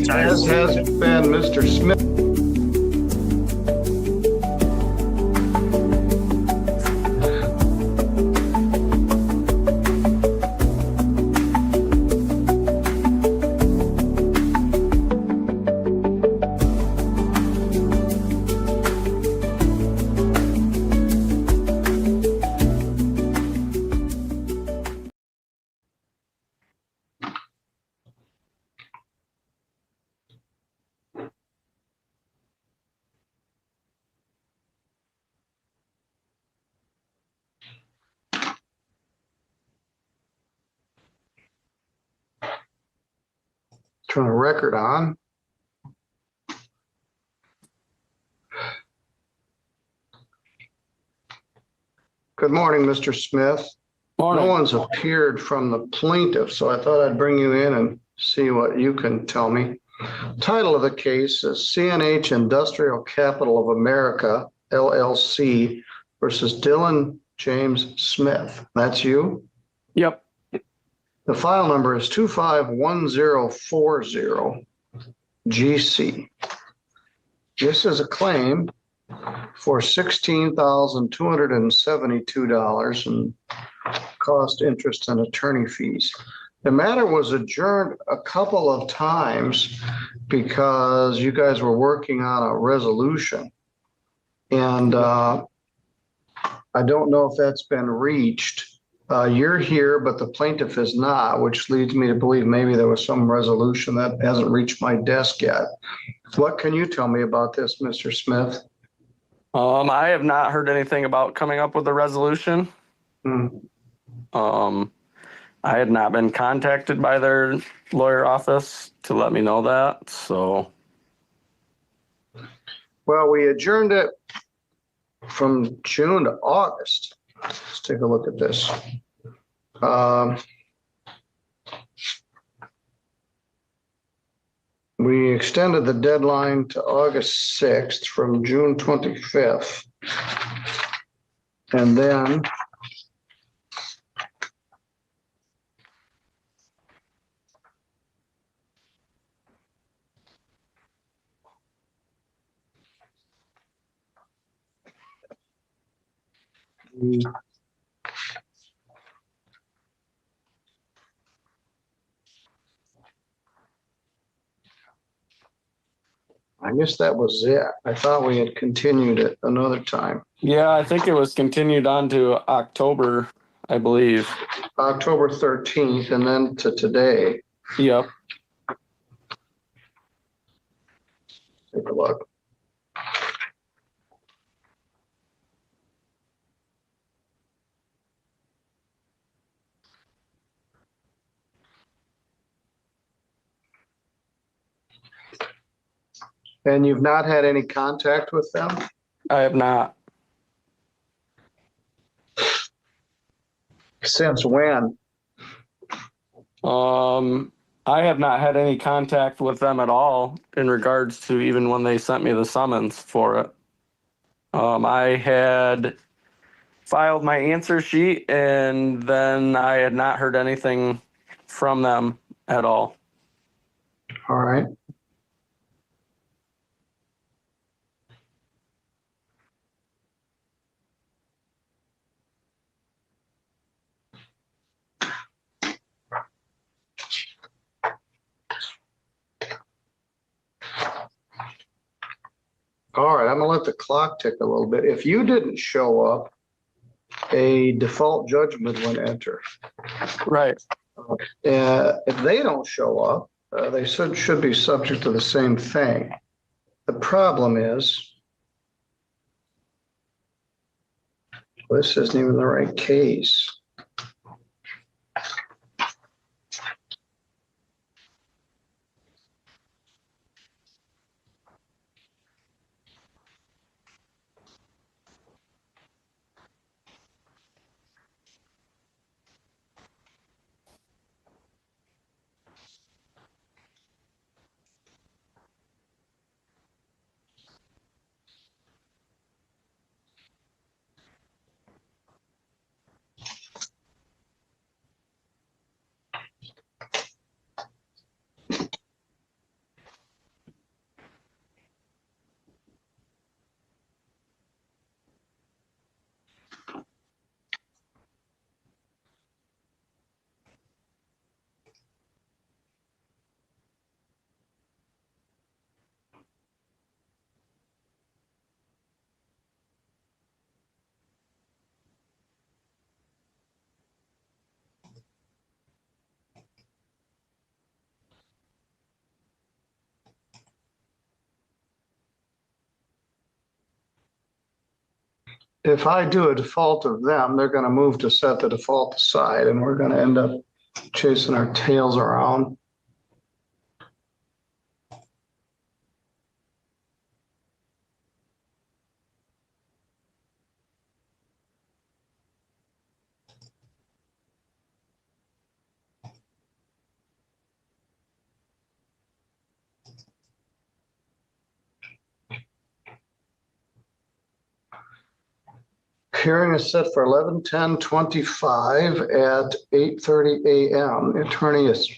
as has been Mr. Smith. Turn the record on. Good morning, Mr. Smith. Morning. No one's appeared from the plaintiff, so I thought I'd bring you in and see what you can tell me. Title of the case is CNH Industrial Capital of America, LLC versus Dylan James Smith. That's you? Yep. The file number is 251040 GC. This is a claim for $16,272 and cost, interest, and attorney fees. The matter was adjourned a couple of times because you guys were working on a resolution. And I don't know if that's been reached. You're here, but the plaintiff is not, which leads me to believe maybe there was some resolution that hasn't reached my desk yet. What can you tell me about this, Mr. Smith? I have not heard anything about coming up with a resolution. I had not been contacted by their lawyer office to let me know that. So, well, we adjourned it from June to August. Let's take a look at this. We extended the deadline to August 6th from June 25th. And then I guess that was it. I thought we had continued it another time. yeah, I think it was continued on to October, I believe. October 13th and then to today. Yep. Take a look. And you've not had any contact with them? I have not. Since when? I have not had any contact with them at all in regards to even when they sent me the summons for it. I had filed my answer sheet and then I had not heard anything from them at all. All right. All right, I'm gonna let the clock tick a little bit. If you didn't show up, a default judgment would enter. Right. If they don't show up, they should be subject to the same thing. The problem is, this isn't even the right case. if I do a default of them, they're gonna move to set the default aside, and we're gonna end up chasing our tails around. Hearing is set for 11/10/25 at 8:30 a.m. Attorney is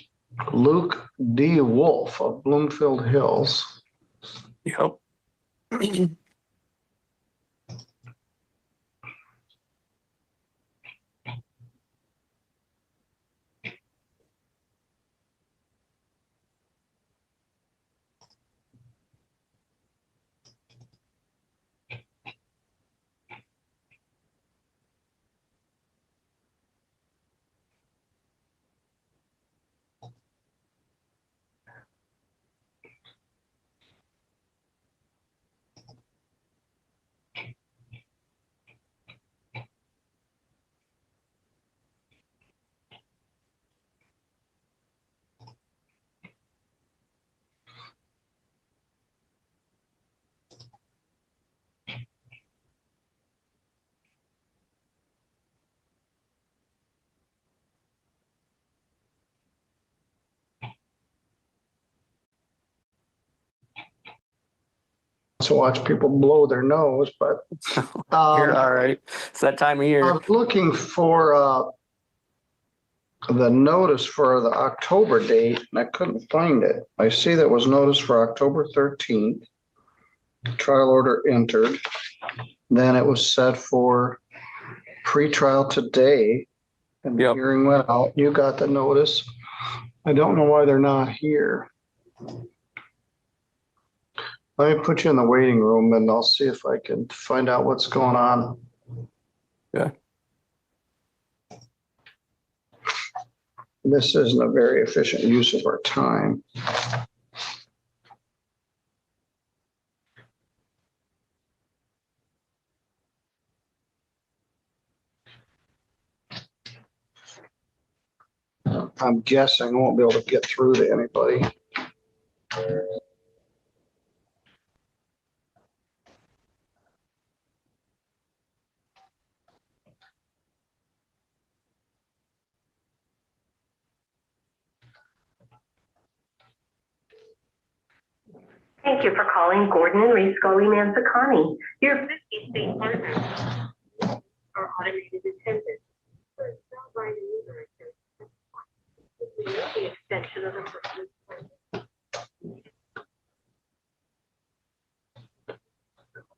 Luke D. Wolf of Bloomfield Hills. Yep. To watch people blow their nose, but You're all right. It's that time of I year. was looking for the notice for the October date, and I couldn't find it. I see that was notice for October 13th. Trial order entered. Then it was set for pretrial today, and the Yep. hearing went out. You got the notice. I don't know why they're not here. Let me put you in the waiting room and I'll see if I can find out what's going on. Yeah. This isn't a very efficient use of our time. I'm guessing I won't be able to get through to anybody. Thank you for calling Gordon and Reed Scully Manzacani. Your 50 state partners are automated attendants. For cell user the extension of the person's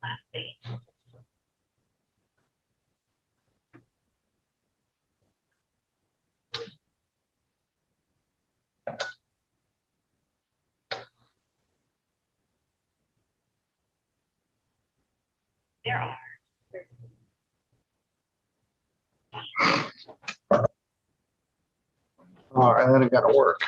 last name. There are. All right, then it got to work.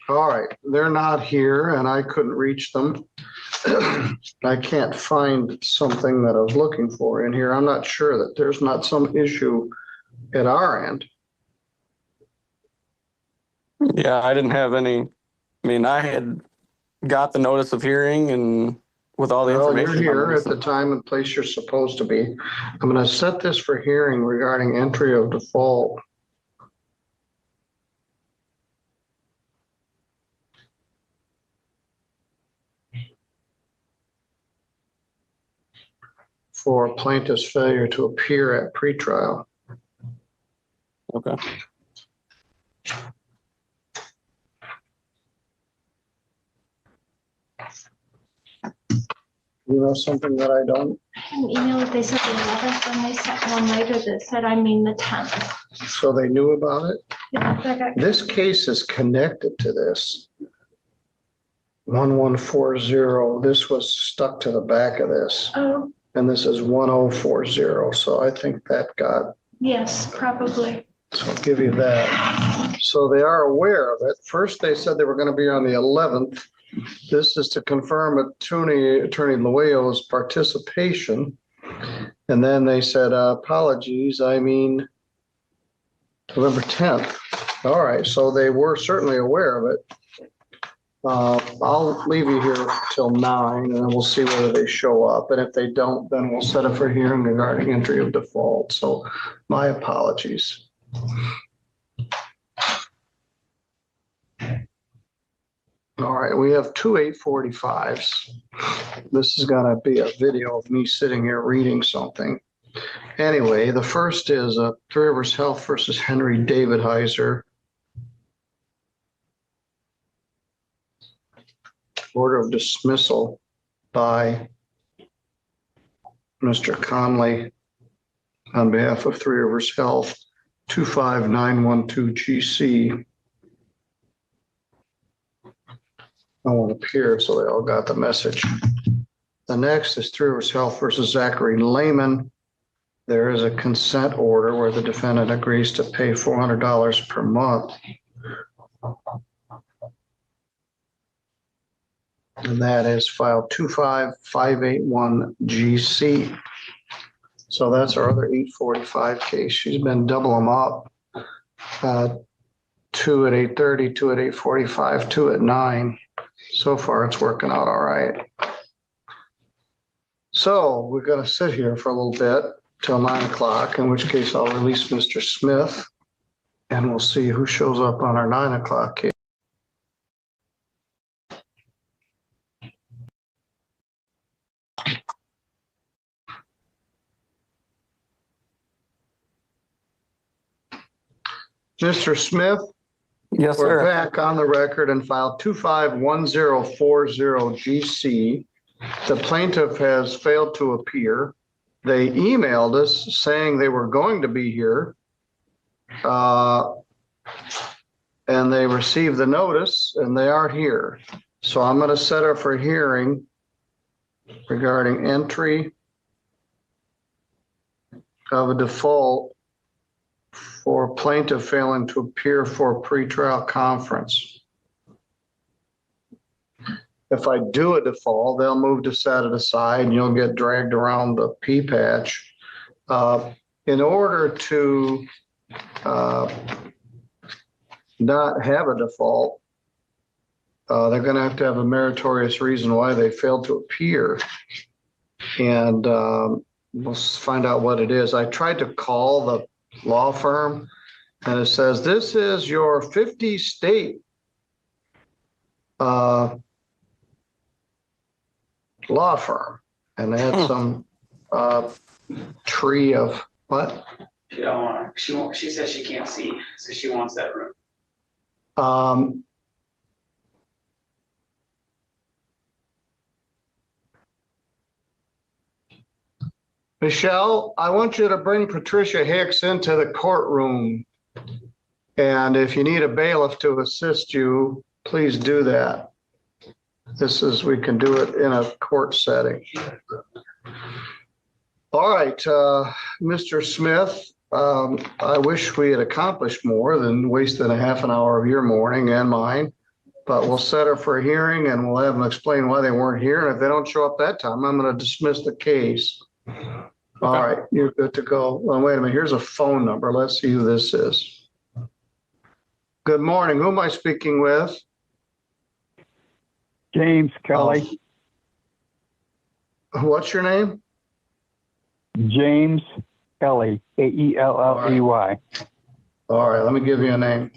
All right, they're not here and I couldn't reach them. I can't find something that I was looking for in here. I'm not sure that there's not some issue at our end. Yeah, I didn't have any. I mean, I had got the notice of hearing and with all the Well, information. you're on here this. at the time and place you're supposed to be. I'm going to set this for hearing regarding entry of default. For plaintiff's failure to appear at pretrial. Okay. You know something that I don't? An email that they said the 11th, and they sent one later that said, I mean the 10th. So they knew about it? Yeah, that got- This case is connected to this. 1140, this was stuck to the back of this. Oh, And this is 1040, so I think that got, yes, probably. So I'll give you that. So they are aware of it. First, they said they were going to be on the 11th. This is to confirm Attorney Loyo's participation. And then they said, apologies, I mean, November 10th. All right, so they were certainly aware of it. I'll leave you here till 9 and then we'll see whether they show up. And if they don't, then we'll set up for hearing regarding entry of default. So my apologies. All right, we have two 845s. This is gonna be a video of me sitting here reading something. Anyway, the first is Three Rivers Health versus Henry David Heiser. Order of dismissal by Mr. Conley on behalf of Three Rivers Health, 25912 GC. I won't appear, so they all got the message. The next is Three Rivers Health versus Zachary Lehman. There is a consent order where the defendant agrees to pay $400 per month. And that is file 25581 GC. So that's our other 845 case. She's been double them up. 2 at 8:30, 2 at 8:45, 2 at 9. So far, it's working out all right. So we're going to sit here for a little bit till 9 o'clock, in which case I'll release Mr. Smith and we'll see who shows up on our 9 o'clock case. Mr. Smith? Yes, We're sir. back on the record in file 251040 GC. The plaintiff has failed to appear. They emailed us saying they were going to be here. And they received the notice and they are here. So I'm going to set up for hearing regarding entry of a default for plaintiff failing to appear for pretrial conference. If I do a default, they'll move to set it aside and you'll get dragged around the P patch. In order to not have a default, they're going to have a meritorious reason why they failed to appear. And we'll find out what it is. I tried to call the law firm and it says, this is your 50 state law firm. And they had some tree of what? She don't want her. She says she can't see, so she wants that room. Michelle, I want you to bring Patricia Hicks into the courtroom. And if you need a bailiff to assist you, please do that. We can do it in a court setting. All right, Mr. Smith, I wish we had accomplished more than wasting a half an hour of your morning and mine, but we'll set her for a hearing and we'll have them explain why they weren't here. And if they don't show up that time, I'm going to dismiss the case. All right, you're good to go. Well, wait a minute, here's a phone number. Let's see who this is. Good morning, who am I speaking with? James Kelly. What's your name? James Kelly, Aelley. All right, let me give you a name.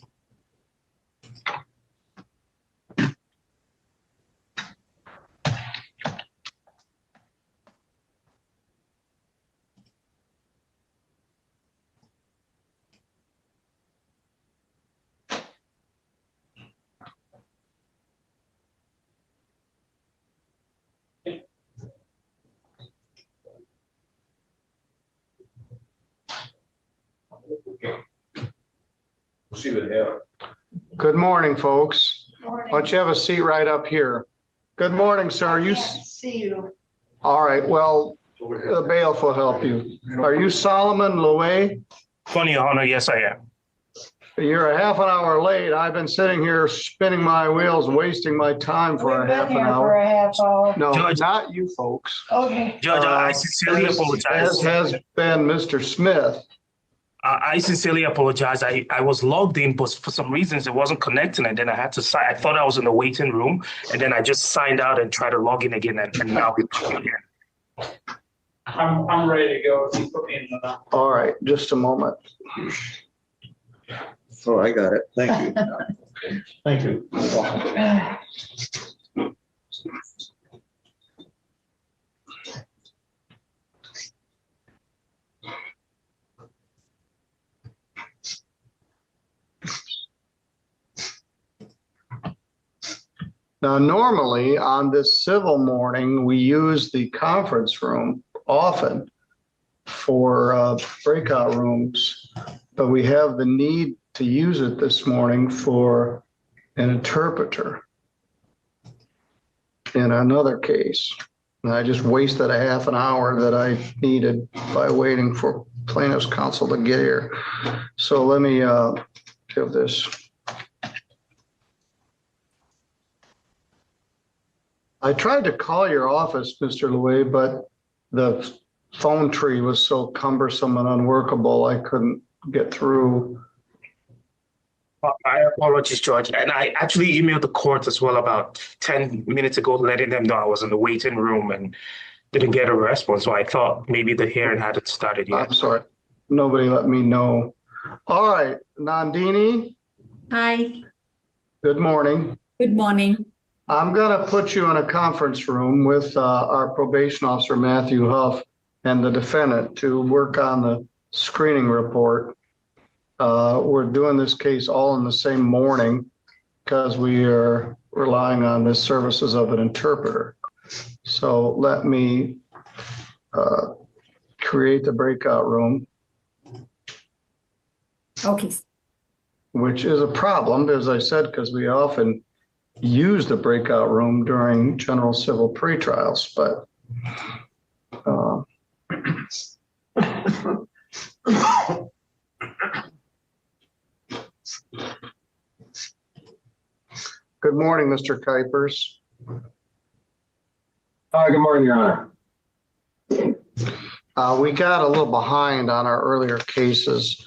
See what happens. Good morning, folks. Why don't you have a seat right up here? Good morning, sir. See you. All right, well, the bailiff will help you. Are you Solomon Lowe? Funny, Your Honor, yes, I am. You're a half an hour late. I've been sitting here spinning my wheels, wasting my time for a We've been half an here for hour. a half hour. No, Judge. not you folks. Okay. Judge, I Uh, sincerely as apologize. has been Mr. Smith. I sincerely apologize. I was logged in, but for some reasons it wasn't connecting, and then I had to sign. I thought I was in the waiting room, and then I just signed out and tried to log in again, and now we're again. I'm ready to go if you put me in the. All right, just a moment. So I got it. Thank you. Thank you. Now, normally on this civil morning, we use the conference room often for breakout rooms, but we have the need to use it this morning for an interpreter in another case. And I just wasted a half an hour that I needed by waiting for plaintiff's counsel to get here. So let me give this. I tried to call your office, Mr. Louis, but the phone tree was so cumbersome and unworkable, I couldn't get through. My apologies, George. And I actually emailed the court as well about 10 minutes ago, letting them know I was in the waiting room and didn't get a response. So I thought maybe the hearing hadn't started yet. I'm sorry. Nobody let me know. All right, Nandini, Hi, good morning. good morning. I'm going to put you in a conference room with our probation officer, Matthew Huff, and the defendant to work on the screening report. We're doing this case all in the same morning because we are relying on the services of an interpreter. So let me create the breakout room, Okay, which is a problem, as I said, because we often use the breakout room during general civil pretrials, but good morning, Mr. Kuipers. Good morning, Your Honor. We got a little behind on our earlier cases.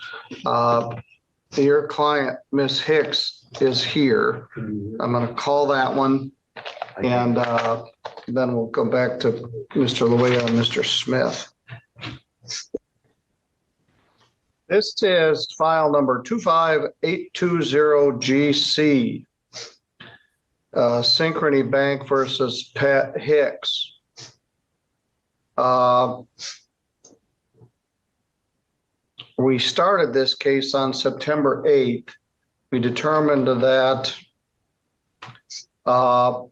Your client, Miss Hicks, is here. I'm going to call that one, and then we'll go back to Mr. Louis and Mr. Smith. This is file number 25820GC, Synchrony Bank versus Pat Hicks. We started this case on September 8th. We determined that the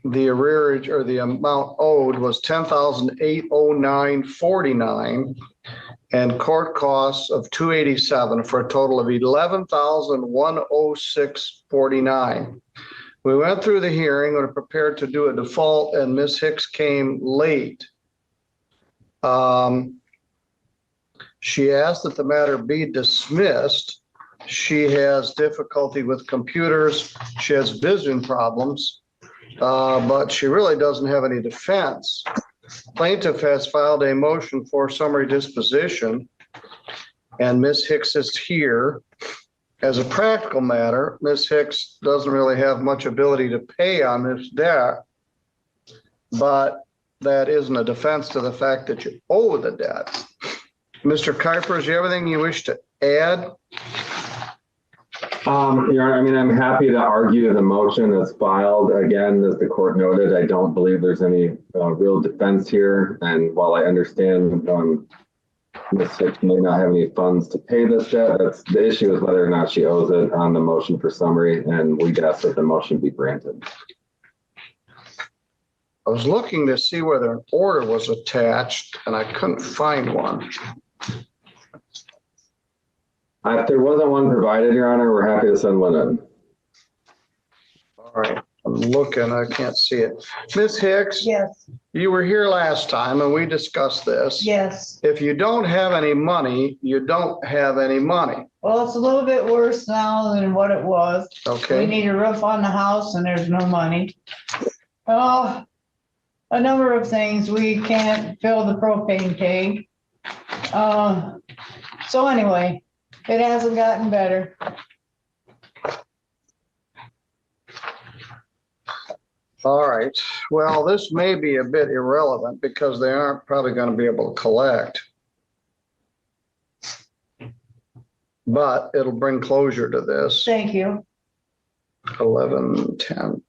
arrearage or the amount owed was $10,809.49 and court costs of $287 for a total of $11,106.49. We went through the hearing and were prepared to do a default, and Ms. Hicks came late. She asked that the matter be dismissed. She has difficulty with computers. She has vision problems, but she really doesn't have any defense. Plaintiff has filed a motion for summary disposition, and Ms. Hicks is here. As a practical matter, Ms. Hicks doesn't really have much ability to pay on this debt, but that isn't a defense to the fact that you owe the debt. Mr. Kuipers, do you have anything you wish to add? Your Honor, I mean, I'm happy to argue the motion that's filed. Again, as the court noted, I don't believe there's any real defense here. And while I understand Ms. Hicks may not have any funds to pay this debt, that's the issue is whether or not she owes it on the motion for summary, and we'd ask that the motion be granted. I was looking to see whether an order was attached, and I couldn't find one. If there wasn't one provided, Your Honor, we're happy to send one in. All right. I'm looking, I can't see it. Ms. Hicks, Yes, you were here last time and we discussed this. yes. If you don't have any money, you don't have any money, Well, it's a little bit worse now than what it was. We okay? need a roof on the house and there's no money. Oh, a number of things. We can't fill the propane tank. So anyway, it hasn't gotten better. All right, well, this may be a bit irrelevant because they aren't probably going to be able to collect. But it'll bring closure to this. Thank you. 11:10.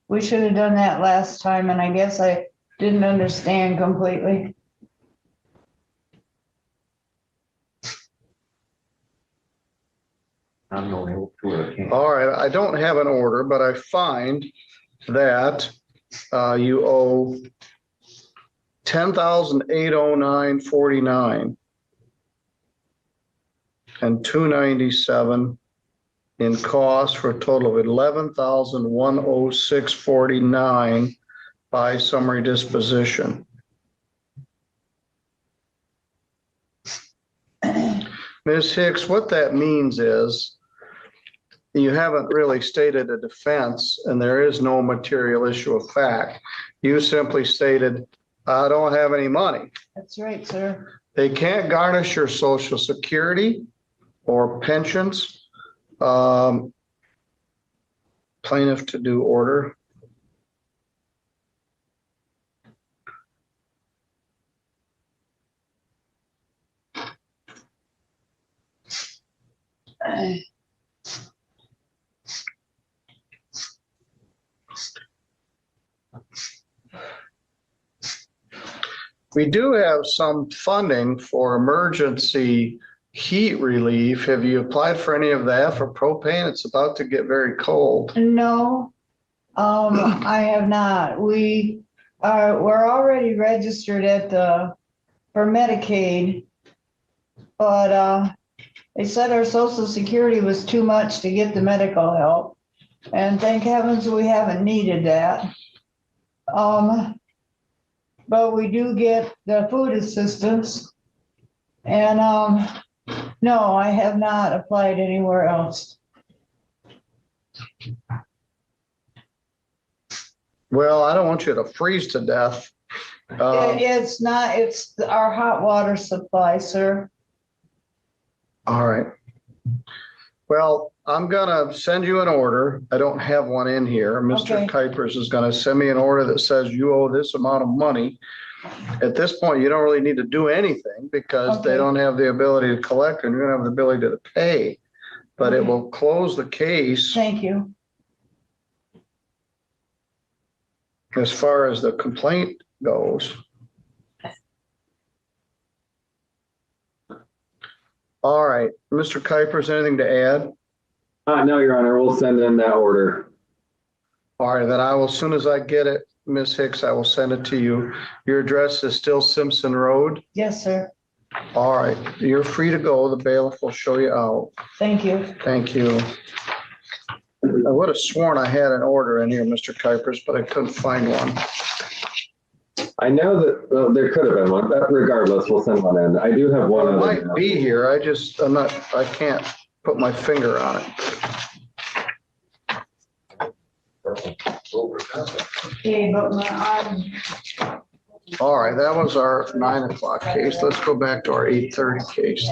We should have done that last time and I guess I didn't understand completely. All right, I don't have an order, but I find that you owe $10,809.49 and $297 in cost for a total of $11,106.49 by summary disposition. Ms. Hicks, what that means is you haven't really stated a defense and there is no material issue of fact. You simply stated, I don't have any money. That's right, sir. They can't garnish your Social Security or pensions. Plaintiff to do order. We do have some funding for emergency heat relief. Have you applied for any of that for propane? It's about to get very cold. No, I have not. We're already registered for Medicaid. But, they said our Social Security was too much to get the medical help. And thank heavens we haven't needed that. But we do get the food assistance. And, no, I have not applied anywhere else. Well, I don't want you to freeze to death. It's not, it's our hot water supply, sir. All right. Well, I'm gonna send you an order. I don't have one in here. Mr. Okay. Kuipers is gonna send me an order that says you owe this amount of money. At this point, you don't really need to do anything because they Okay. don't have the ability to collect and you don't have the ability to pay. But it Okay. will close the case Thank you. as far as the complaint goes. All right, Mr. Kuipers, anything to add? No, Your Honor, we'll send in that order. All right, then I will, as soon as I get it, Ms. Hicks, I will send it to you. Your address is still Simpson Road? Yes, sir. All right, you're free to go. The bailiff will show you out. Thank you. Thank you. I would have sworn I had an order in here, Mr. Kuipers, but I couldn't find one. I know that there could have been one, but regardless, we'll send one in. I do have one. It other- might be here. I can't put my finger on it. Okay, but All right, that was our 9 o'clock case. Let's go back to our 8:30 case.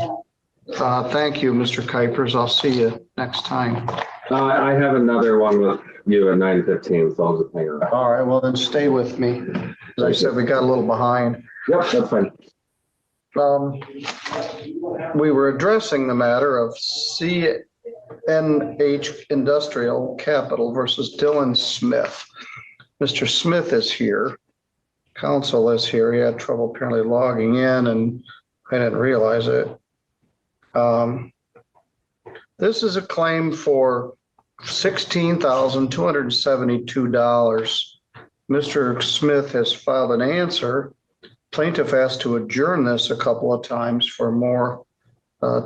Thank you, Mr. Kuipers. I'll see you next time. I have another one with you at 9:15, so I'll just hang around. All right, well then stay with me. As I said, we got a little behind. Yep, that's fine. We were addressing the matter of CNH Industrial Capital versus Dylan Smith. Mr. Smith is here. Counsel is here. He had trouble apparently logging in and I didn't realize it. This is a claim for $16,272. Mr. Smith has filed an answer. Plaintiff asked to adjourn this a couple of times for more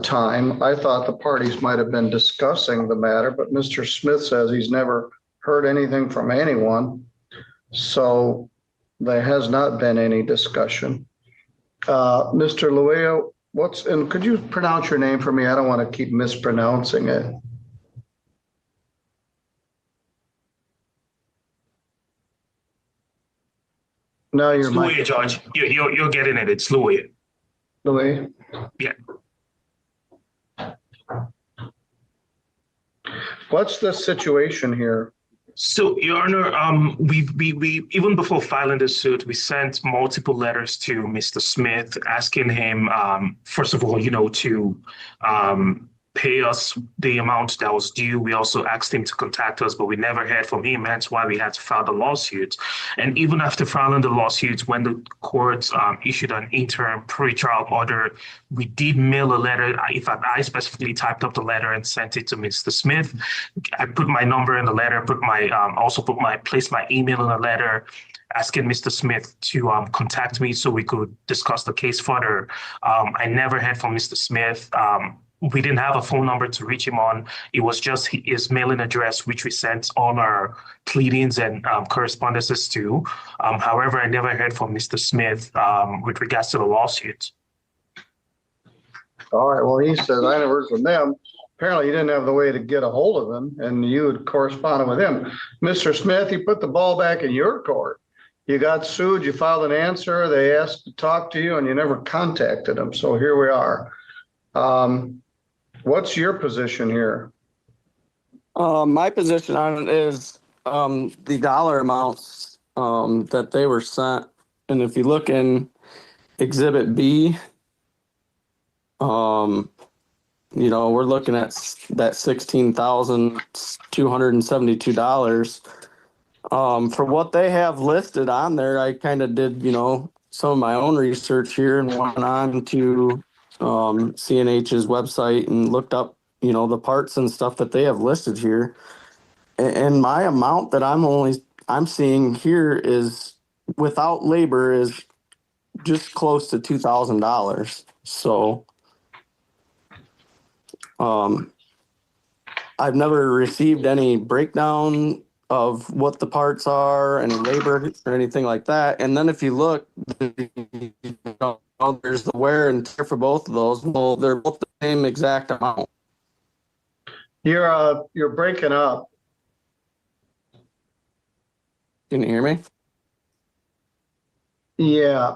time. I thought the parties might have been discussing the matter, but Mr. Smith says he's never heard anything from anyone. So there has not been any discussion. Mr. Lueo, and could you pronounce your name for me? I don't want to keep mispronouncing it. No, It's Louis, Judge. You're getting it. It's Louis. Louis? Yeah. What's the situation here? So, Your Honor, we even before filing the suit, we sent multiple letters to Mr. Smith asking him, first of all, to pay us the amount that was due. We also asked him to contact us, but we never heard from him. That's why we had to file the lawsuit. And even after filing the lawsuit, when the court issued an interim pretrial order, we did mail a letter. In fact, I specifically typed up the letter and sent it to Mr. Smith. I put my number in the letter, placed my email in the letter, asking Mr. Smith to contact me so we could discuss the case further. I never heard from Mr. Smith. We didn't have a phone number to reach him on. It was just his mailing address, which we sent all our pleadings and correspondences to. However, I never heard from Mr. Smith with regards to the lawsuit. All right, well, he says, I never heard from them. Apparently you didn't have the way to get a hold of him and you had corresponded with him. Mr. Smith, you put the ball back in your court. You got sued, you filed an answer, they asked to talk to you and you never contacted them. So here we are. What's your position here? My position on it is the dollar amounts that they were sent. And if you look in Exhibit B, we're looking at that $16,272. For what they have listed on there, I kind of did, some of my own research here and went on to CNH's website and looked up, the parts and stuff that they have listed here. And my amount that I'm seeing here is without labor is just close to $2,000. So, I've never received any breakdown of what the parts are, any labor or anything like that. And then if you look, there's the wear and tear for both of those. Well, they're both the same exact amount. You're breaking up. Can you hear me? Yeah.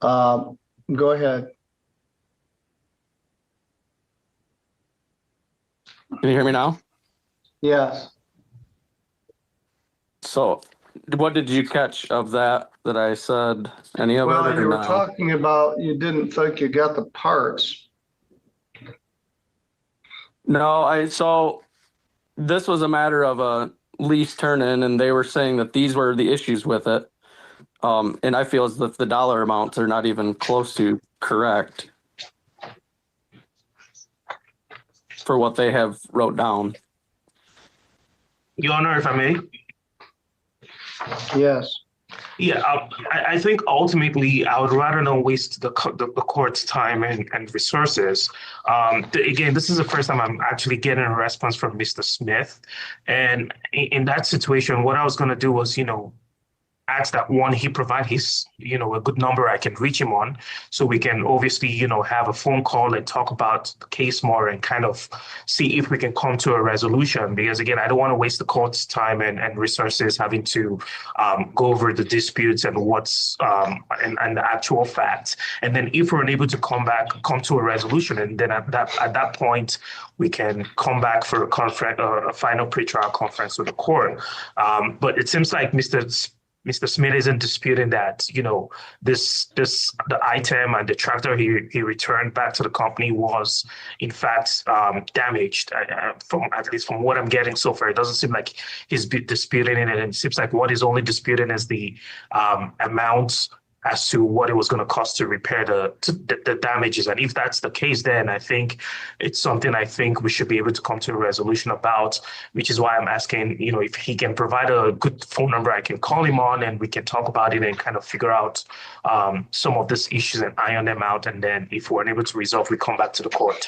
Go ahead. Can you hear me now? Yes. So what did you catch of that I said? Any of it? Well, you were no? talking about you didn't think you got the parts. No, so this was a matter of a lease turn-in, and they were saying that these were the issues with it. And I feel as if the dollar amounts are not even close to correct for what they have wrote down. Your Honor, if I may. Yes. Yeah, I think ultimately I would rather not waste the court's time and resources. Again, this is the first time I'm actually getting a response from Mr. Smith. And in that situation, what I was going to do was, ask that one, he provide his, a good number I can reach him on, so we can obviously, have a phone call and talk about the case more and kind of see if we can come to a resolution. Because again, I don't want to waste the court's time and resources having to go over the disputes and what's and the actual facts. And then if we're unable to come to a resolution, and then at that point, we can come back for a conference or a final pretrial conference with the court. But it seems like Mr. Smith isn't disputing that, the item and the tractor he returned back to the company was in fact damaged. At least from what I'm getting so far, it doesn't seem like he's disputing it. And it seems like what he's only disputing is the amount as to what it was going to cost to repair the damages. And if that's the case, then I think it's something I think we should be able to come to a resolution about, which is why I'm asking, if he can provide a good phone number, I can call him on and we can talk about it and kind of figure out some of these issues and iron them out. And then if we're unable to resolve, we come back to the court.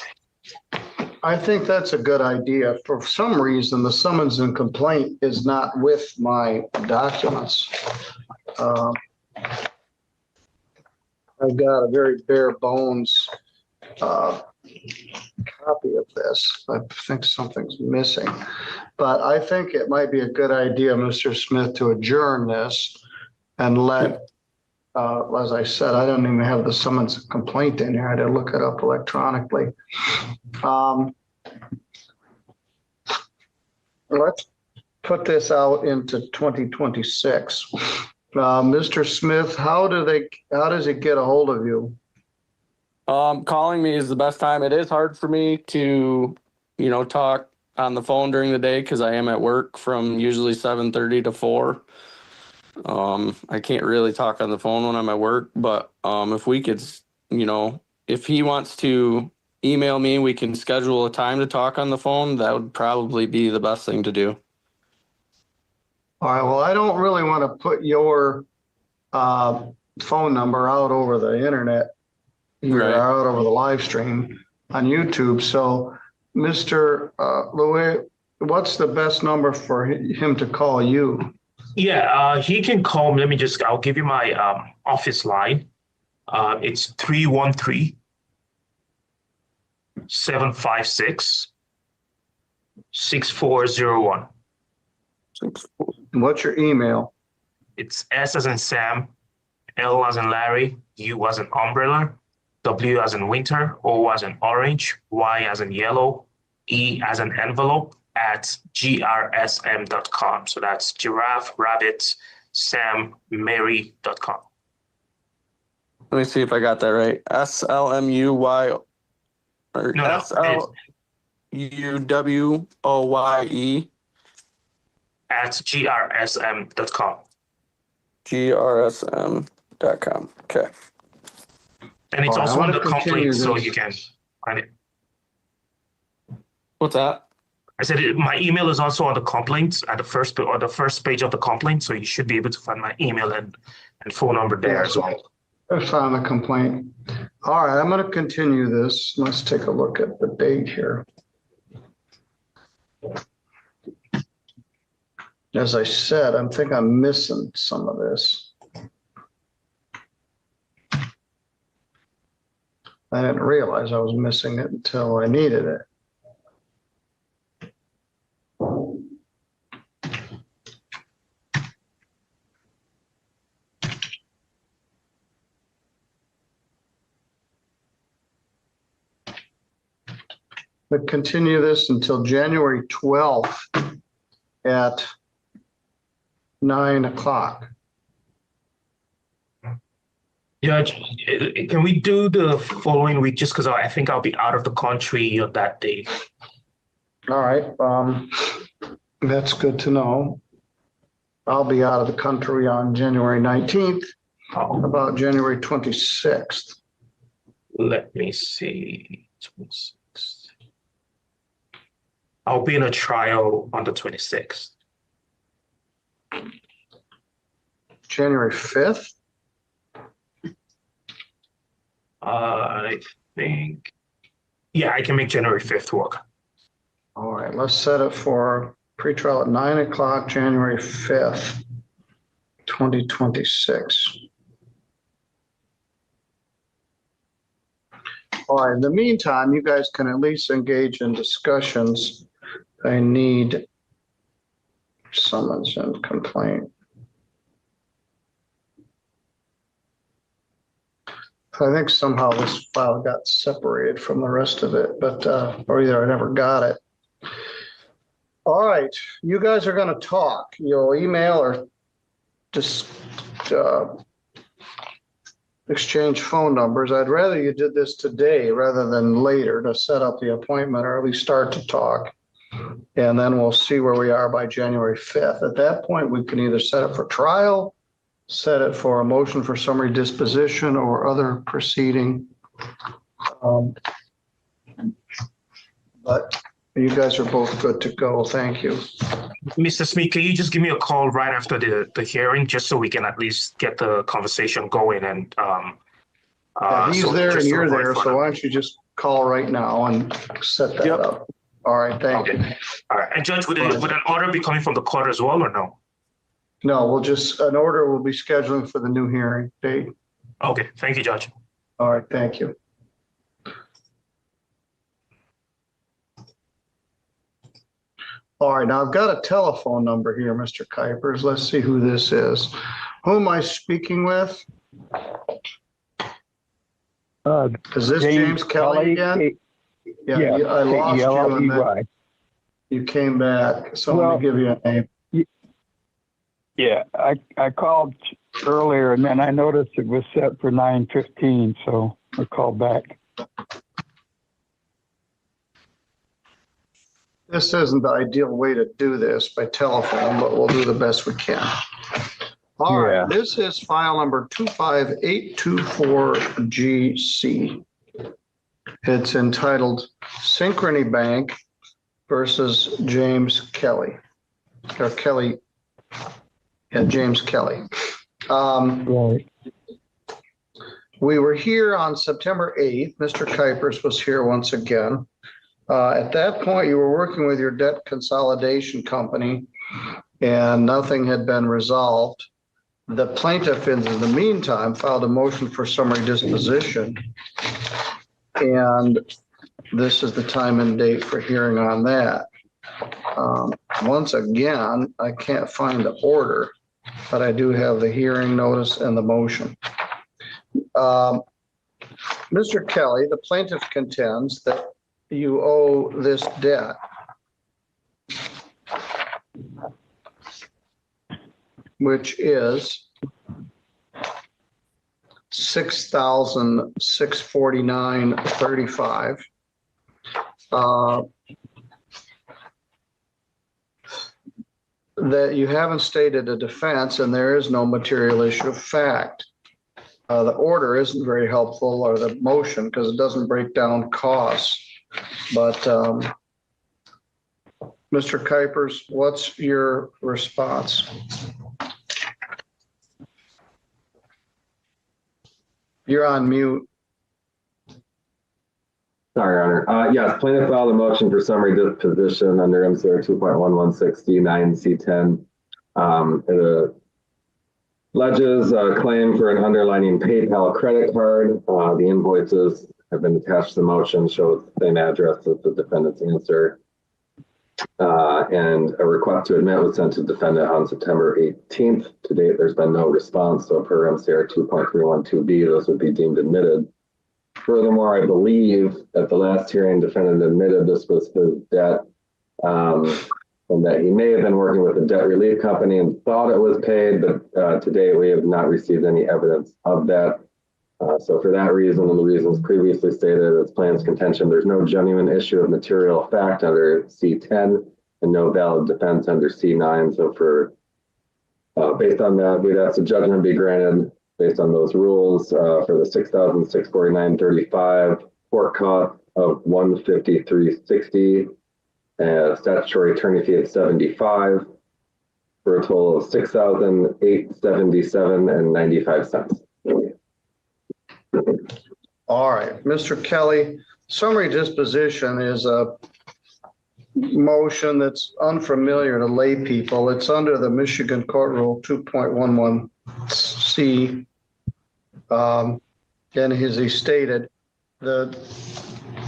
I think that's a good idea. For some reason, the summons and complaint is not with my documents. I've got a very bare bones copy of this. I think something's missing. But I think it might be a good idea, Mr. Smith, to adjourn this and let, as I said, I don't even have the summons and complaint in here. I had to look it up electronically. Let's put this out into 2026. Mr. Smith, how does it get a hold of you? Calling me is the best time. It is hard for me to, talk on the phone during the day because I am at work from usually 7:30 to 4. I can't really talk on the phone when I'm at work, but if we could, if he wants to email me, we can schedule a time to talk on the phone. That would probably be the best thing to do. All right, well, I don't really want to put your phone number out over the internet, Right. out over the live stream on YouTube. So, Mr. Louis, what's the best number for him to call you? Yeah, he can call me. I'll give you my office line. It's 313-756-6401. What's your email? It's S as in Sam, L as in Larry, U as in umbrella, W as in winter, O as in orange, Y as in yellow, E as in envelope at grsm.com. So that's giraffe, rabbit, Sam, Mary.com. Let me see if I got that right. SLMUY or No, SLUWOYE at grsm.com. GRSM.com. Okay. And it's All right, also I on wanna the complaint, so continue you can find it. What's that? I said my email is also on the complaint at the first page of the complaint, so you should be able to find my email and phone number there as well. I found the complaint. All right, I'm going to continue this. Let's take a look at the date here. As I said, I think I'm missing some of this. I didn't realize I was missing it until I needed it. But continue this until January 12th at 9 o'clock. Judge, can we do the following week just because I think I'll be out of the country on that day? All right, that's good to know. I'll be out of the country on January 19th, about January 26th. Let me see. 26th. I'll be in a trial on the 26th. January 5th? I think, yeah, I can make January 5th work. All right, let's set it for pretrial at 9 o'clock, January 5th, 2026. All right, in the meantime, you guys can at least engage in discussions. I need summons and complaint. I think somehow this file got separated from the rest of it, but or either I never got it. All right, you guys are going to talk. You'll email or just exchange phone numbers. I'd rather you did this today rather than later to set up the appointment or at least start to talk. And then we'll see where we are by January 5th. At that point, we can either set it for trial, set it for a motion for summary disposition or other proceeding. But you guys are both good to go. Thank you. Mr. Smith, can you just give me a call right after the hearing, just so we can at least get the conversation going and, He's so there and just to you're avoid there, so further- why don't you just call right now and set that Yep. up? All right, thank you. Okay. All right. And Judge, would an order be coming from the court as well or no? No, an order will be scheduling for the new hearing date. Okay. Thank you, Judge. All right, thank you. All right, now I've got a telephone number here, Mr. Kuipers. Let's see who this is. Who am I speaking with? Is this James Kelly again? Yeah, I lost you and then K-E-L-L-E-Y. you came back. So let me give you a name. Yeah, I called earlier and then I noticed it was set for 9:15, so I called back. This isn't the ideal way to do this by telephone, but we'll do the best we can. All right, Yeah. this is file number 25824GC. It's entitled Synchrony Bank versus James Kelly, or Kelly, yeah, James Kelly. Right. We were here on September 8th. Mr. Kuipers was here once again. At that point, you were working with your debt consolidation company and nothing had been resolved. The plaintiff, in the meantime, filed a motion for summary disposition. And this is the time and date for hearing on that. Once again, I can't find the order, but I do have the hearing notice and the motion. Mr. Kelly, the plaintiff contends that you owe this debt which is $6,649.35. That you haven't stated a defense and there is no material issue of fact. The order isn't very helpful, or the motion, because it doesn't break down costs. But Mr. Kuipers, what's your response? You're on mute. Sorry, Your Honor. Yes, plaintiff filed a motion for summary disposition under MCR 2.1160-9C10. It alleges a claim for an underlining PayPal credit card. The invoices have been attached to the motion, show the same address as the defendant's answer. And a request to admit was sent to the defendant on September 18th. To date, there's been no response. So per MCR 2.312B, those would be deemed admitted. Furthermore, I believe at the last hearing, defendant admitted this was his debt, and that he may have been working with a debt relief company and thought it was paid, but today we have not received any evidence of that. So for that reason and the reasons previously stated, it's plaintiff's contention, there's no genuine issue of material fact under C10 and no valid defense under C9. So for based on that, we'd ask the judgment be granted based on those rules for the $6,649.35, court cost of $153.60, statutory attorney fee of $75, for a total of $6,877.95. All right, Mr. Kelly, summary disposition is a motion that's unfamiliar to lay people. It's under the Michigan Court Rule 2.11C. And as he stated, the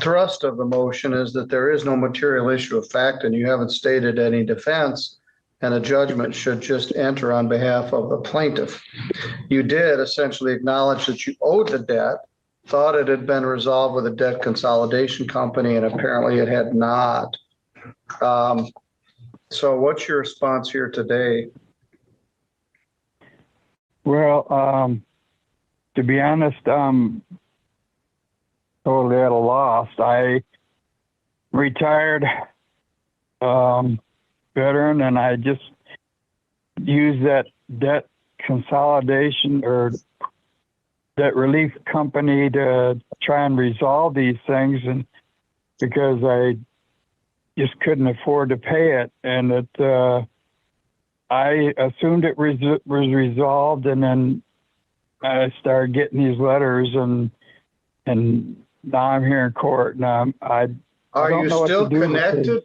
thrust of the motion is that there is no material issue of fact and you haven't stated any defense, and a judgment should just enter on behalf of the plaintiff. You did essentially acknowledge that you owed the debt, thought it had been resolved with a debt consolidation company, and apparently it had not. So what's your response here today? Well, to be honest, I'm totally at a loss. I retired veteran, and I just used that debt consolidation or debt relief company to try and resolve these things, and because I just couldn't afford to pay it, and I assumed it was resolved, and then I started getting these letters, and now I'm here in court, and I Are don't you know what to still do with this. connected?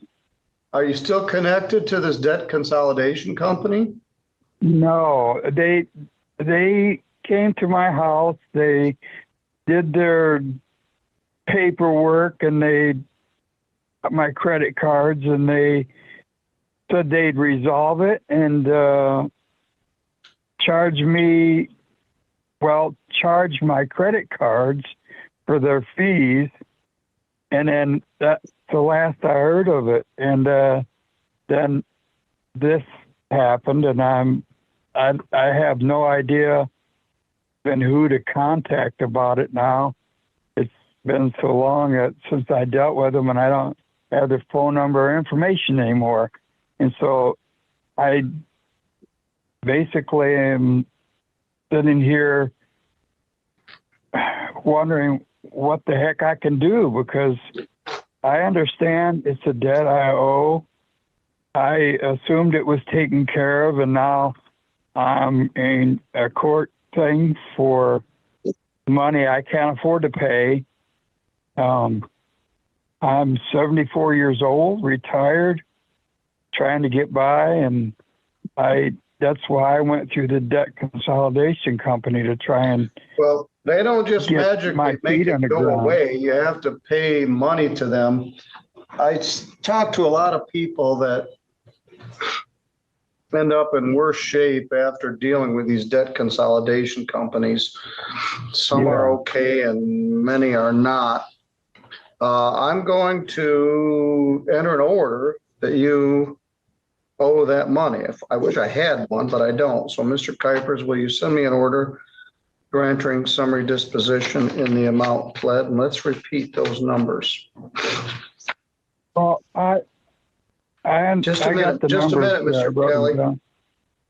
Are you still connected to this debt consolidation company? No, they came to my house. They did their paperwork, and they got my credit cards, and they said they'd resolve it and charge my credit cards for their fees. And then that's the last I heard of it. And then this happened, and I have no idea even who to contact about it now. It's been so long since I dealt with them, and I don't have their phone number or information anymore. And so I basically am sitting here wondering what the heck I can do, because I understand it's a debt I owe. I assumed it was taken care of, and now I'm in a court thing for money I can't afford to pay. I'm 74 years old, retired, trying to get by, and that's why I went through the debt consolidation company to try and. Well, they don't just magically make it go away. You have to pay money to them. I talk to a lot of people that end up in worse shape after dealing with these debt consolidation companies. Some are okay and many are not. I'm going to enter an order that you owe that money. I wish I had one, but I don't. So Mr. Kuipers, will you send me an order for entering summary disposition in the amount pled? And let's repeat those numbers. Well, Just a minute, Mr. Kelly.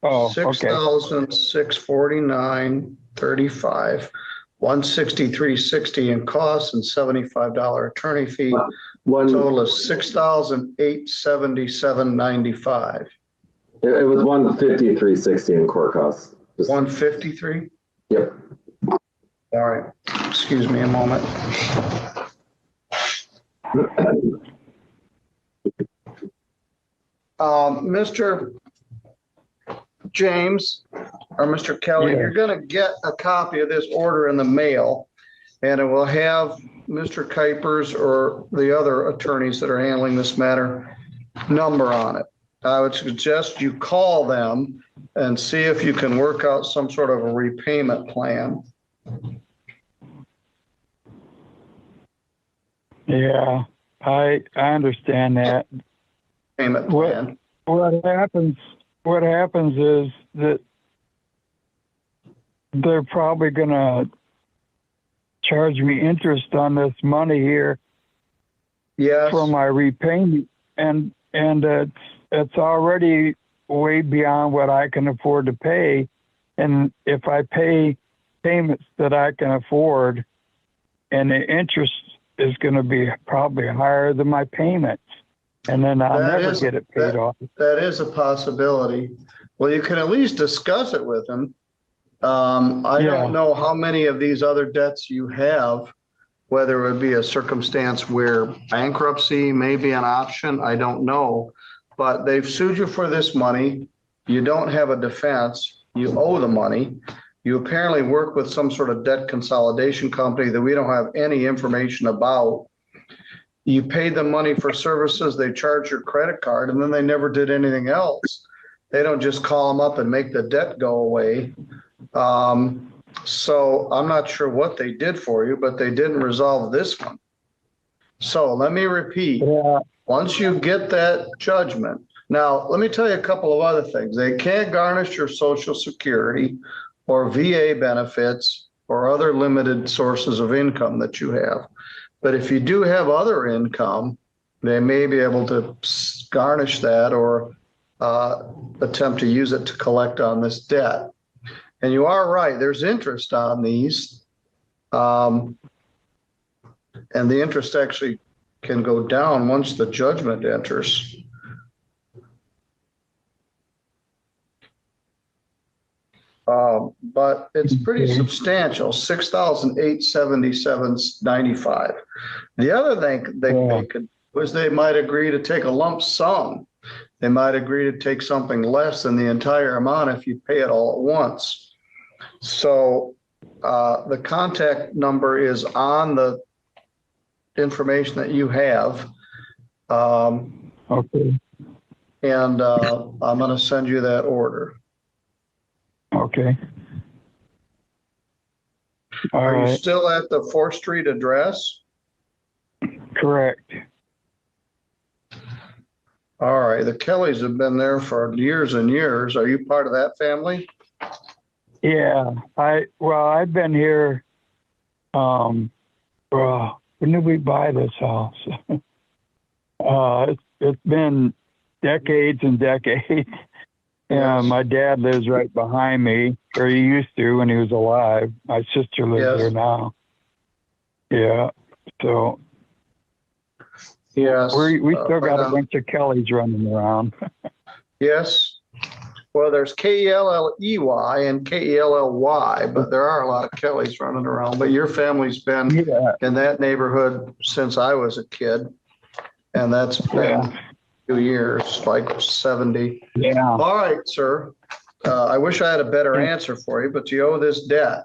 Oh, okay. 6,649.35, 163.60 in costs, and $75 attorney fee. Total of 6,877.95. It was 153.60 in court costs. 153? Yep. All right. Excuse me a moment. Mr. James or Mr. Kelly, you're going to get a copy of this order in the mail, and it will have Mr. Kuipers or the other attorneys that are handling this matter number on it. I would suggest you call them and see if you can work out some sort of a repayment plan. Yeah, I understand that. Payment plan. What happens is that they're probably going to charge me interest on this money here. Yes. For my repayment, and it's already way beyond what I can afford to pay. And if I pay payments that I can afford, and the interest is going to be probably higher than my payments, and then I'll never get it paid off. That is a possibility. Well, you can at least discuss it with them. I don't know how many of these other debts you have, whether it would be a circumstance where bankruptcy may be an option. I don't know, but they've sued you for this money. You don't have a defense. You owe the money. You apparently work with some sort of debt consolidation company that we don't have any information about. You paid them money for services. They charge your credit card, and then they never did anything else. They don't just call them up and make the debt go away. So I'm not sure what they did for you, but they didn't resolve this one. So let me repeat. Once you get that judgment, now let me tell you a couple of other things. They can't garnish your Social Security or VA benefits or other limited sources of income that you have. But if you do have other income, they may be able to garnish that or attempt to use it to collect on this debt. And you are right, there's interest on these. And the interest actually can go down once the judgment enters. But it's pretty substantial, $6,877.95. The other thing they could was they might agree to take a lump sum. They might agree to take something less than the entire amount if you pay it all at once. So the contact number is on the information that you have. Okay. And I'm going to send you that order. Okay. All Are you right. still at the 4th Street address? Correct. All right. The Kellys have been there for years and years. Are you part of that family? Yeah. I've been here. When did we buy this house? It's been decades and decades. Yeah, my dad lives right behind me, or he used to when he was alive. My sister lives there now. Yeah, so yes, we still got a bunch of Kellys running around. Yes. Well, there's Kelley and Kelly, but there are a lot of Kellys running around. But your family's been in that neighborhood since I was a kid, and that's been 2 years, like 70. Yeah. All right, sir. I wish I had a better answer for you, but you owe this debt.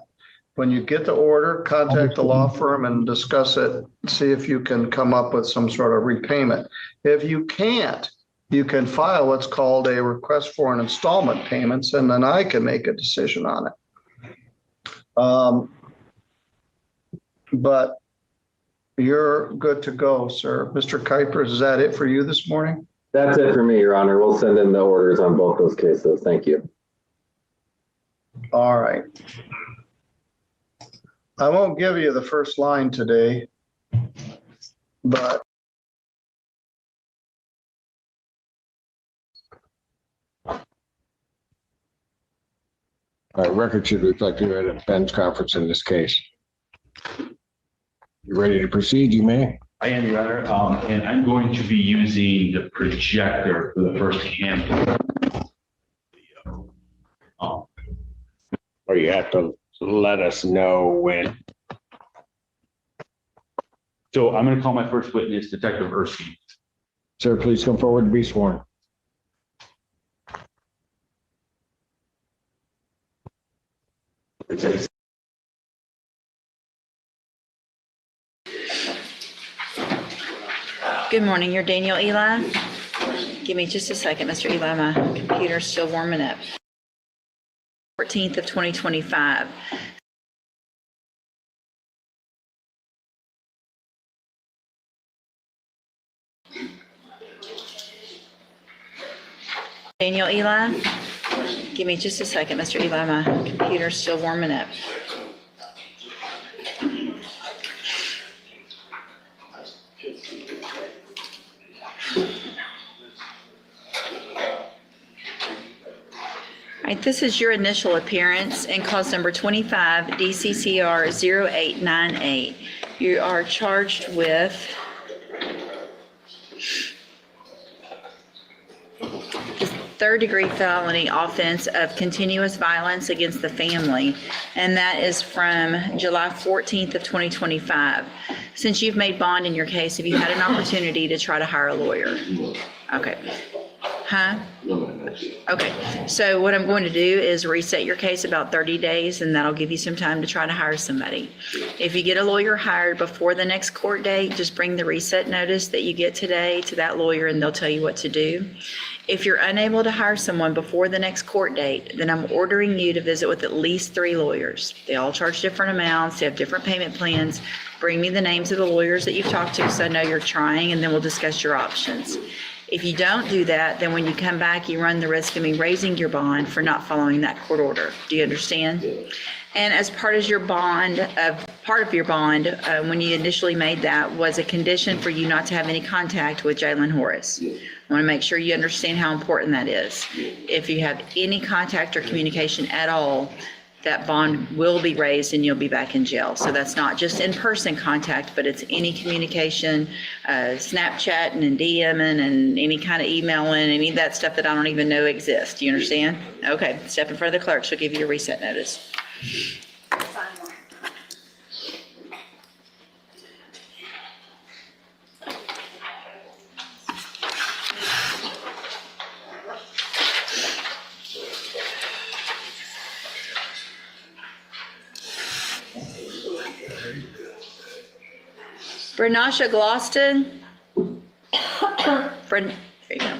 When you get the order, contact the law firm and discuss it. See if you can come up with some sort of repayment. If you can't, you can file what's called a request for an installment payments, and then I can make a decision on it. But you're good to go, sir. Mr. Kuiper, is that it for you this morning? That's it for me, Your Honor. We'll send in the orders on both those cases. Thank you. All right. I won't give you the first line today, but All right, record should reflect you at a bench conference in this case. You ready to proceed? You may. I am, Your Honor, and I'm going to be using the projector for the first handful. Or you have to let us know when. So I'm going to call my first witness, Detective Erskine. Sir, please come forward and be sworn. Good morning, you're Daniel Eli. Give me just a second, Mr. Eli, my computer's still warming up. 14th of 2025. Daniel Eli, give me just a second, Mr. Eli, my computer's still warming up. All right, this is your initial appearance in cause number 25 DCCR 0898. You are charged with third-degree felony offense of continuous violence against the family, and that is from July 14th of 2025. Since you've made bond in your case, have you had an opportunity to try to hire a lawyer? Okay. Huh? Okay, so what I'm going to do is reset your case about 30 days, and that'll give you some time to try to hire somebody. If you get a lawyer hired before the next court date, just bring the reset notice that you get today to that lawyer, and they'll tell you what to do. If you're unable to hire someone before the next court date, then I'm ordering you to visit with at least 3 lawyers. They all charge different amounts, they have different payment plans. Bring me the names of the lawyers that you've talked to so I know you're trying, and then we'll discuss your options. If you don't do that, then when you come back, you run the risk of me raising your bond for not following that court order. Do you understand? And as part of your bond, when you initially made that, was a condition for you not to have any contact with Jalen Horace. I want to make sure you understand how important that is. If you have any contact or communication at all, that bond will be raised and you'll be back in jail. So that's not just in-person contact, but it's any communication, Snapchatting and DMing and any kind of emailing, any of that stuff that I don't even know exists. Do you understand? Okay, step in front of the clerk. She'll give you a reset notice. Bernasha Gloston. There you go.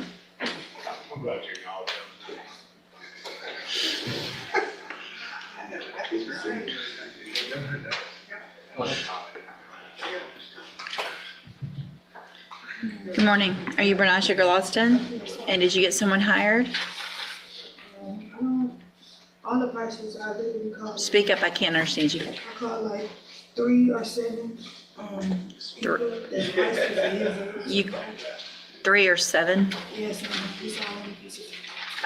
Good morning. Are you Bernasha Gloston? And did you get someone hired? All the prices I literally called. Speak up, I can't understand you. I called like 3 or 7. You, 3 or 7? Yes, it's all in pieces.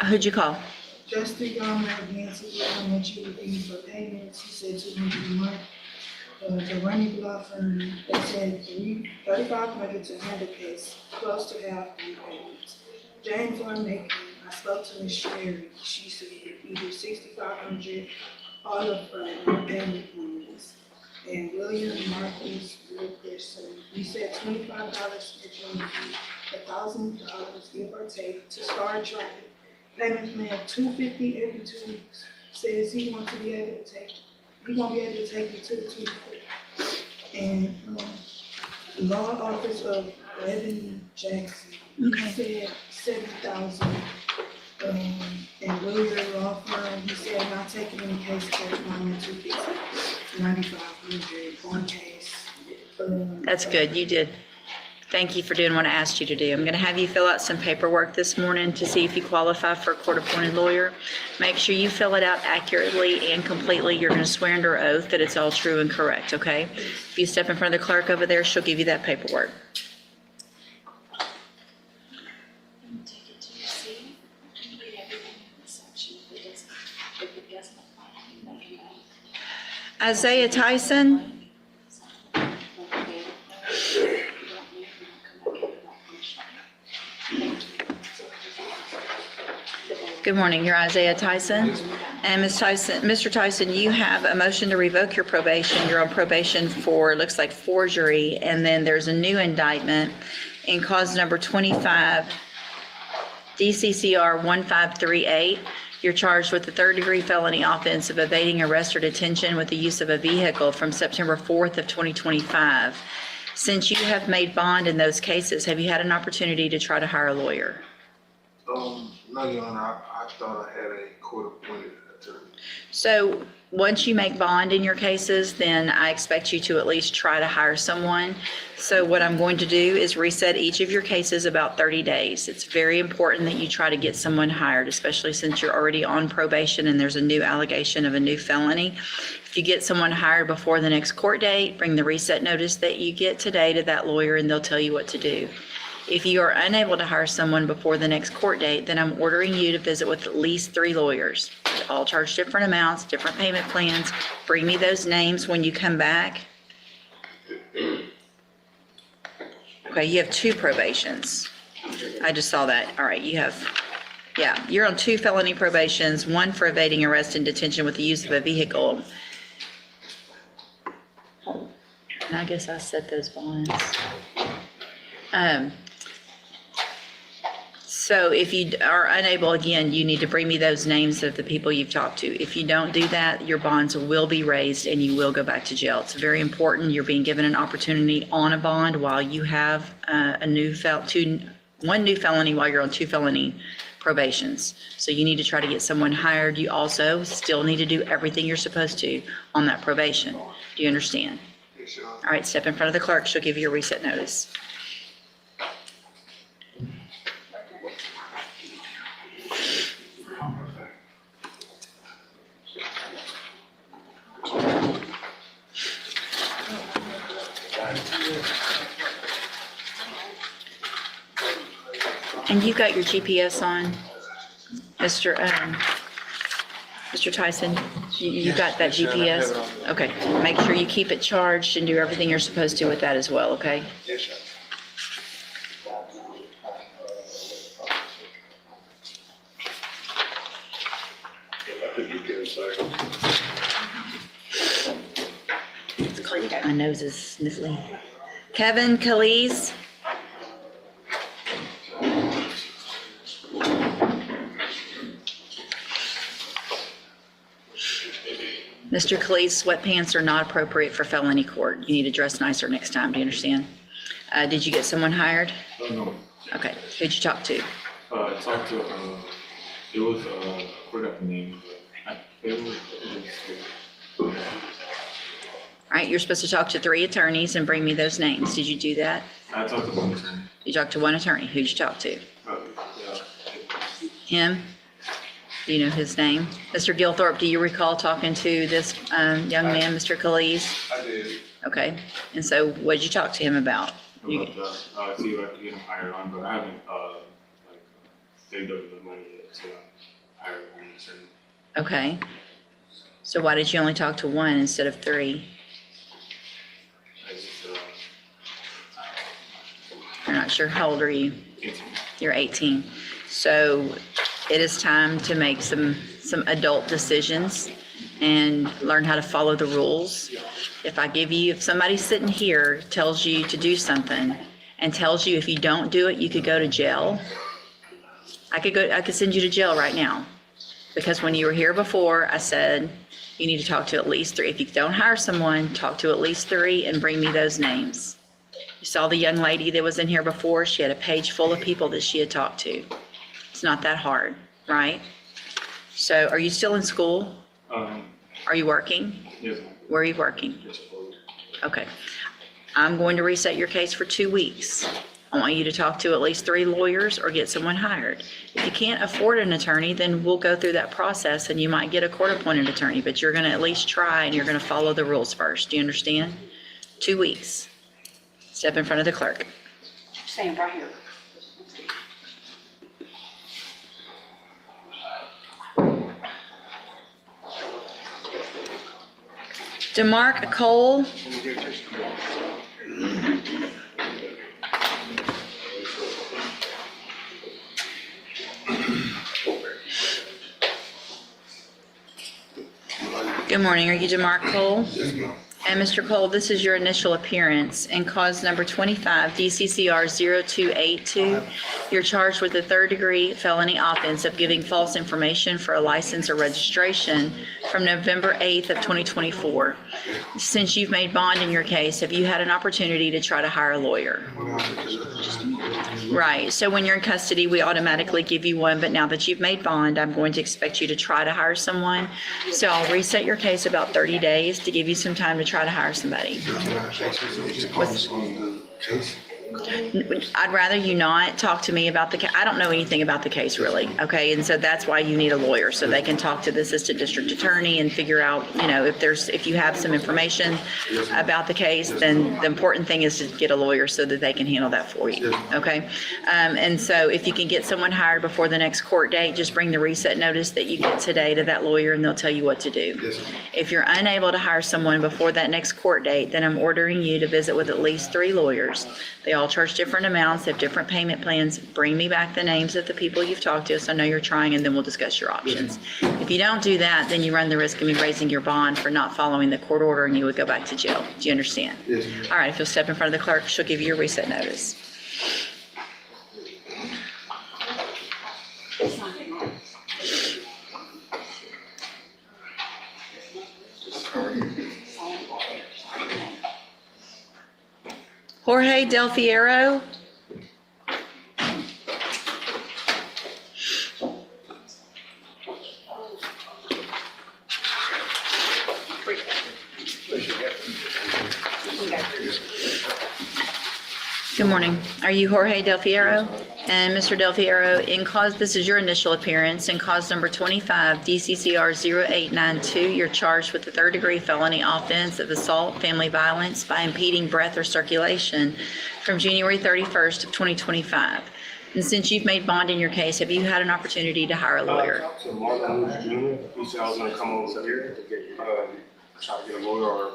Who'd you call? Just the young man, Nancy, how much you would need for payments. He said $200 a month. The running law firm, they said $3,500 to handle case, close to half repayments. Jane Farmaker, I spoke to Ms. Sherry. She said either $6,500 all of payment plans. And William Marcus Wilkerson, he said $25 for joint fee, $1,000 give or take to start driving. Payment plan $250 every 2 weeks. Says he wants to be able to take, he won't be able to take me to the 25th. And law office of Evan Jackson, he said $7,000. And William law firm, he said not taking any cases at the moment, $9,500 on case. That's good, you did. Thank you for doing what I asked you to do. I'm going to have you fill out some paperwork this morning to see if you qualify for a court-appointed lawyer. Make sure you fill it out accurately and completely. You're going to swear under oath that it's all true and correct, okay? If you step in front of the clerk over there, she'll give you that paperwork. Isaiah Tyson. Good morning, you're Isaiah Tyson. And Ms. Tyson, Mr. Tyson, you have a motion to revoke your probation. You're on probation for, looks like forgery, and then there's a new indictment in cause number 25, DCCR 1538. You're charged with the third-degree felony offense of evading arrest or detention with the use of a vehicle from September 4th of 2025. Since you have made bond in those cases, have you had an opportunity to try to hire a lawyer? No, Your Honor, I thought I had a court-appointed attorney. So once you make bond in your cases, then I expect you to at least try to hire someone. So what I'm going to do is reset each of your cases about 30 days. It's very important that you try to get someone hired, especially since you're already on probation and there's a new allegation of a new felony. If you get someone hired before the next court date, bring the reset notice that you get today to that lawyer and they'll tell you what to do. If you are unable to hire someone before the next court date, then I'm ordering you to visit with at least 3 lawyers. They all charge different amounts, different payment plans. Bring me those names when you come back. Okay, you have 2 probations. I just saw that. All right, you have, yeah, you're on 2 felony probations, 1 for evading arrest and detention with the use of a vehicle. And I guess I set those bonds. So if you are unable, again, you need to bring me those names of the people you've talked to. If you don't do that, your bonds will be raised and you will go back to jail. It's very important. You're being given an opportunity on a bond while you have one new felony while you're on 2 felony probations. So you need to try to get someone hired. You also still need to do everything you're supposed to on that probation. Do you understand? All right, step in front of the clerk. She'll give you a reset notice. And you got your GPS on, Mr. Mr. Tyson, you got that GPS? Okay, make sure you keep it charged and do everything you're supposed to with that as well, okay? Yes, sir. My nose is sniffly. Kevin Calise. Mr. Calise, sweatpants are not appropriate for felony court. You need to dress nicer next time. Do you understand? Did you get someone hired? No. Okay. Who'd you talk to? I talked to, it was, I forgot the name. All right, you're supposed to talk to 3 attorneys and bring me those names. Did you do that? I talked to one attorney. You talked to one attorney. Who'd you talk to? Him? Do you know his name? Mr. Gilthorpe, do you recall talking to this young man, Mr. Calise? I did. Okay. And so what did you talk to him about? See if I could get him hired on, but I haven't, saved up the money yet to hire one attorney. Okay. So why did you only talk to 1 instead of 3? I just, You're not sure. How old are you? 18. You're 18. So it is time to make some adult decisions and learn how to follow the rules. If somebody sitting here tells you to do something and tells you if you don't do it, you could go to jail, I could send you to jail right now. Because when you were here before, I said you need to talk to at least 3. If you don't hire someone, talk to at least 3 and bring me those names. You saw the young lady that was in here before. She had a page full of people that she had talked to. It's not that hard, right? So are you still in school? Are you working? Yes. Where are you working? Okay. I'm going to reset your case for 2 weeks. I want you to talk to at least 3 lawyers or get someone hired. If you can't afford an attorney, then we'll go through that process and you might get a court-appointed attorney, but you're going to at least try and you're going to follow the rules first. Do you understand? 2 weeks. Step in front of the clerk. Stand right here. DeMark Cole. Good morning. Are you DeMark Cole? Yes, ma'am. And Mr. Cole, this is your initial appearance in cause number 25, DCCR 0282. You're charged with a 3rd-degree felony offense of giving false information for a license or registration from November 8th of 2024. Since you've made bond in your case, have you had an opportunity to try to hire a lawyer? Right. So when you're in custody, we automatically give you one, but now that you've made bond, I'm going to expect you to try to hire someone. So I'll reset your case about 30 days to give you some time to try to hire somebody. I'd rather you not talk to me about the case. I don't know anything about the case really, okay? And so that's why you need a lawyer, so they can talk to the assistant district attorney and figure out, if you have some information about the case, then the important thing is to get a lawyer so that they can handle that for you, okay? And so if you can get someone hired before the next court date, just bring the reset notice that you get today to that lawyer and they'll tell you what to do. If you're unable to hire someone before that next court date, then I'm ordering you to visit with at least 3 lawyers. They all charge different amounts, they have different payment plans. Bring me back the names of the people you've talked to so I know you're trying, and then we'll discuss your options. If you don't do that, then you run the risk of me raising your bond for not following the court order and you would go back to jail. Do you understand? Yes. All right, if you'll step in front of the clerk, she'll give you your reset notice. Jorge Del Fierro. Good morning. Are you Jorge Del Fierro? And Mr. Del Fierro, this is your initial appearance in cause number 25, DCCR 0892. You're charged with the 3rd-degree felony offense of assault, family violence by impeding breath or circulation from January 31st of 2025. And since you've made bond in your case, have you had an opportunity to hire a lawyer? To Martin Luther Jr., he said I was gonna come over here to get, try to get a lawyer or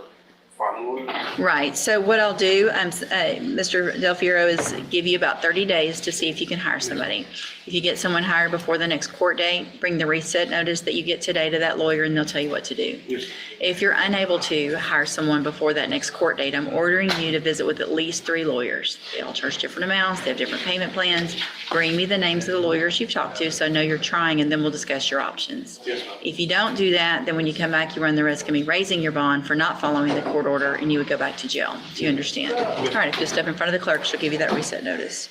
find a lawyer. Right, so what I'll do, Mr. Del Fiero, is give you about 30 days to see if you can hire somebody. If you get someone hired before the next court date, bring the reset notice that you get today to that lawyer and they'll tell you what to do. Yes. If you're unable to hire someone before that next court date, I'm ordering you to visit with at least 3 lawyers. They all charge different amounts, they have different payment plans. Bring me the names of the lawyers you've talked to so I know you're trying, and then we'll discuss your options. Yes, ma'am. If you don't do that, then when you come back, you run the risk of me raising your bond for not following the court order, and you would go back to jail. Do you understand? All right, if you step in front of the clerk, she'll give you that reset notice.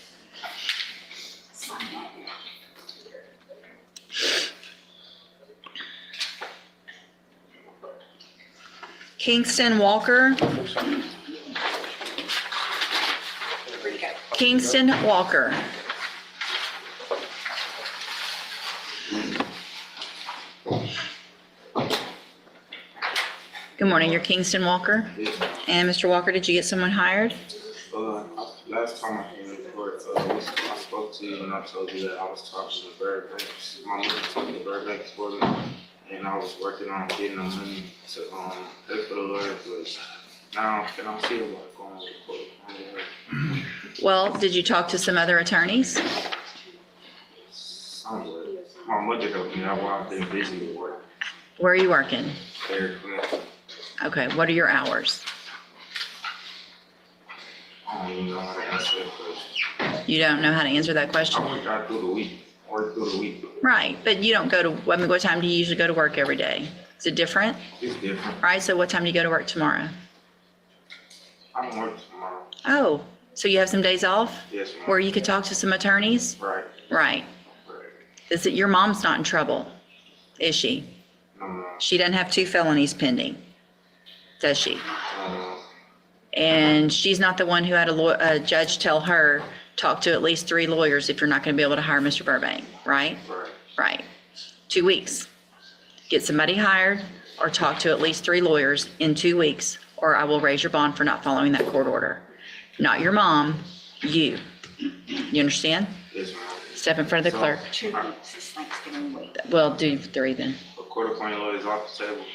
Kingston Walker. Kingston Walker. Good morning, you're Kingston Walker? Yes. And Mr. Walker, did you get someone hired? Last time I came to court, I spoke to you and I told you that I was talking to Bird Banks. My mother took the Bird Banks for me, and I was working on getting the money to pay for the lawyer, but now can I see about going to court? Well, did you talk to some other attorneys? Somewhat. My mother helped me. That's why I've been busy with work. Where are you working? Very clear. Okay, what are your hours? I don't even know how to answer that question. You don't know how to answer that question? I work out through the week. Work through the week. Right, but you don't go to, I mean, what time do you usually go to work every day? Is it different? It's different. Right, so what time do you go to work tomorrow? I don't work tomorrow. Oh, so you have some days off? Yes, ma'am. Where you could talk to some attorneys? Right. Right. Right. Is it, your mom's not in trouble, is she? No. She doesn't have 2 felonies pending, does she? No. And she's not the one who had a judge tell her, talk to at least 3 lawyers if you're not going to be able to hire Mr. Burbank, right? Right. Right. 2 weeks. Get somebody hired or talk to at least 3 lawyers in 2 weeks, or I will raise your bond for not following that court order. Not your mom, you. You understand? Yes, ma'am. Step in front of the clerk. 2 weeks is Thanksgiving week. Well, do 3 then. A court-appointed lawyer is off the table.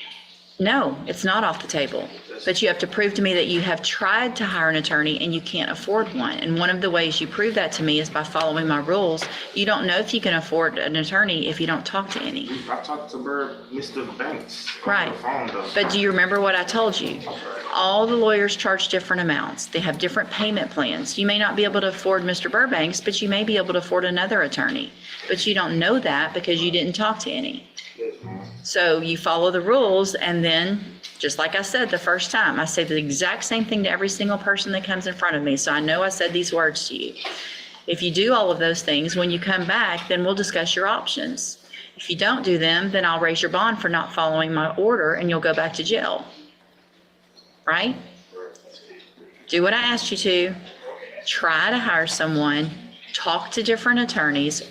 No, it's not off the table. But you have to prove to me that you have tried to hire an attorney and you can't afford one. And one of the ways you prove that to me is by following my rules. You don't know if you can afford an attorney if you don't talk to any. I talked to Mr. Banks Right. on the phone, though. But do you remember what I told you? All the lawyers charge different amounts. They have different payment plans. You may not be able to afford Mr. Burbanks, but you may be able to afford another attorney. But you don't know that because you didn't talk to any. Yes, ma'am. So you follow the rules, and then, just like I said the first time, I say the exact same thing to every single person that comes in front of me. So I know I said these words to you. If you do all of those things, when you come back, then we'll discuss your options. If you don't do them, then I'll raise your bond for not following my order and you'll go back to jail. Right? Do what I asked you to. Try to hire someone, talk to different attorneys,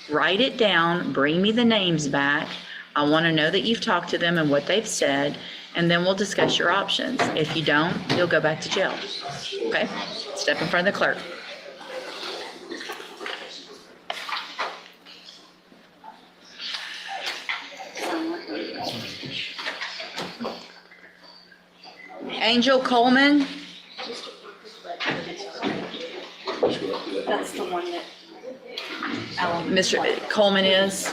write it down, bring me the names back. I want to know that you've talked to them and what they've said, and then we'll discuss your options. If you don't, you'll go back to jail. Okay? Step in front of the clerk. Angel Coleman. That's the one that. Mr. Coleman is?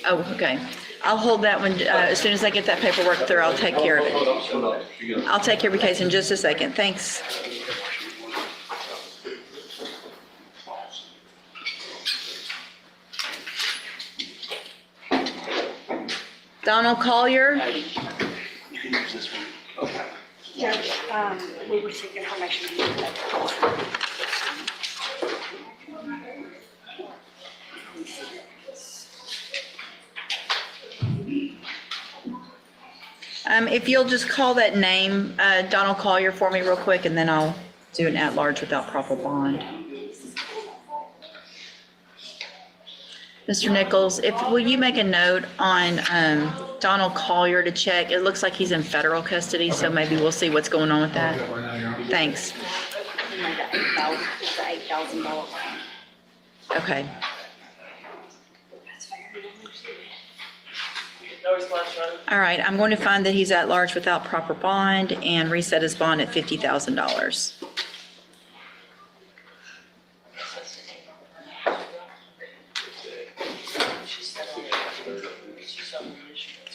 Oh, okay. I'll hold that one, as soon as I get that paperwork through, I'll take care of it. I'll take care of your case in just a second. Thanks. Donald Collier? Yeah, we received information. If you'll just call that name, Donald Collier, for me real quick, and then I'll do an at-large without proper bond. Mr. Nichols, will you make a note on Donald Collier to check? It looks like he's in federal custody, so maybe we'll see what's going on with that. Thanks. $8,000. Okay. All right, I'm going to find that he's at large without proper bond and reset his bond at $50,000.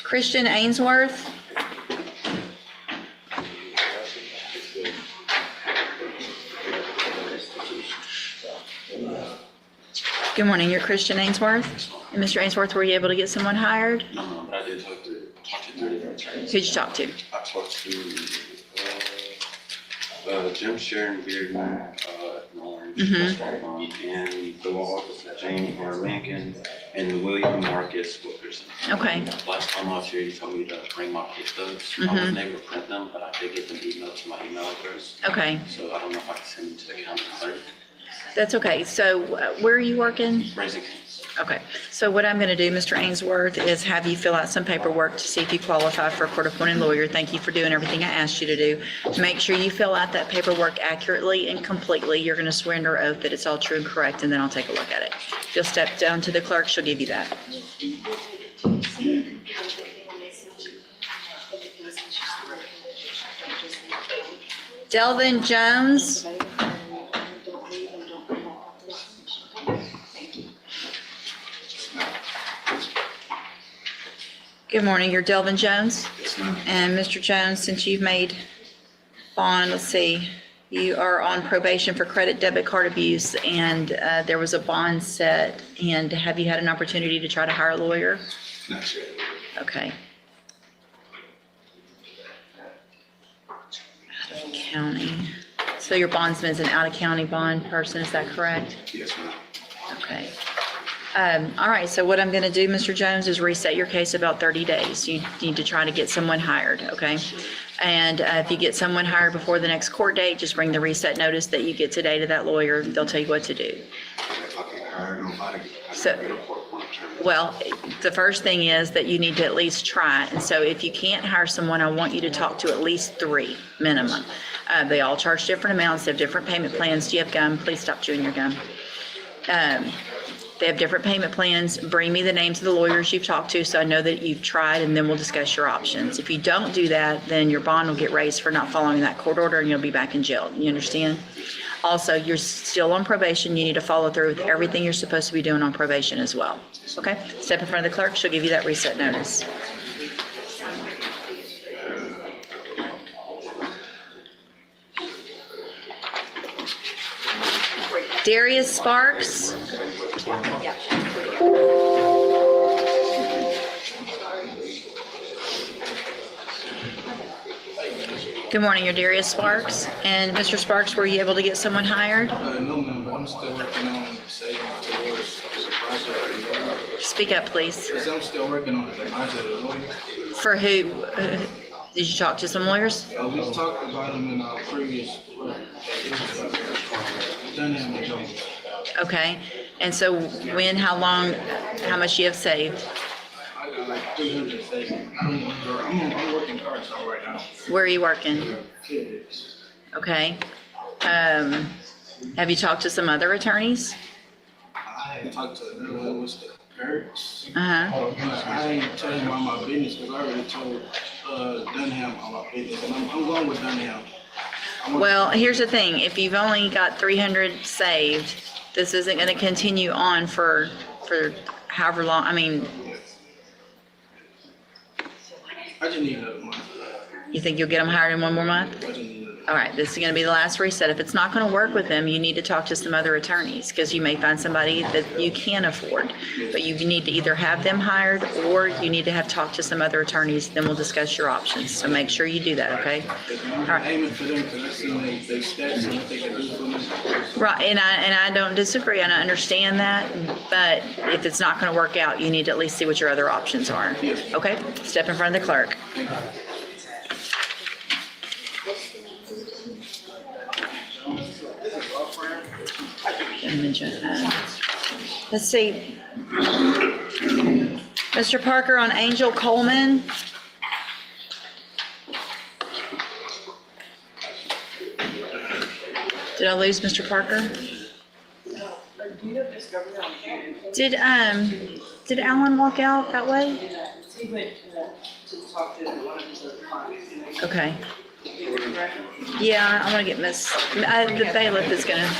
Christian Ainsworth. Good morning, you're Christian Ainsworth. And Mr. Ainsworth, were you able to get someone hired? I did talk to 3 different attorneys. Who'd you talk to? I talked to Jim Sharon Bearden, Orange, and the law office at James R. Lincoln, and William Marcus Wilkerson. Okay. Last time I was here, you told me to bring my pay stubs. I wasn't able to print them, but I did get them emailed to my email address. Okay. So I don't know if I can send them to the county clerk. That's okay. So where are you working? Raising Cane's. Okay. So what I'm going to do, Mr. Ainsworth, is have you fill out some paperwork to see if you qualify for a court-appointed lawyer. Thank you for doing everything I asked you to do. Make sure you fill out that paperwork accurately and completely. You're going to swear under oath that it's all true and correct, and then I'll take a look at it. If you'll step down to the clerk, she'll give you that. Delvin Jones. Good morning, you're Delvin Jones? Yes, ma'am. And Mr. Jones, since you've made bond, let's see, you are on probation for credit debit card abuse, and there was a bond set, and have you had an opportunity to try to hire a lawyer? Not yet. Okay. Out of county. So your bondsman's an out-of-county bond person, is that correct? Yes, ma'am. Okay. All right, so what I'm going to do, Mr. Jones, is reset your case about 30 days. You need to try to get someone hired, okay? And if you get someone hired before the next court date, just bring the reset notice that you get today to that lawyer. They'll tell you what to do. If I can hire nobody, I So- can get a court-appointed attorney. Well, the first thing is that you need to at least try. And so if you can't hire someone, I want you to talk to at least 3 minimum. They all charge different amounts. They have different payment plans. Do you have gum? Please stop chewing your gum. They have different payment plans. Bring me the names of the lawyers you've talked to so I know that you've tried, and then we'll discuss your options. If you don't do that, then your bond will get raised for not following that court order and you'll be back in jail. You understand? Also, you're still on probation. You need to follow through with everything you're supposed to be doing on probation as well. Okay? Step in front of the clerk. She'll give you that reset notice. Darius Sparks. Good morning, you're Darius Sparks. And Mr. Sparks, were you able to get someone hired? No, ma'am, but I'm still working on saving towards the project. Speak up, please. Because I'm still working on the project of the lawyer. For who? Did you talk to some lawyers? We talked about them in our previous work. Done him and Jones. Okay. And so when, how long, how much you have saved? I got like 300 saved. I'm working cards out right now. Where are you working? Kids. Okay. Have you talked to some other attorneys? I had talked to another one, was the Kurtz. Uh-huh. I ain't tell him all my business because I already told Dunham all my business, and I'm going with Dunham. Well, here's the thing. If you've only got 300 saved, this isn't going to continue on for however long. I mean, I just need another month. you think you'll get them hired in 1 more month? I just need another. All right, this is going to be the last reset. If it's not going to work with them, you need to talk to some other attorneys because you may find somebody that you can afford. But you need to either have them hired or you need to have talked to some other attorneys. Then we'll discuss your options. So make sure you do that, okay? I'm aiming for them because I seen they stats and what they can do for me. Right, and I don't disagree, and I understand that, but if it's not going to work out, you need to at least see what your other options are. Okay? Step in front of the clerk. Let's see. Mr. Parker on Angel Coleman. Did I lose Mr. Parker? Do you have Discovery on? Did Alan walk out that way? He went to talk to one of his other clients. Okay. Yeah, I want to get Miss, the bailiff is gonna.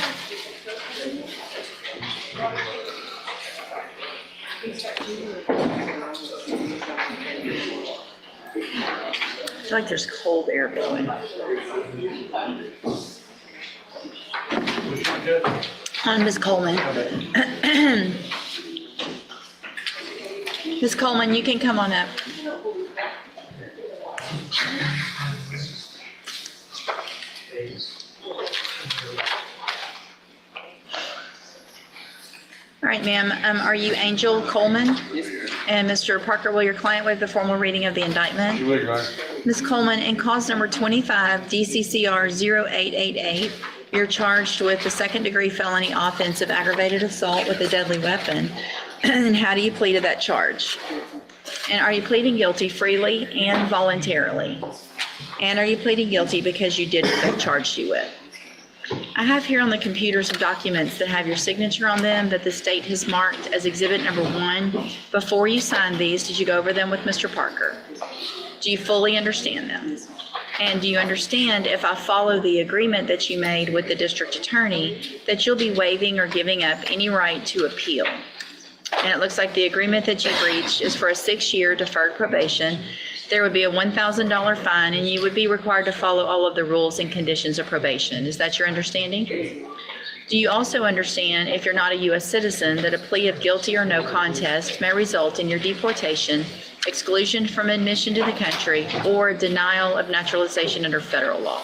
I feel like there's cold air blowing. Miss Coleman. Miss Coleman, you can come on up. All right, ma'am, are you Angel Coleman? And Mr. Parker, will your client waive the formal reading of the indictment? Ms. Coleman, in cause number 25, DCCR 0888, you're charged with the second-degree felony offense of aggravated assault with a deadly weapon. And how do you plead to that charge? And are you pleading guilty freely and voluntarily? And are you pleading guilty because you did what they charged you with? I have here on the computer some documents that have your signature on them that the state has marked as exhibit number 1. Before you sign these, did you go over them with Mr. Parker? Do you fully understand them? And do you understand, if I follow the agreement that you made with the district attorney, that you'll be waiving or giving up any right to appeal? And it looks like the agreement that you've reached is for a 6-year deferred probation. There would be a $1,000 fine, and you would be required to follow all of the rules and conditions of probation. Is that your understanding? Do you also understand, if you're not a U.S. citizen, that a plea of guilty or no contest may result in your deportation, exclusion from admission to the country, or denial of naturalization under federal law?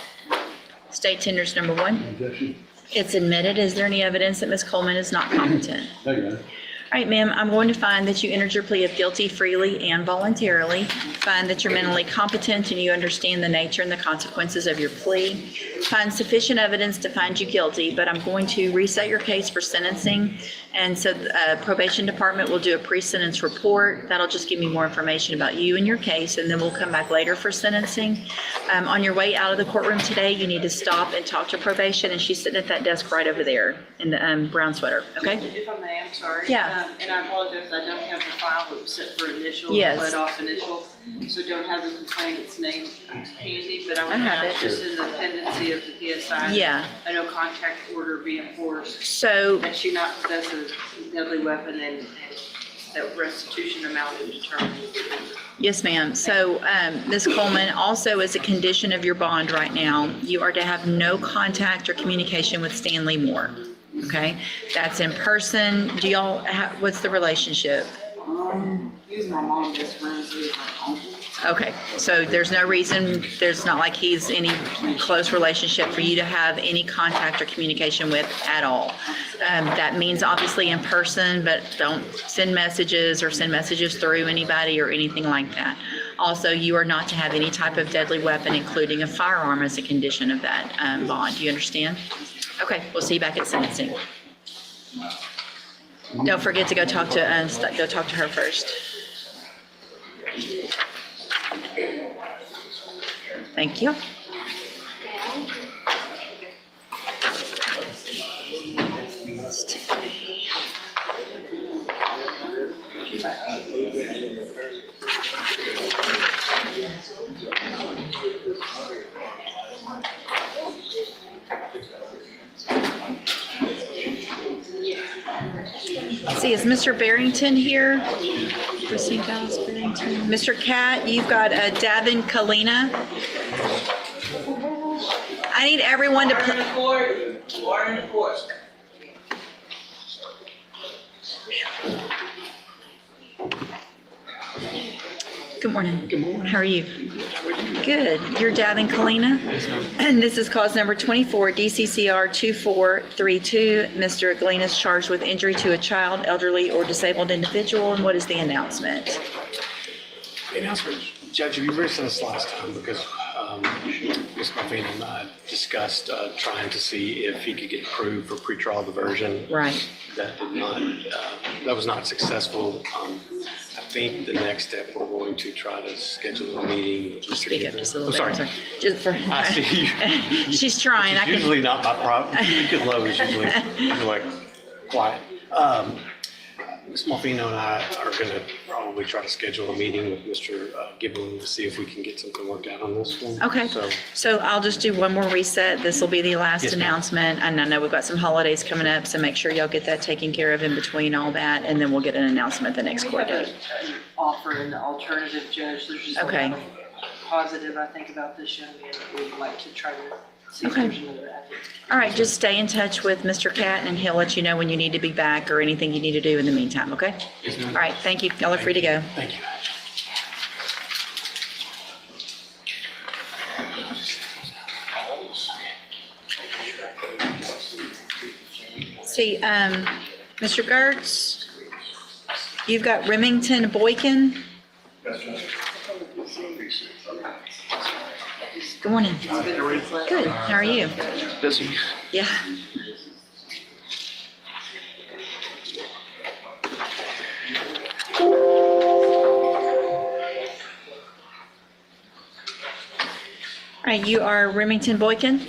State tenders number 1. It's admitted. Is there any evidence that Ms. Coleman is not competent? All right, ma'am, I'm going to find that you entered your plea of guilty freely and voluntarily, find that you're mentally competent and you understand the nature and the consequences of your plea, find sufficient evidence to find you guilty, but I'm going to reset your case for sentencing. And so the probation department will do a pre-sentence report. That'll just give me more information about you and your case, and then we'll come back later for sentencing. On your way out of the courtroom today, you need to stop and talk to probation, and she's sitting at that desk right over there in the brown sweater, okay? If I may, I'm sorry. Yeah. And I apologize, I don't have the file that was set for initials, Yes. but off initials. So don't have the complainant's name handy, but I would I have have it. just in the pendency of the PSI. Yeah. A no contact order be enforced. So, That she not possess a deadly weapon and that restitution amount is determined. yes, ma'am. So, Ms. Coleman, also as a condition of your bond right now, you are to have no contact or communication with Stanley Moore. Okay? That's in person. Do y'all have, what's the relationship? He's my mom's best friend, so he's my uncle. Okay, so there's no reason, there's not like he's any close relationship for you to have any contact or communication with at all. That means obviously in person, but don't send messages or send messages through anybody or anything like that. Also, you are not to have any type of deadly weapon, including a firearm, as a condition of that bond. Do you understand? Okay, we'll see you back at sentencing. Don't forget to go talk to her first. Thank you. Let's see, is Mr. Barrington here? Precinct Dallas Barrington. Mr. Cat, you've got Davin Kalina. I need everyone to put. Order in court. Good morning. Good morning. How are you? Good. You're Davin Kalina? And this is cause number 24, DCCR 2432. Mr. Kalina is charged with injury to a child, elderly, or disabled individual. And what is the announcement? The announcement, Judge, you raised this last time because Ms. Buffino and I discussed trying to see if he could get approved for pretrial diversion. Right. That did not, that was not successful. I think the next step, we're going to try to schedule a meeting with Mr. Speak up just a I'm little bit. sorry. Just for, I see you. she's trying. I It's can. usually not my problem. Speaking low is usually like, quiet. Ms. Morfino and I are gonna probably try to schedule a meeting with Mr. Gibbon to see if we can get something worked out on this one. Okay, so I'll just do one more reset. This will be the last Yes, ma'am. announcement. And I know we've got some holidays coming up, so make sure y'all get that taken care of in between all that, and then we'll get an announcement the next court date. Offer an alternative, Judge. There's just a Okay. lot of positive, I think, about this young man that we'd like to try to see if Okay. there's another avenue. All right, just stay in touch with Mr. Catton, and he'll let you know when you need to be back or anything you need to do in the meantime, okay? Yes, ma'am. All right, thank you. Y'all are free to go. Thank you. See, Mr. Gertz, you've got Remington Boykin. Good morning. Good. How are you? Busy. Yeah. All right, you are Remington Boykin,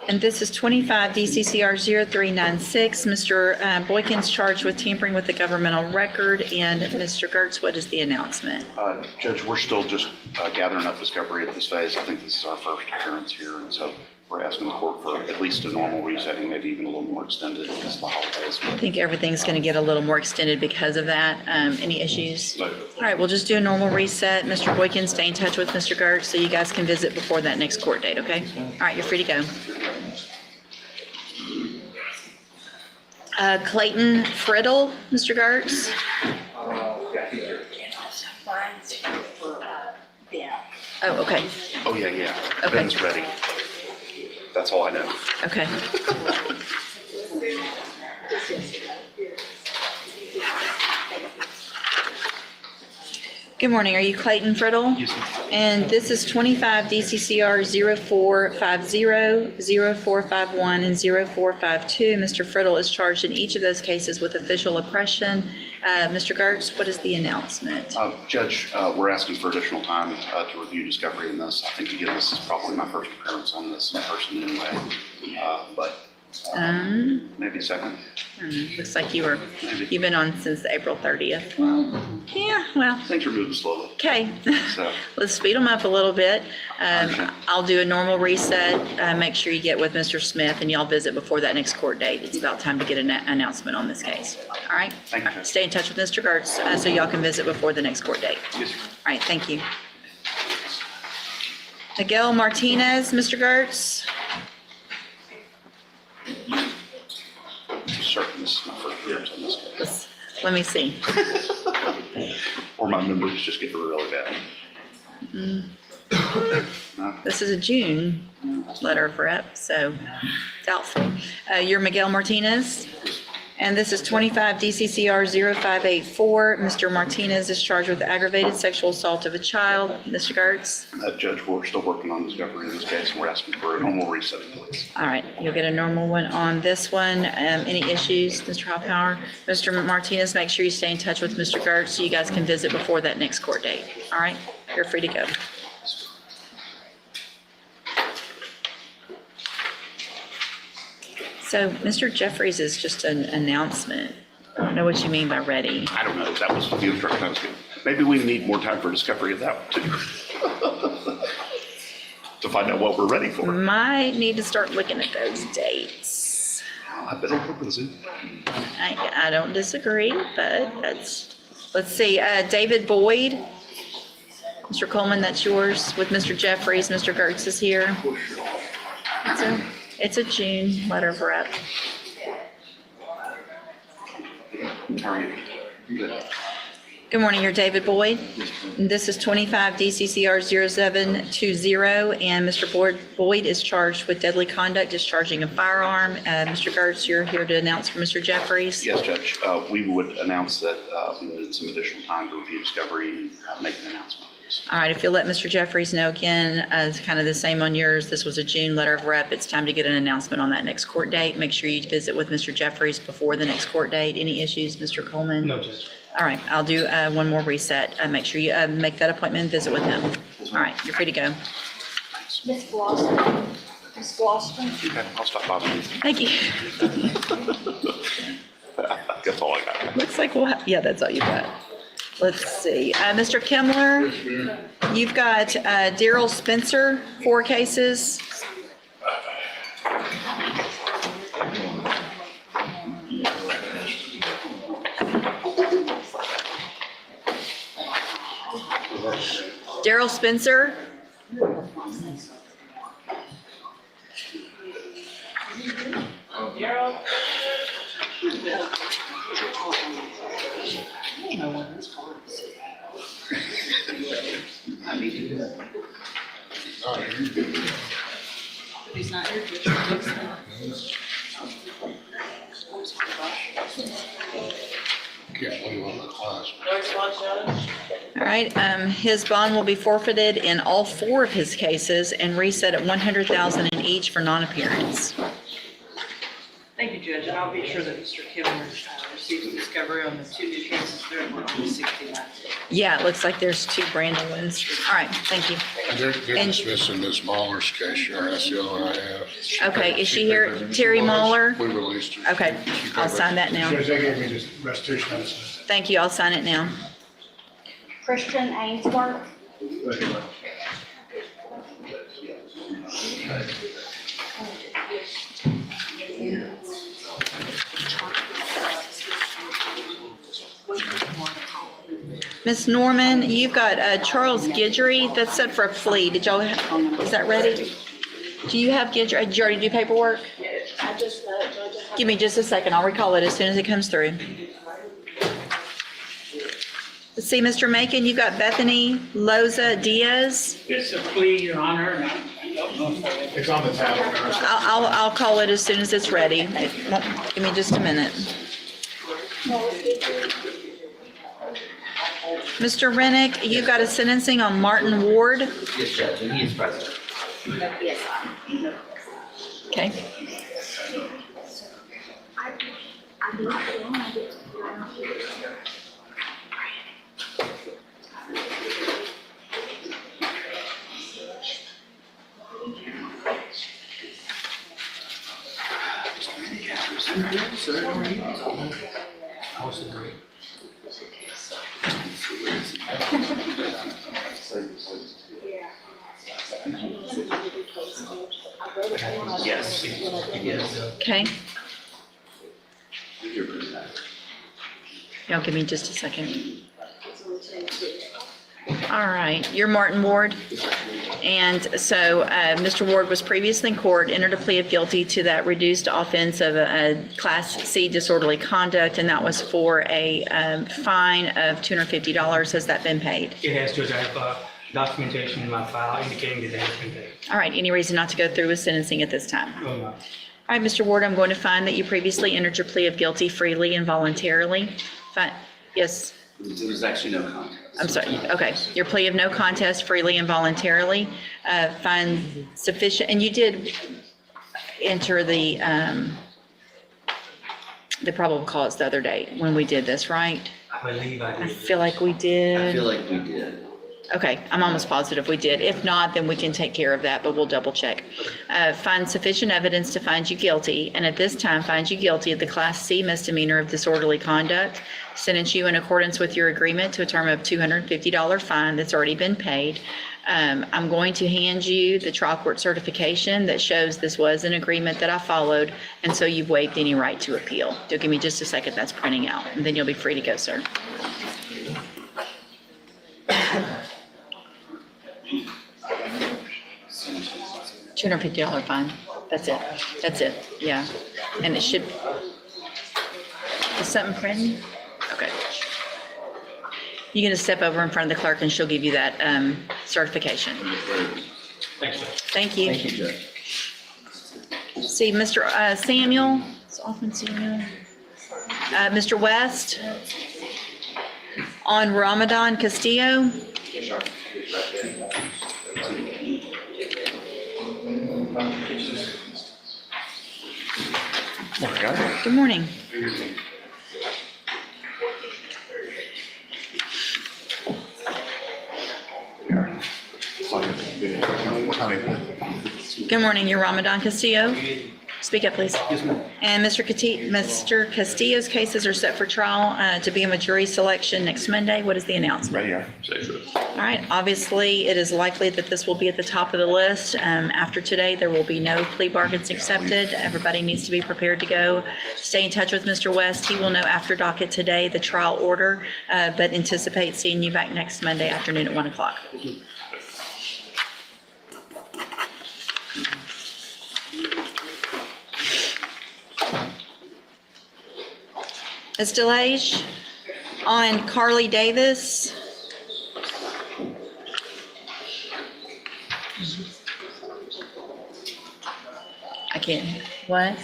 and this is 25 DCCR 0396. Mr. Boykin's charged with tampering with the governmental record, and Mr. Gertz, what is the announcement? Judge, we're still just gathering up discovery at this phase. I think this is our first appearance here, and so we're asking the court for at least a normal resetting, maybe even a little more extended because of the holidays. I think everything's going to get a little more extended because of that. Any issues? All right, we'll just do a normal reset. Mr. Boykin, stay in touch with Mr. Gertz so you guys can visit before that next court date, okay? All right, you're free to go. Clayton Friddle, Mr. Gertz. Oh, okay. Oh, yeah. Okay. Ben's ready. That's all I know. Okay. Good morning. Are you Clayton Friddle? Yes, ma'am. And this is 25 DCCR 0450, 0451, and 0452. Mr. Friddle is charged in each of those cases with official oppression. Mr. Gertz, what is the announcement? Judge, we're asking for additional time to review discovery in this. I think, again, this is probably my first appearance on this in person anyway, but maybe a second. Looks like you've been on since April 30th. Yeah, well. Things are moving slowly. Okay, So, let's speed them up a little bit. I'll do a normal reset. Make sure you get with Mr. Smith and y'all visit before that next court date. It's about time to get an announcement on this case. All right? Thank you, Judge. Stay in touch with Mr. Gertz so y'all can visit before the next court date. yes, sir. All right, thank you. Miguel Martinez, Mr. Gertz. Certain this is my first appearance on this case. Let me see. Or my memories just get really bad. No. This is a June letter of rep, so doubtful. You're Miguel Martinez, and this is 25 DCCR 0584. Mr. Martinez is charged with aggravated sexual assault of a child. Mr. Gertz? Judge, we're still working on discovery in this case, and we're asking for a normal resetting, please. All right, you'll get a normal one on this one. Any issues, Mr. Hoffpower? Mr. Martinez, make sure you stay in touch with Mr. Gertz so you guys can visit before that next court date. All right, you're free to go. So Mr. Jeffries is just an announcement. I don't know what you mean by ready. I don't know, that was the instruction I was given. Maybe we need more time for discovery of that one too. To find out what we're ready for. Might need to start looking at those dates. I bet I'll put this in. I don't disagree, but let's see, David Boyd. Mr. Coleman, that's yours with Mr. Jeffries. Mr. Gertz is here. It's a June letter of rep. How are you? Good. Good morning, you're David Boyd. This is 25 DCCR 0720, and Mr. Boyd is charged with deadly conduct, discharging a firearm. Mr. Gertz, you're here to announce for Mr. Jeffries. Yes, Judge. We would announce that we needed some additional time to review discovery and make an announcement. All right, if you'll let Mr. Jeffries know again, it's kind of the same on yours. This was a June letter of rep. It's time to get an announcement on that next court date. Make sure you visit with Mr. Jeffries before the next court date. Any issues, Mr. Coleman? No, Judge. All right, I'll do one more reset. Make sure you make that appointment and visit with him. All right, you're free to go. Ms. Blossom. Ms. Blossom. Okay, I'll stop bothering you. Thank you. like, well, yeah, that's all you got. Let's see. Mr. Kimler, you've got Daryl Spencer, 4 cases. Daryl Spencer. He's not here. All right, his bond will be forfeited in all 4 of his cases and reset at $100,000 in each for non-appearance. Thank you, Judge, and I'll be sure that Mr. Kimmer receives discovery on the 2 new cases there at 169. Yeah, it looks like there's 2 brand new ones. All right, thank you. They're dismissing Ms. Mahler's case, that's the only one I have. Okay, is she here? Terry Mahler? We released her. Okay, I'll sign that now. Judge, they gave me just restitution on this. Thank you, I'll sign it now. Christian Ainsworth. Ms. Norman, you've got Charles Guidry, that's set for a plea. Did y'all, is that ready? Do you have Guidry, did you already do paperwork? I just, Give me just a second, I'll recall it as soon as it comes through. Let's see, Mr. Macon, you've got Bethany Loza Diaz. It's a plea, Your Honor, and I don't know if It's on the tablet. I'll call it as soon as it's ready. Give me just a minute. Mr. Rennick, you've got a sentencing on Martin Ward. Yes, Judge, and he is present. yes. Okay. Yes, yes. Okay. Y'all give me just a second. All right, you're Martin Ward. And so Mr. Ward was previously in court, entered a plea of guilty to that reduced offense of a Class C disorderly conduct, and that was for a fine of $250. Has that been paid? it has, Judge, I have documentation in my file indicating that it has been paid. All right, any reason not to go through with sentencing at this time? Oh, no. All right, Mr. Ward, I'm going to find that you previously entered your plea of guilty freely and voluntarily. Yes, There was actually no contest. I'm sorry, okay. Your plea of no contest freely and voluntarily, find sufficient, and you did enter the probable cause the other day when we did this, right? I believe I I did. feel like we did. I feel like we did. Okay, I'm almost positive we did. If not, then we can take care of that, but we'll double check. Find sufficient evidence to find you guilty, and at this time, find you guilty of the Class C misdemeanor of disorderly conduct. Sentence you in accordance with your agreement to a term of $250 fine that's already been paid. I'm going to hand you the trial court certification that shows this was an agreement that I followed, and so you've waived any right to appeal. So give me just a second, that's printing out, and then you'll be free to go, sir. $250 fine. That's it. That's it. Yeah. And it should, is something printing? Okay. You're gonna step over in front of the clerk and she'll give you that certification. Thanks, Judge. Thank you. Thank you, Judge. See, Mr. Samuel, it's often Samuel. Mr. West on Ramadan Castillo. Good morning. Good morning, you're Ramadan Castillo. Speak up, please. Yes, ma'am. And Mr. Castillo's cases are set for trial to begin with jury selection next Monday. What is the announcement? Right here. All right, obviously, it is likely that this will be at the top of the list. After today, there will be no plea bargains accepted. Everybody needs to be prepared to go. Stay in touch with Mr. West. He will know after docket today the trial order, but anticipate seeing you back next Monday afternoon at 1 o'clock. Ms. DeLage, on Carly Davis. I can't, what?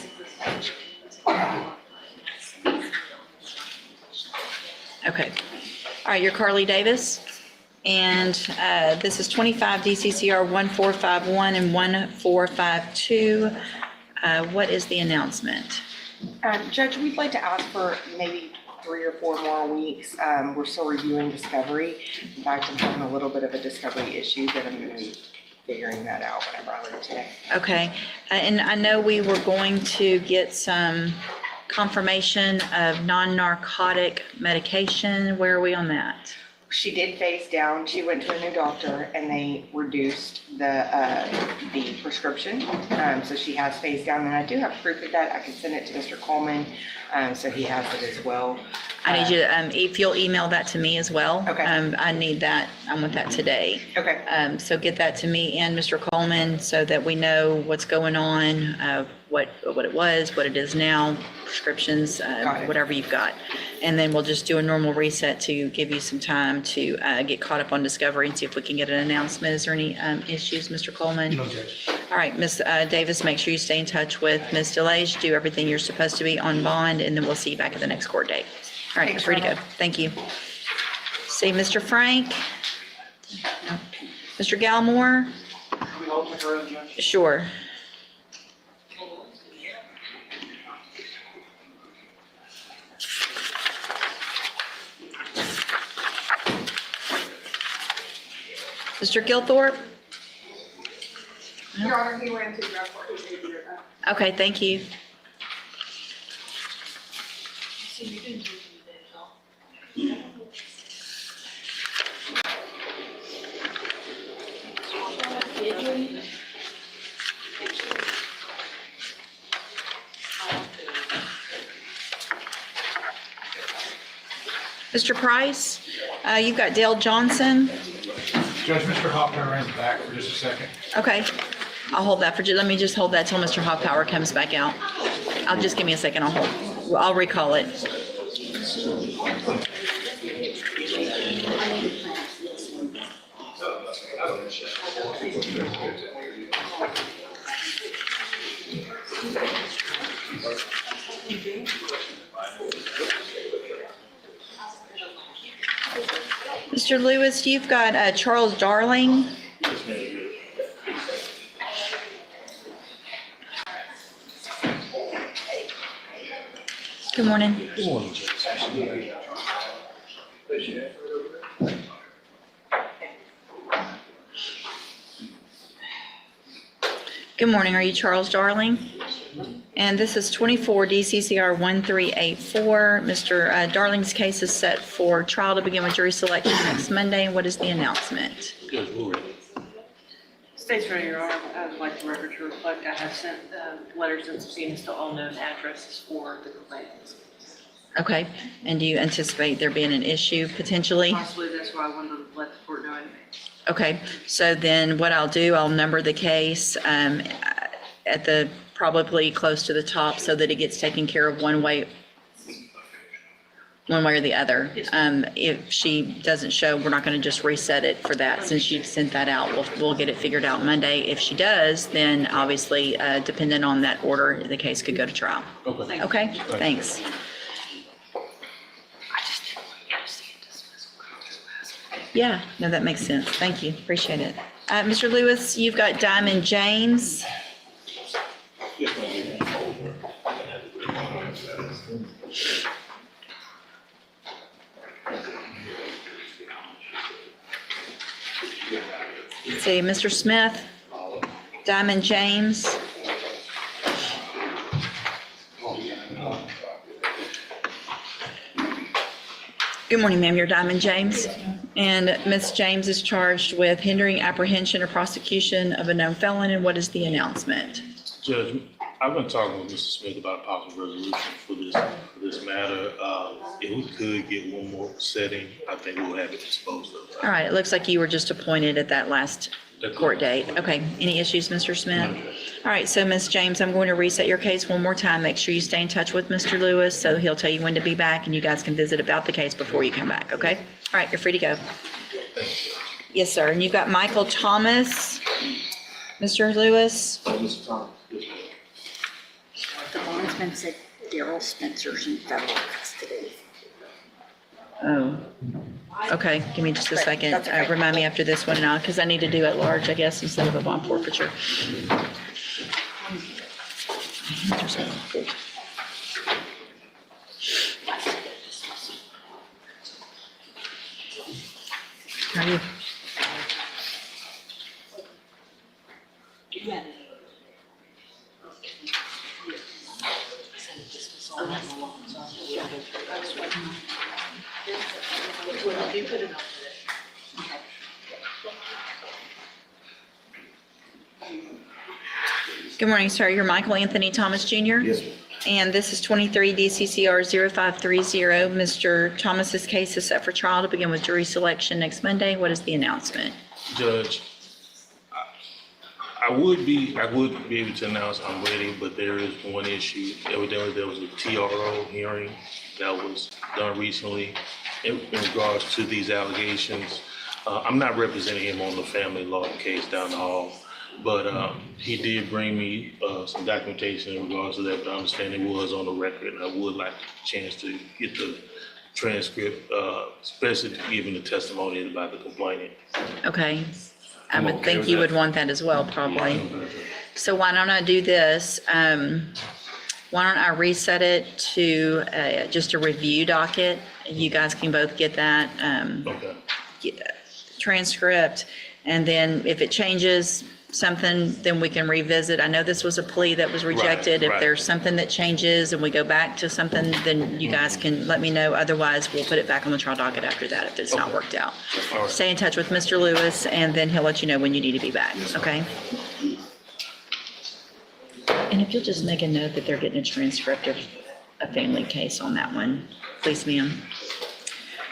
Okay. All right, you're Carly Davis. And this is 25 DCCR 1451 and 1452. What is the announcement? Judge, we'd like to ask for maybe 3 or 4 more weeks. We're still reviewing discovery. In fact, I'm having a little bit of a discovery issue, but I'm going to be figuring that out whenever I leave today. Okay, and I know we were going to get some confirmation of non-narcotic medication. Where are we on that? She did face down. She went to a new doctor and they reduced the prescription. So she has phased down, and I do have proof of that. I can send it to Mr. Coleman, so he has it as well. I need you to, if you'll email that to me as well. Okay. I need that, I want that today. Okay. So get that to me and Mr. Coleman so that we know what's going on, what it was, what it is now, prescriptions, whatever you've got. And then we'll just do a normal reset to give you some time to get caught up on discovery and see if we can get an announcement. Is there any issues, Mr. Coleman? No, Judge. All right, Ms. Davis, make sure you stay in touch with Ms. DeLage, do everything you're supposed to be on bond, and then we'll see you back at the next court date. All right, free to go. Thank you. See, Mr. Frank? No. Mr. Gallimore? Sure. Mr. Gilthorpe? Your Honor, he went to drug court. Okay, thank you. Mr. Price, you've got Dale Johnson. Judge, Mr. Hopper is back for just a second. Okay, I'll hold that for you. Let me just hold that till Mr. Hoffpower comes back out. I'll just give me a second. I'll recall it. Mr. Lewis, you've got Charles Darling. Good morning. Good morning, Judge. Good morning. Are you Charles Darling? And this is 24 DCCR 1384. Mr. Darling's case is set for trial to begin with jury selection next Monday. What is the announcement? States for Your Honor, I would like the record to reflect I have sent letters and subpoenas to all known addresses for the complainants. Okay. And do you anticipate there being an issue potentially? Possibly, that's why I wanted to let the court know in advance. Okay. So then what I'll do, I'll number the case at the probably close to the top so that it gets taken care of one way or the other. If she doesn't show, we're not going to just reset it for that. Since you've sent that out, we'll get it figured out Monday. If she does, then obviously, depending on that order, the case could go to trial. Okay. Okay, thanks. Yeah, no, that makes sense. Thank you. Appreciate it. Mr. Lewis, you've got Diamond James. Let's see, Mr. Smith, Diamond James. Good morning, ma'am. You're Diamond James. And Ms. James is charged with hindering apprehension or prosecution of a known felon. And what is the announcement? Judge, I've been talking with Mr. Smith about a possible resolution for this matter. If we could get one more setting, I think we'll have it disposed of. All right. It looks like you were just appointed at that last court date. Okay. Any issues, Mr. Smith? All right. So, Ms. James, I'm going to reset your case one more time. Make sure you stay in touch with Mr. Lewis so he'll tell you when to be back and you guys can visit about the case before you come back. Okay? All right. You're free to go. Yes, sir. And you've got Michael Thomas, Mr. Lewis. Mr. Thomas. The bondsman said Daryl Spencer's in federal custody. Oh, okay. Give me just a second. Remind me after this one, and because I need to do at large, I guess, instead of a bond forfeiture. How are you? Good morning, sir. You're Michael Anthony Thomas Jr.? Yes, ma'am. And this is 23 DCCR 0530. Mr. Thomas's case is set for trial to begin with jury selection next Monday. What is the announcement? Judge, I would be able to announce I'm ready, but there is one issue. Evidently, there was a TRO hearing that was done recently in regards to these allegations. I'm not representing him on the family law case down the hall, but he did bring me some documentation in regards to that, but I understand it was on the record, and I would like a chance to get the transcript, especially given the testimony about the complainant. Okay. I would think you would want that as well, probably. So why don't I do this? Why don't I reset it to just a review docket? You guys can both get that transcript. And then if it changes something, then we can revisit. I know this was a plea that was rejected. If there's something that changes and we go back to something, then you guys can let me know. Otherwise, we'll put it back on the trial docket after that if it's not worked out. Stay in touch with Mr. Lewis, and then he'll let you know when you need to be back, okay? And if you'll just make a note that they're getting a transcript of a family case on that one, please, ma'am.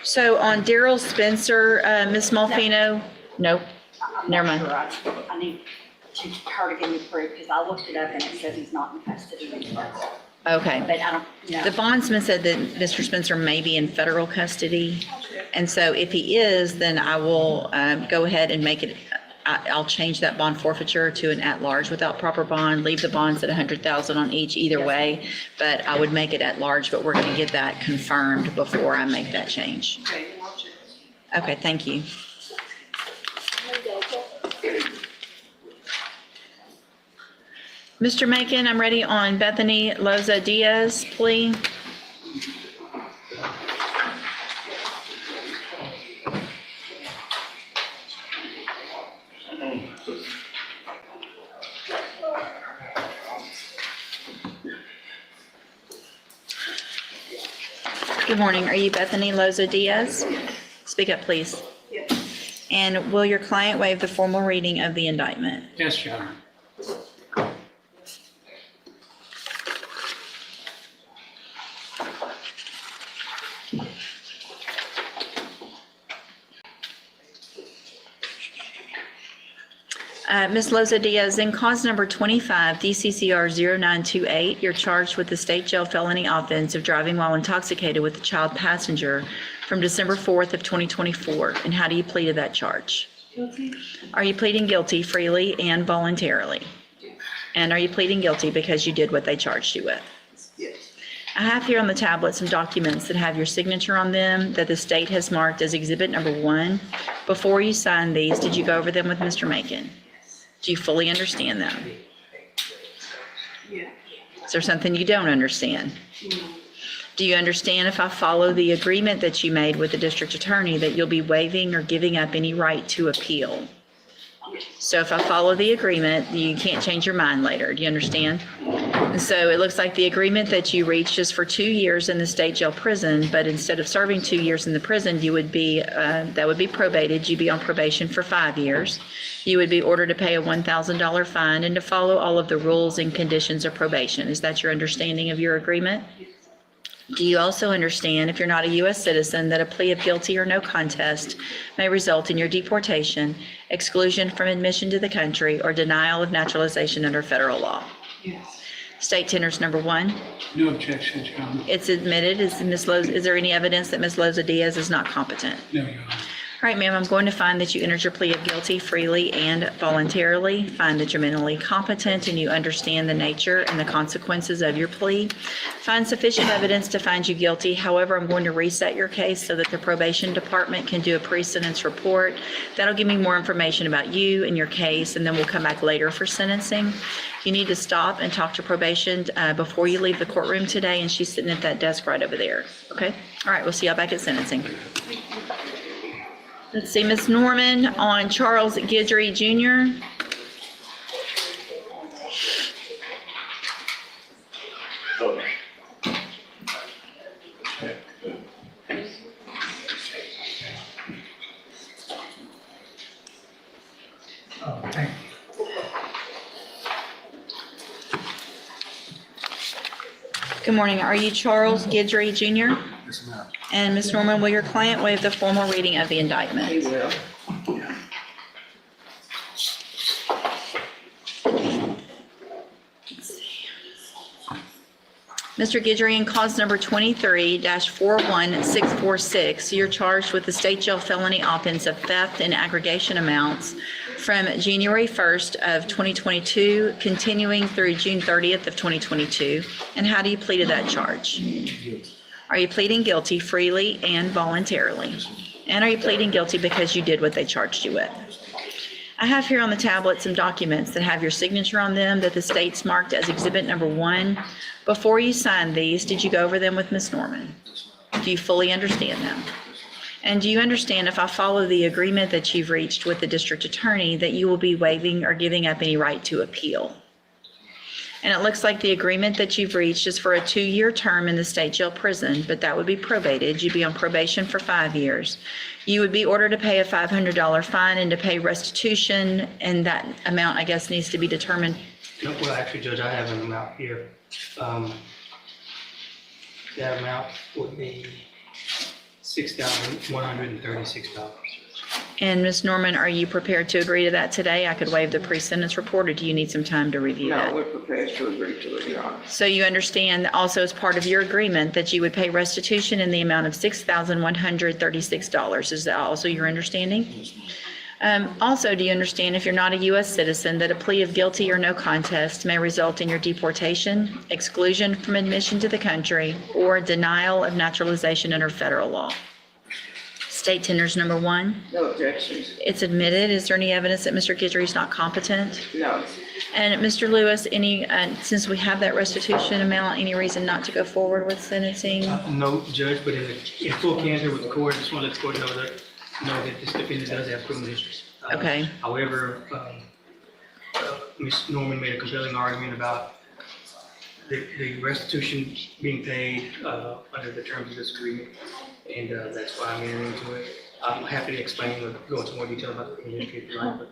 So on Daryl Spencer, Ms. Malfino, nope, never mind. I need her to give me proof because I looked it up and it says he's not in custody anymore. Okay. But I don't know. The bondsman said that Mr. Spencer may be in federal custody. And so if he is, then I will go ahead and make it, I'll change that bond forfeiture to an at-large without proper bond, leave the bonds at 100,000 on each either way. But I would make it at-large, but we're going to get that confirmed before I make that change. Okay, thank you. Mr. Macon, I'm ready on Bethany Loza Diaz plea. Good morning. Are you Bethany Loza Diaz? Speak up, please. Yes. And will your client waive the formal reading of the indictment? Yes, Your Honor. Ms. Loza Diaz, in cause number 25, DCCR 0928, you're charged with the state jail felony offense of driving while intoxicated with a child passenger from December 4th of 2024. And how do you plead to that charge? Guilty. Are you pleading guilty freely and voluntarily? And are you pleading guilty because you did what they charged you with? Yes. I have here on the tablet some documents that have your signature on them that the state has marked as exhibit number 1. Before you sign these, did you go over them with Mr. Macon? Do you fully understand them? Yeah. Is there something you don't understand? No. Do you understand if I follow the agreement that you made with the district attorney that you'll be waiving or giving up any right to appeal? So if I follow the agreement, you can't change your mind later. Do you understand? And so it looks like the agreement that you reached is for 2 years in the state jail prison, but instead of serving 2 years in the prison, you would be, that would be probated. You'd be on probation for 5 years. You would be ordered to pay a $1,000 fine and to follow all of the rules and conditions of probation. Is that your understanding of your agreement? Do you also understand, if you're not a U.S. citizen, that a plea of guilty or no contest may result in your deportation, exclusion from admission to the country, or denial of naturalization under federal law? Yes. State tenders number 1. No objections, Your Honor. It's admitted. Is there any evidence that Ms. Loza Diaz is not competent? No, Your Honor. All right, ma'am, I'm going to find that you entered your plea of guilty freely and voluntarily, find that you're mentally competent and you understand the nature and the consequences of your plea, find sufficient evidence to find you guilty. However, I'm going to reset your case so that the probation department can do a pre-sentence report. That'll give me more information about you and your case, and then we'll come back later for sentencing. You need to stop and talk to probation before you leave the courtroom today, and she's sitting at that desk right over there, okay? All right, we'll see y'all back at sentencing. Let's see, Ms. Norman on Charles Guidry Jr. Good morning. Are you Charles Guidry Jr.? Yes, ma'am. And Ms. Norman, will your client waive the formal reading of the indictment? He will. Mr. Guidry, in cause number 23-41646, you're charged with the state jail felony offense of theft and aggregation amounts from January 1st of 2022, continuing through June 30th of 2022. And how do you plead to that charge? Are you pleading guilty freely and voluntarily? And are you pleading guilty because you did what they charged you with? I have here on the tablet some documents that have your signature on them that the state's marked as exhibit number 1. Before you signed these, did you go over them with Ms. Norman? Do you fully understand them? And do you understand, if I follow the agreement that you've reached with the district attorney, that you will be waiving or giving up any right to appeal? And it looks like the agreement that you've reached is for a 2-year term in the state jail prison, but that would be probated. You'd be on probation for 5 years. You would be ordered to pay a $500 fine and to pay restitution, and that amount, I guess, needs to be determined. No, well, actually, Judge, I have an amount here. That amount would be $6,136. And Ms. Norman, are you prepared to agree to that today? I could waive the pre-sentence report, or do you need some time to review that? No, we're prepared to agree to it, Your Honor. So you understand also as part of your agreement that you would pay restitution in the amount of $6,136. Is that also your understanding? Also, do you understand, if you're not a U.S. citizen, that a plea of guilty or no contest may result in your deportation, exclusion from admission to the country, or denial of naturalization under federal law? State tenders number 1. No objections. It's admitted. Is there any evidence that Mr. Guidry is not competent? No. And Mr. Lewis, since we have that restitution amount, any reason not to go forward with sentencing? No, Judge, but in full candor with the court, I just want to let the court know that this defendant does have criminal history. Okay. However, Ms. Norman made a compelling argument about the restitution being paid under the terms of this agreement, and that's why I'm entering into it. I'm happy to explain or go into more detail about the criminal history if you like, but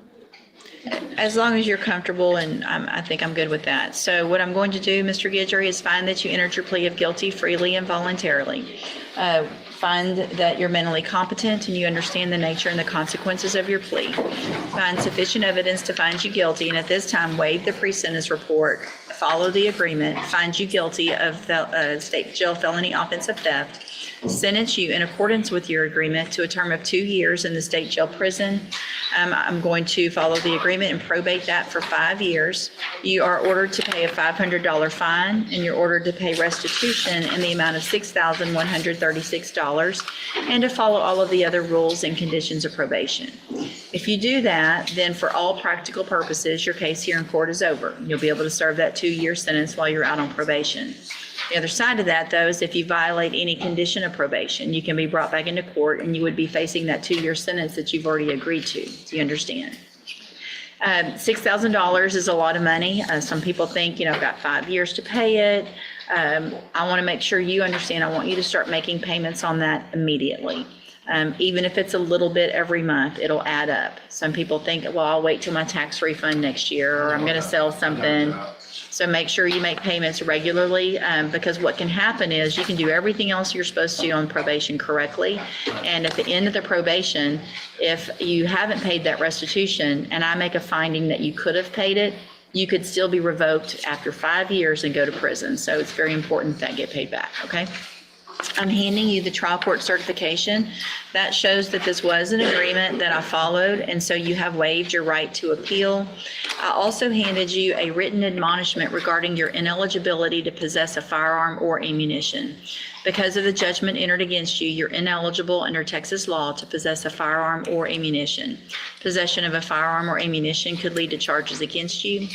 As long as you're comfortable, and I think I'm good with that. So what I'm going to do, Mr. Guidry, is find that you entered your plea of guilty freely and voluntarily. Find that you're mentally competent and you understand the nature and the consequences of your plea. Find sufficient evidence to find you guilty, and at this time, waive the pre-sentence report, follow the agreement, find you guilty of state jail felony offense of theft, sentence you in accordance with your agreement to a term of 2 years in the state jail prison. I'm going to follow the agreement and probate that for 5 years. You are ordered to pay a $500 fine, and you're ordered to pay restitution in the amount of $6,136, and to follow all of the other rules and conditions of probation. If you do that, then for all practical purposes, your case here in court is over. You'll be able to serve that 2-year sentence while you're out on probation. The other side of that, though, is if you violate any condition of probation, you can be brought back into court and you would be facing that 2-year sentence that you've already agreed to. Do you understand? $6,000 is a lot of money. Some people think, I've got 5 years to pay it. I want to make sure you understand, I want you to start making payments on that immediately. Even if it's a little bit every month, it'll add up. Some people think, well, I'll wait till my tax refund next year, or I'm going to sell something. So make sure you make payments regularly, because what can happen is you can do everything else you're supposed to on probation correctly. And at the end of the probation, if you haven't paid that restitution and I make a finding that you could have paid it, you could still be revoked after 5 years and go to prison. So it's very important that get paid back, okay? I'm handing you the trial court certification. That shows that this was an agreement that I followed, and so you have waived your right to appeal. I also handed you a written admonishment regarding your ineligibility to possess a firearm or ammunition. Because of the judgment entered against you, you're ineligible under Texas law to possess a firearm or ammunition. Possession of a firearm or ammunition could lead to charges against you.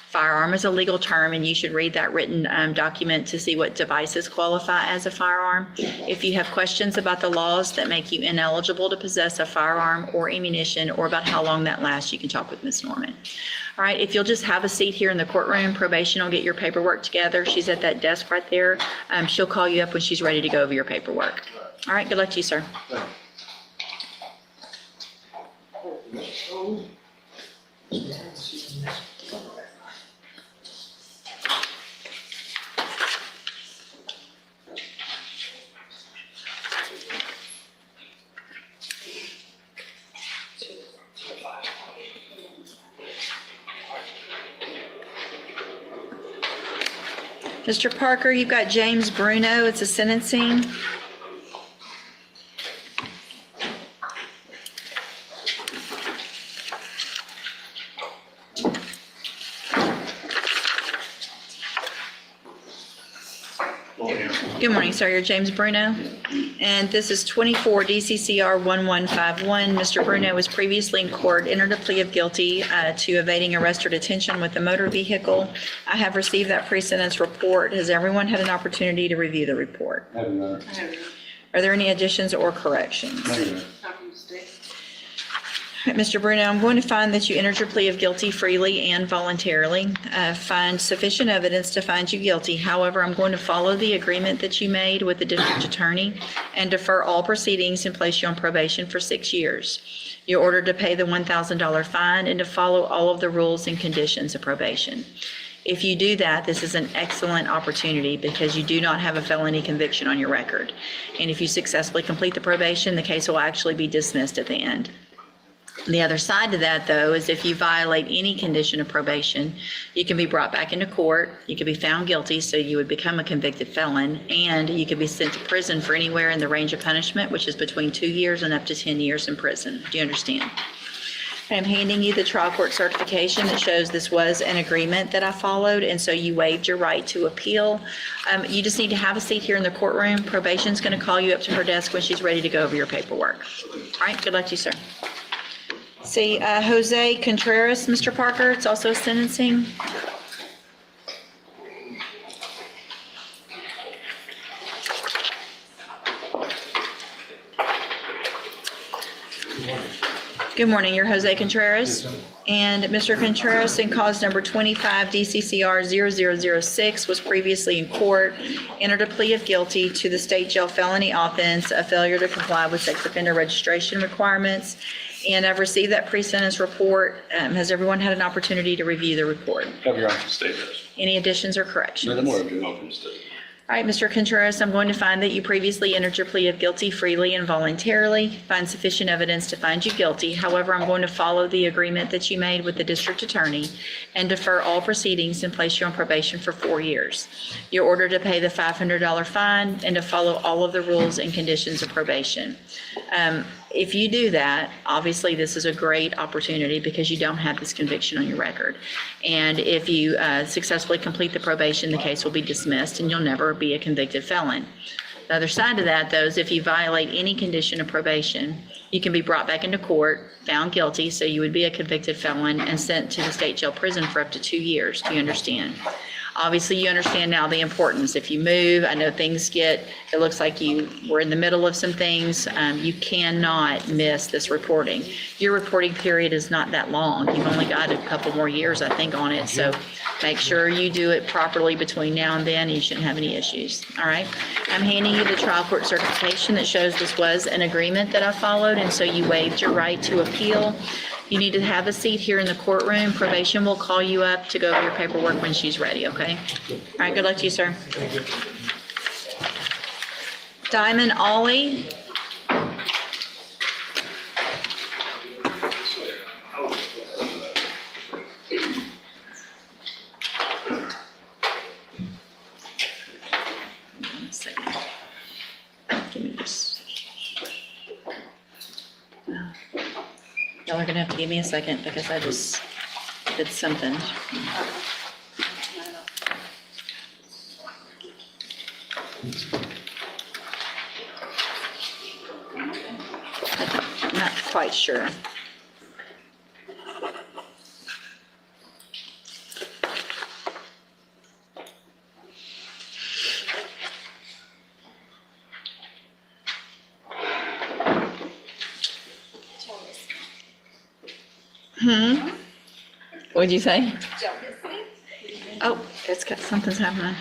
Firearm is a legal term, and you should read that written document to see what devices qualify as a firearm. If you have questions about the laws that make you ineligible to possess a firearm or ammunition, or about how long that lasts, you can talk with Ms. Norman. All right, if you'll just have a seat here in the courtroom, probation will get your paperwork together. She's at that desk right there. She'll call you up when she's ready to go over your paperwork. All right, good luck to you, sir. Mr. Parker, you've got James Bruno. It's a sentencing. Good morning, sir. You're James Bruno. And this is 24 DCCR 1151. Mr. Bruno was previously in court, entered a plea of guilty to evading arrest or detention with a motor vehicle. I have received that pre-sentence report. Has everyone had an opportunity to review the report? Are there any additions or corrections? Mr. Bruno, I'm going to find that you entered your plea of guilty freely and voluntarily. Find sufficient evidence to find you guilty. However, I'm going to follow the agreement that you made with the district attorney and defer all proceedings and place you on probation for 6 years. You're ordered to pay the $1,000 fine and to follow all of the rules and conditions of probation. If you do that, this is an excellent opportunity because you do not have a felony conviction on your record. And if you successfully complete the probation, the case will actually be dismissed at the end. The other side to that, though, is if you violate any condition of probation, you can be brought back into court, you could be found guilty, so you would become a convicted felon, and you could be sent to prison for anywhere in the range of punishment, which is between 2 years and up to 10 years in prison. Do you understand? I'm handing you the trial court certification that shows this was an agreement that I followed, and so you waived your right to appeal. You just need to have a seat here in the courtroom. Probation's going to call you up to her desk when she's ready to go over your paperwork. All right, good luck to you, sir. See, Jose Contreras, Mr. Parker, it's also sentencing. Good morning, you're Jose Contreras. And Mr. Contreras, in cause number 25 DCCR 0006, was previously in court, entered a plea of guilty to the state jail felony offense of failure to comply with sex offender registration requirements. And I've received that pre-sentence report. Has everyone had an opportunity to review the report? Have your option stated. Any additions or corrections? No more of your option stated. All right, Mr. Contreras, I'm going to find that you previously entered your plea of guilty freely and voluntarily. Find sufficient evidence to find you guilty. However, I'm going to follow the agreement that you made with the district attorney and defer all proceedings and place you on probation for 4 years. You're ordered to pay the $500 fine and to follow all of the rules and conditions of probation. If you do that, obviously this is a great opportunity because you don't have this conviction on your record. And if you successfully complete the probation, the case will be dismissed and you'll never be a convicted felon. The other side of that, though, is if you violate any condition of probation, you can be brought back into court, found guilty, so you would be a convicted felon and sent to the state jail prison for up to 2 years. Do you understand? Obviously, you understand now the importance. If you move, I know it looks like you were in the middle of some things. You cannot miss this reporting. Your reporting period is not that long. You've only got a couple more years, I think, on it. So make sure you do it properly between now and then. You shouldn't have any issues. All right. I'm handing you the trial court certification that shows this was an agreement that I followed, and so you waived your right to appeal. You need to have a seat here in the courtroom. Probation will call you up to go over your paperwork when she's ready, okay? All right, good luck to you, sir. Diamond Ollie. One second. Give me this. Y'all are gonna have to give me a second because I just did something. I'm not quite sure. What'd you say? Oh, it's got, something's happening.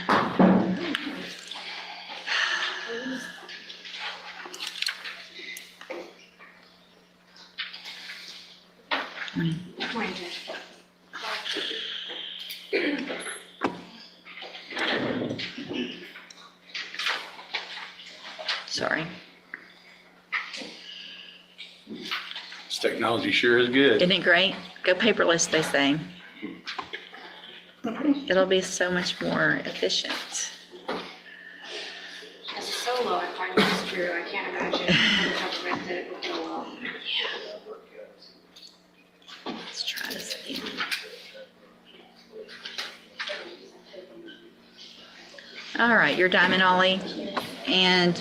Sorry. This technology sure is good. Isn't it great? Go paperless, they say. It'll be so much more efficient. As a solo, I find this true. I can't imagine how to rent it would go well. Let's try this again. All right, you're Diamond Ollie. And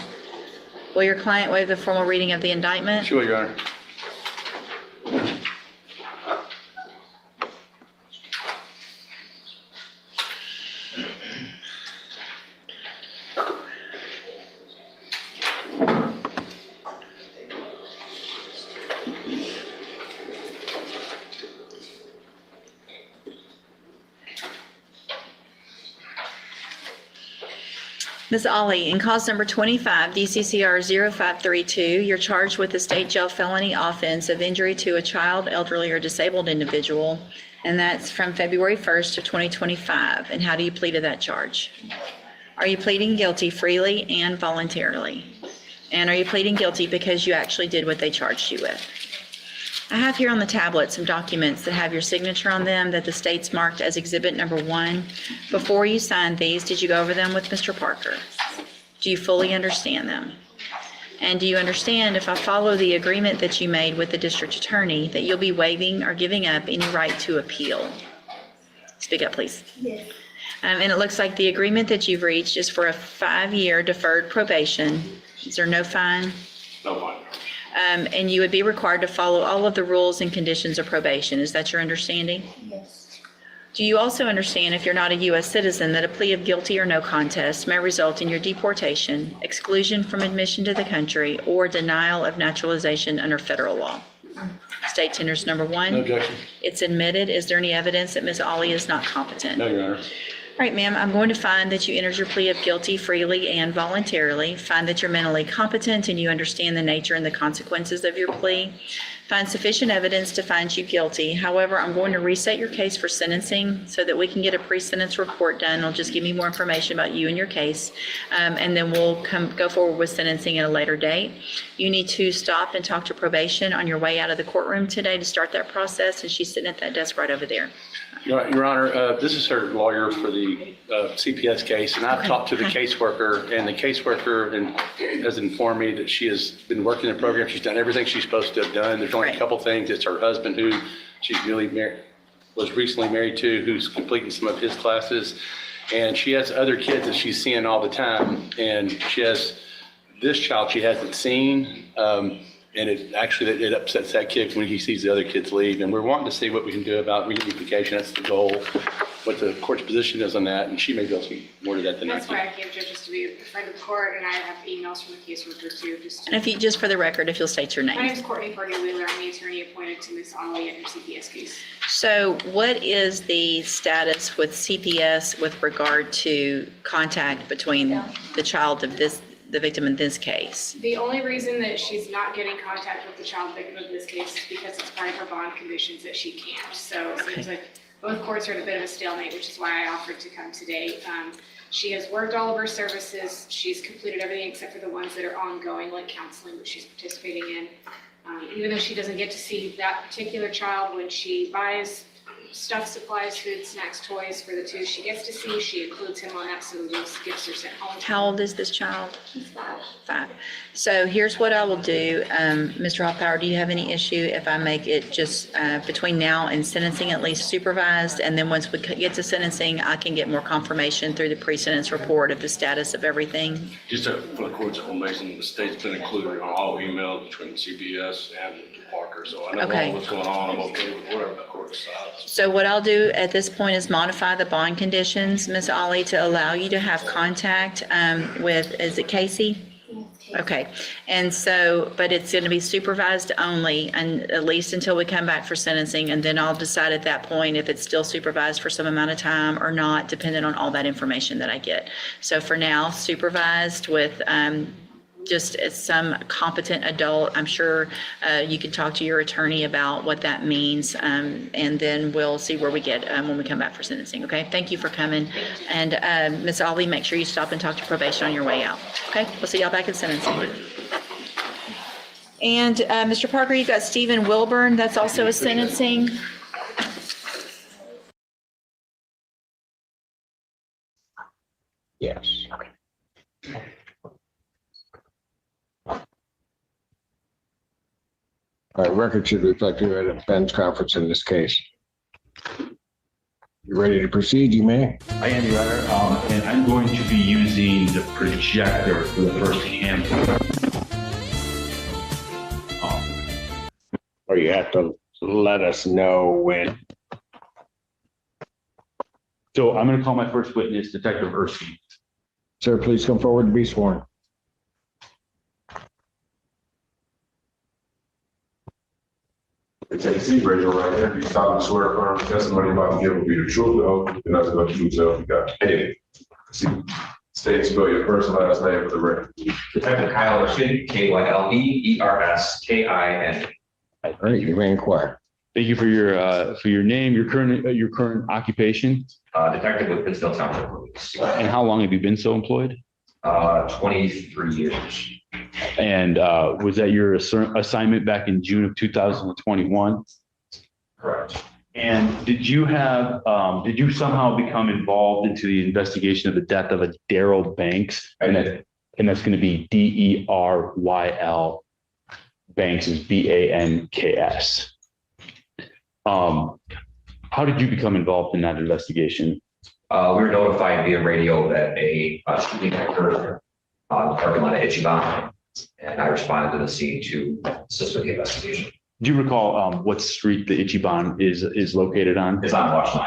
will your client waive the formal reading of the indictment? Sure, Your Honor. Ms. Ollie, in cause number 25, DCCR 0532, you're charged with the state jail felony offense of injury to a child, elderly, or disabled individual, and that's from February 1st of 2025. And how do you plead to that charge? Are you pleading guilty freely and voluntarily? And are you pleading guilty because you actually did what they charged you with? I have here on the tablet some documents that have your signature on them that the state's marked as exhibit number 1. Before you signed these, did you go over them with Mr. Parker? Do you fully understand them? And do you understand if I follow the agreement that you made with the district attorney that you'll be waiving or giving up any right to appeal? Speak up, please. Yes. And it looks like the agreement that you've reached is for a 5-year deferred probation. Is there no fine? No fine. And you would be required to follow all of the rules and conditions of probation. Is that your understanding? Yes. Do you also understand, if you're not a U.S. citizen, that a plea of guilty or no contest may result in your deportation, exclusion from admission to the country, or denial of naturalization under federal law? State tenders number 1. No objection. It's admitted. Is there any evidence that Ms. Ollie is not competent? No, Your Honor. All right, ma'am, I'm going to find that you entered your plea of guilty freely and voluntarily, find that you're mentally competent and you understand the nature and the consequences of your plea, find sufficient evidence to find you guilty. However, I'm going to reset your case for sentencing so that we can get a pre-sentence report done. It'll just give me more information about you and your case, and then we'll go forward with sentencing at a later date. You need to stop and talk to probation on your way out of the courtroom today to start that process, and she's sitting at that desk right over there. Your Honor, this is her lawyer for the CPS case, and I've talked to the caseworker, and the caseworker has informed me that she has been working the program. She's done everything she's supposed to have done. There's only a couple things. It's her husband, who she's was recently married to, who's completing some of his classes, and she has other kids that she's seeing all the time, and she has this child she hasn't seen. And it upsets that kid when he sees the other kids leave. And we're wanting to see what we can do about reunification. That's the goal. what the court's position is on that, and she may be able to speak more to that than I That's can. why I came judges to be a friend of the court, and I have emails from the caseworker too, just And if you, just for the record, if you'll state your My name name. is Courtney Party-Wheeler. I'm the attorney appointed to Ms. Ollie in her CPS case. So what is the status with CPS with regard to contact between the child of the victim in this case? The only reason that she's not getting contact with the child victim of this case is because it's part of her bond conditions that she can't. So it seems like both courts are at a bit of a stalemate, which is why I offered to come today. She has worked all of her services. She's completed everything except for the ones that are ongoing, like counseling, which she's participating in. Even though she doesn't get to see that particular child, when she buys stuff, supplies, food, snacks, toys for the two she gets to see, she includes him on that, so those gifts are sent home. How old is this child? She's 5. 5. So here's what I will do. Mr. Hoffpower, do you have any issue if I make it just between now and sentencing at least supervised? And then once we get to sentencing, I can get more confirmation through the pre-sentence report of the status of everything? Just for the court's information, the state's been included on all emails between CPS and Parker, so I know Okay. what's going on. I'm okay with whatever the court decides. So what I'll do at this point is modify the bond conditions, Ms. Ollie, to allow you to have contact with, is it Casey? Okay, and so, but it's going to be supervised only, and at least until we come back for sentencing, and then I'll decide at that point if it's still supervised for some amount of time or not, depending on all that information that I get. So for now, supervised with just as some competent adult. I'm sure you can talk to your attorney about what that means, and then we'll see where we get when we come back for sentencing, okay? Thank you for coming. And Ms. Ollie, make sure you stop and talk to probation on your way out, okay? We'll see y'all back in sentencing. And Mr. Parker, you've got Stephen Wilburn, that's also a sentencing. Yes. All right, record should reflect you at a bench conference in this case. You ready to proceed? You may. I am, Your Honor, and I'm going to be using the projector for the first handful. Or you have to let us know when. So I'm going to call my first witness, Detective Erskine. Sir, please come forward to be sworn. Take a seat, raise your right hand. You solemnly swear affirm the testimony you're about to give will be the truth, the whole truth, and nothing but the truth, so help you God. Hey, state, spell your first and last name for the record. Detective Kyle Erskine, Kyleerskine. All right, you may inquire. Thank you for your name, your current occupation. Detective with Pittsfield Township Police. And how long have you been so employed? 23 years. And was that your assignment back in June of 2021? Correct. And did you somehow become involved into the investigation of the death of a Daryl Banks? And that's going to be Deyl. Banks is Banks. How did you become involved in that investigation? We were notified via radio that a shooting occurred on the parking lot of Ichiban, and I responded to the scene to assist with the investigation. Do you recall what street the Ichiban is located on? It's on Washington.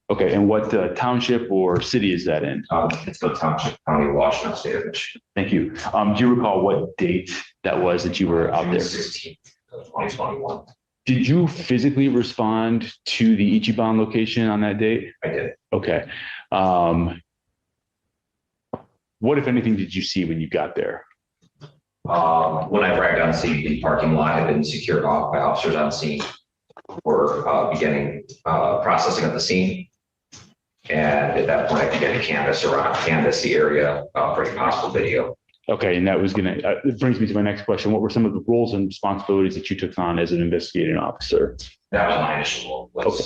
Okay, and what township or city is that in? It's the Township, County of Washington, State of Michigan. Thank you. Do you recall what date that was that you were out there? June 16th of 2021. Did you physically respond to the Ichiban location on that date? I did. Okay. What, if anything, did you see when you got there? When I arrived on scene, the parking lot had been secured off by officers on scene for beginning processing of the scene. And at that point, I began to canvass the area for a possible video. Okay, and that was it brings me to my next question. What were some of the roles and responsibilities that you took on as an investigating officer? That was my initial role. Okay.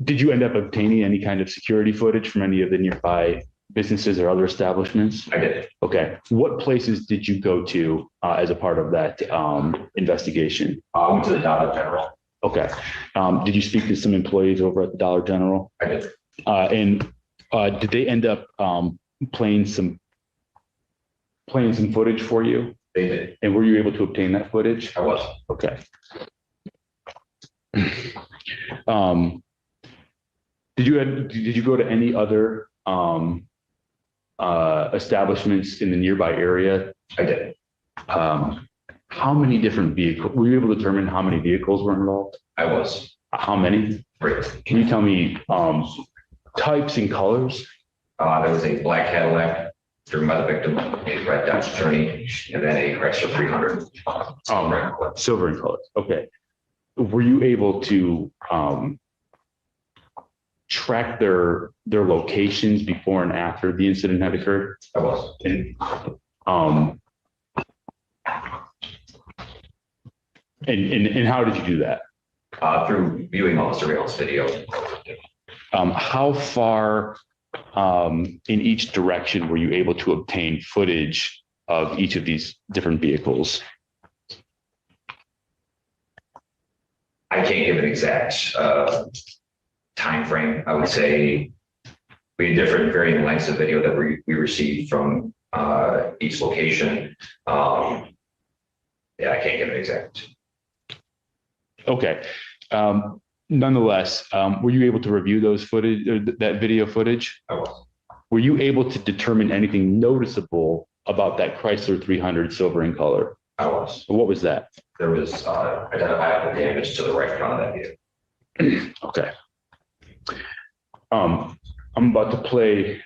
Did you end up obtaining any kind of security footage from any of the nearby businesses or other establishments? I did. Okay. What places did you go to as a part of that investigation? I went to the Dollar General. Okay. Did you speak to some employees over at the Dollar General? I did. And did they end up playing some footage for you? They did. And were you able to obtain that footage? I was. Okay. Did you go to any other establishments in the nearby area? I did. How many different vehicles, were you able to determine how many vehicles were involved? I was. How many? Great. Can you tell me types and colors? There was a black Cadillac driven by the victim, a red Dodge Journey, and then a Chrysler 300. Silver in colors. Okay. Were you able to track their locations before and after the incident had occurred? I was. And how did you do that? Through viewing all the surveillance video. How far in each direction were you able to obtain footage of each of these different vehicles? I can't give an exact time frame. I would say we had different varying lengths of video that we received from each location. Yeah, I can't give an exact. Okay. Nonetheless, were you able to review those footage, that video footage? I was. Were you able to determine anything noticeable about that Chrysler 300 silver in color? I was. What was that? There was identifiable damage to the right front of that vehicle. Okay. I'm about to play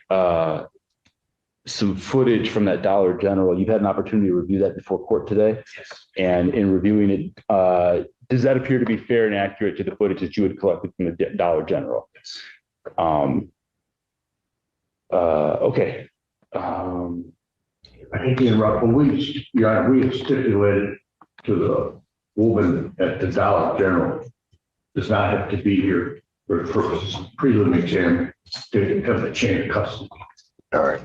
some footage from that Dollar General. You've had an opportunity to review that before court today? Yes. And in reviewing it, does that appear to be fair and accurate to the footage that you had collected from the Dollar General? Yes. Okay. I hate to interrupt, but we have stipulated to the woman at the Dollar General does not have to be here for the purposes of prelim exam to have a chain of custody. All right.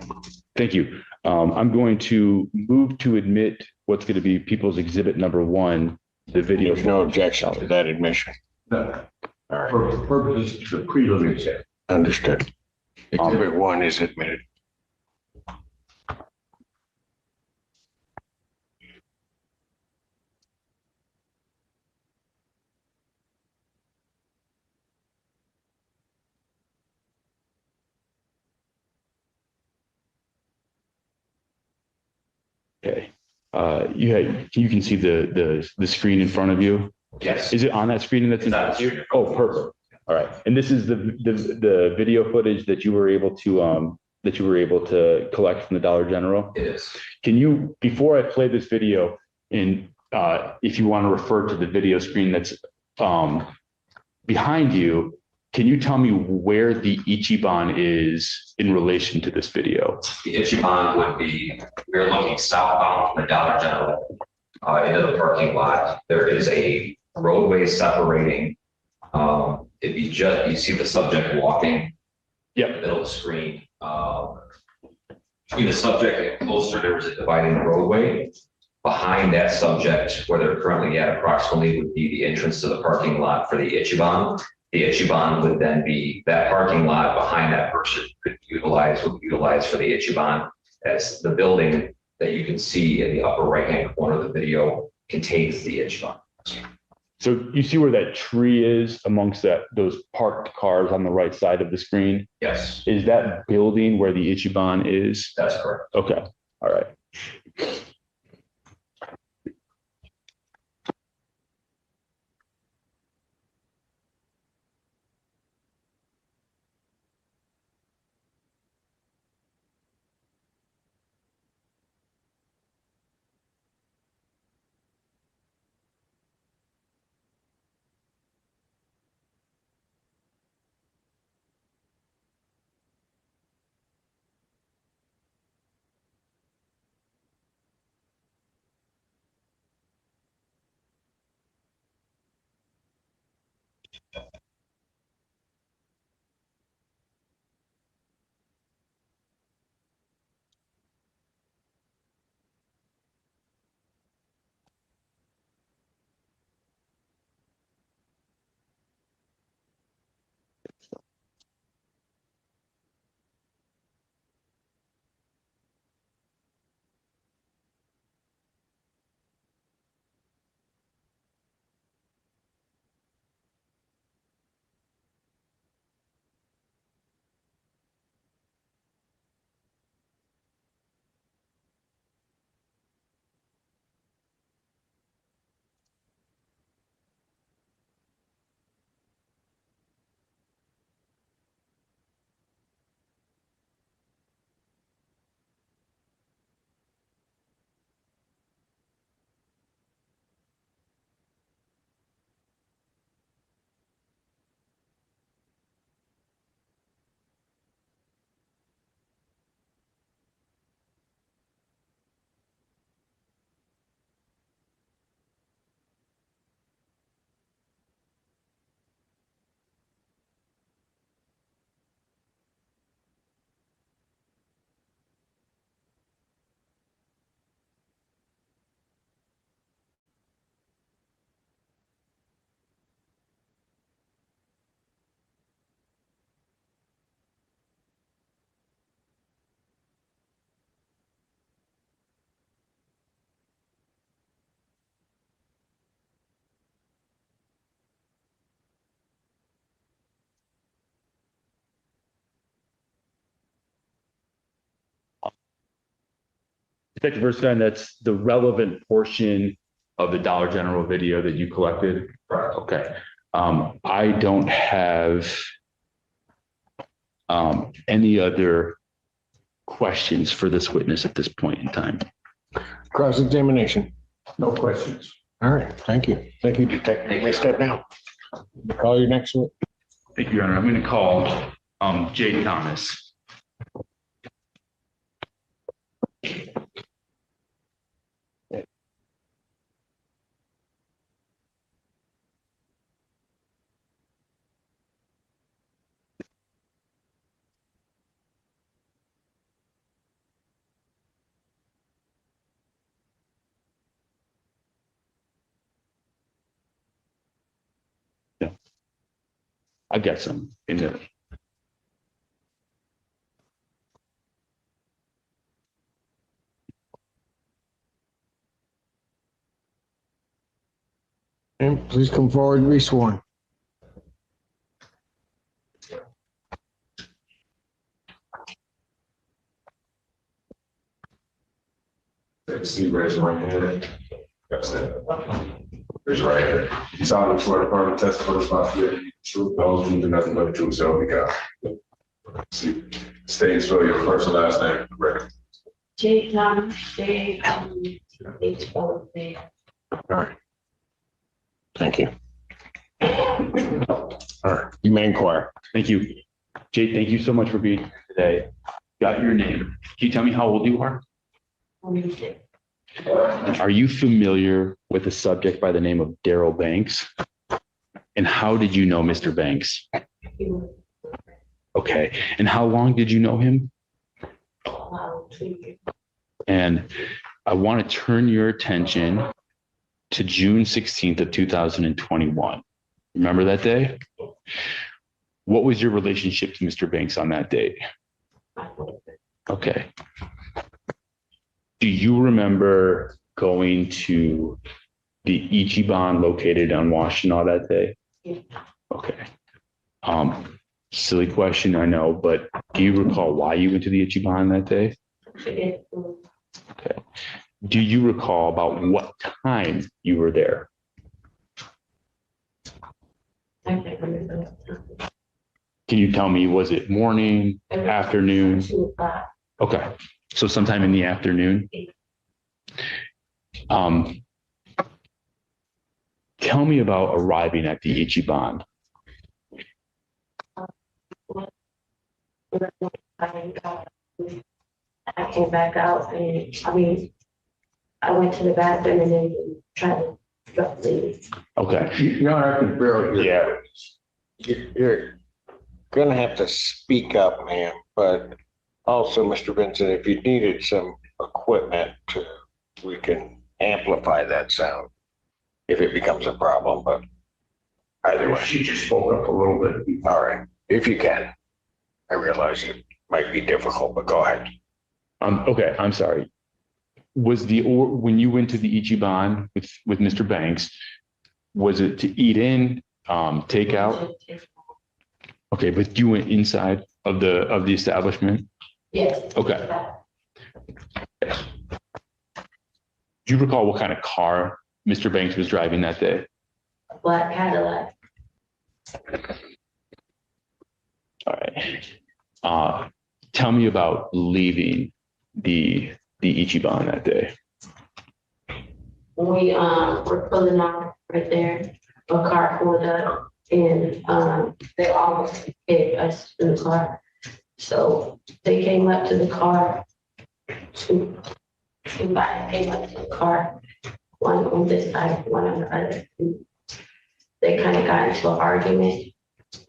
Thank you. I'm going to move to admit what's going to be People's Exhibit number 1, the video. There's no objection to that admission. No. All right. For purposes of the prelim exam. Understood. Exhibit 1 is admitted. Okay. You can see the screen in front of you. Yes. Is it on that screen that's in front of you? Oh, perfect. All right. And this is the video footage that you were able to collect from the Dollar General? It is. Can you, before I play this video, and if you want to refer to the video screen that's behind you, can you tell me where the Ichiban is in relation to this video? The Ichiban would be, we're looking southbound from the Dollar General into the parking lot. There is a roadway separating. If you see the subject walking. Yep. In the middle of the screen. Between the subject and closer, there was a dividing roadway. Behind that subject, where they're currently at approximately, would be the entrance to the parking lot for the Ichiban. The Ichiban would then be that parking lot behind that person would be utilized for the Ichiban. As the building that you can see in the upper right-hand corner of the video contains the Ichiban. So you see where that tree is amongst those parked cars on the right side of the screen? Yes. Is that building where the Ichiban is? That's correct. Okay. All right. Detective Erskine, that's the relevant portion of the Dollar General video that you collected? Right. Okay. I don't have any other questions for this witness at this point in time. Cross-examination. No questions. All right, thank you. Thank you, Detective. You may step down. Call your next one. Thank you, Your Honor. I'm going to call Jay Thomas. Yeah. I got some in there. And please come forward and be sworn. See, raise your right hand. That's it. Raise your right hand. You solemnly swear to affirm the testimony responsibility, truth, the whole truth, and nothing but the truth, so help me God. See, state and spell your first and last name, record. J. Thomas, J. H. O. A. All right. Thank you. All right, you may inquire. Thank you. Jay, thank you so much for being here today. Got your name. Can you tell me how old you are? Are you familiar with a subject by the name of Daryl Banks? And how did you know Mr. Banks? Okay. And how long did you know him? 2 years. And I want to turn your attention to June 16th of 2021. Remember that day? What was your relationship to Mr. Banks on that date? Okay. Do you remember going to the Ichiban located on Washtenaw that day? Yeah. Okay. Silly question, I know, but do you recall why you went to the Ichiban that day? Okay. Do you recall about what time you were there? I can't remember. Can you tell me, was it morning, afternoon? 2 o'clock. Okay, so sometime in the afternoon. Tell me about arriving at the Ichiban. I came back out and I went to the bathroom and then tried to drop the. Okay. Your Honor, I can barely hear. Yeah. You're gonna have to speak up, ma'am, but also, Mr. Vincent, if you needed some equipment we can amplify that sound if it becomes a problem, but either way. She just spoke up a little bit. All right, if you can. I realize it might be difficult, but go ahead. Okay, I'm sorry. When you went to the Ichiban with Mr. Banks, was it to eat in, take out? Okay, but you went inside of the establishment? Yes. Okay. Do you recall what kind of car Mr. Banks was driving that day? Black Cadillac. All right. Tell me about leaving the Ichiban that day. We were pulling out right there. A car pulled up and they almost hit us in the car. So they came up to the car. Two guys came up to the car. One on this side, one on the other. They kind of got into an argument.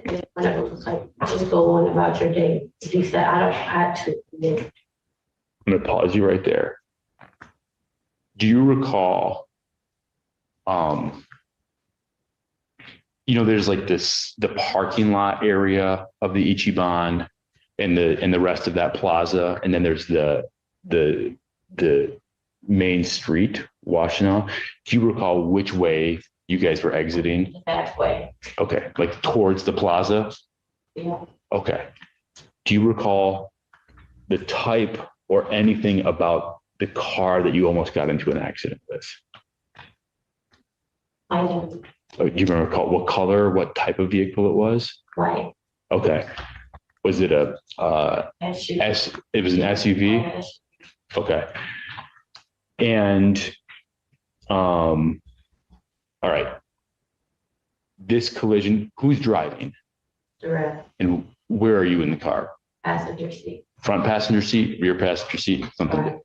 And one of them was like, just go on about your day. He said, I don't have to. I'm going to pause you right there. Do you recall, there's like the parking lot area of the Ichiban and the rest of that plaza. And then there's the main street, Washtenaw. Do you recall which way you guys were exiting? That way. Okay, like towards the plaza? Yeah. Okay. Do you recall the type or anything about the car that you almost got into an accident with? I don't, Do you remember what color, what type of vehicle it was? right, Okay. Was it a, SUV. it was an SUV? Okay. And, all right. This collision, who's driving? Direct, And where are you in the car? passenger seat, Front passenger seat, rear passenger seat, something?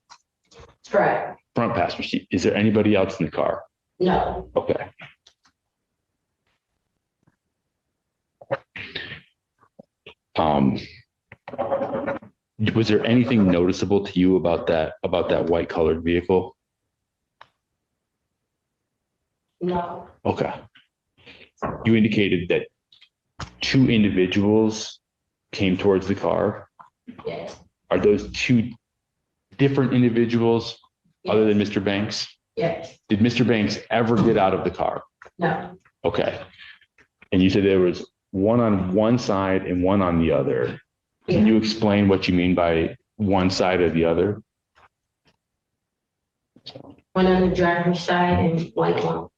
correct, Front passenger seat. Is there anybody else in the car? no, Okay. Was there anything noticeable to you about that white colored vehicle? no, Okay. You indicated that two individuals came towards the car. yes, Are those two different individuals other than Mr. Banks? yes, Did Mr. Banks ever get out of the car? no, Okay. And you said there was one on one side and one on the other. Can you explain what you mean by one side or the other? one on the driver's side and one on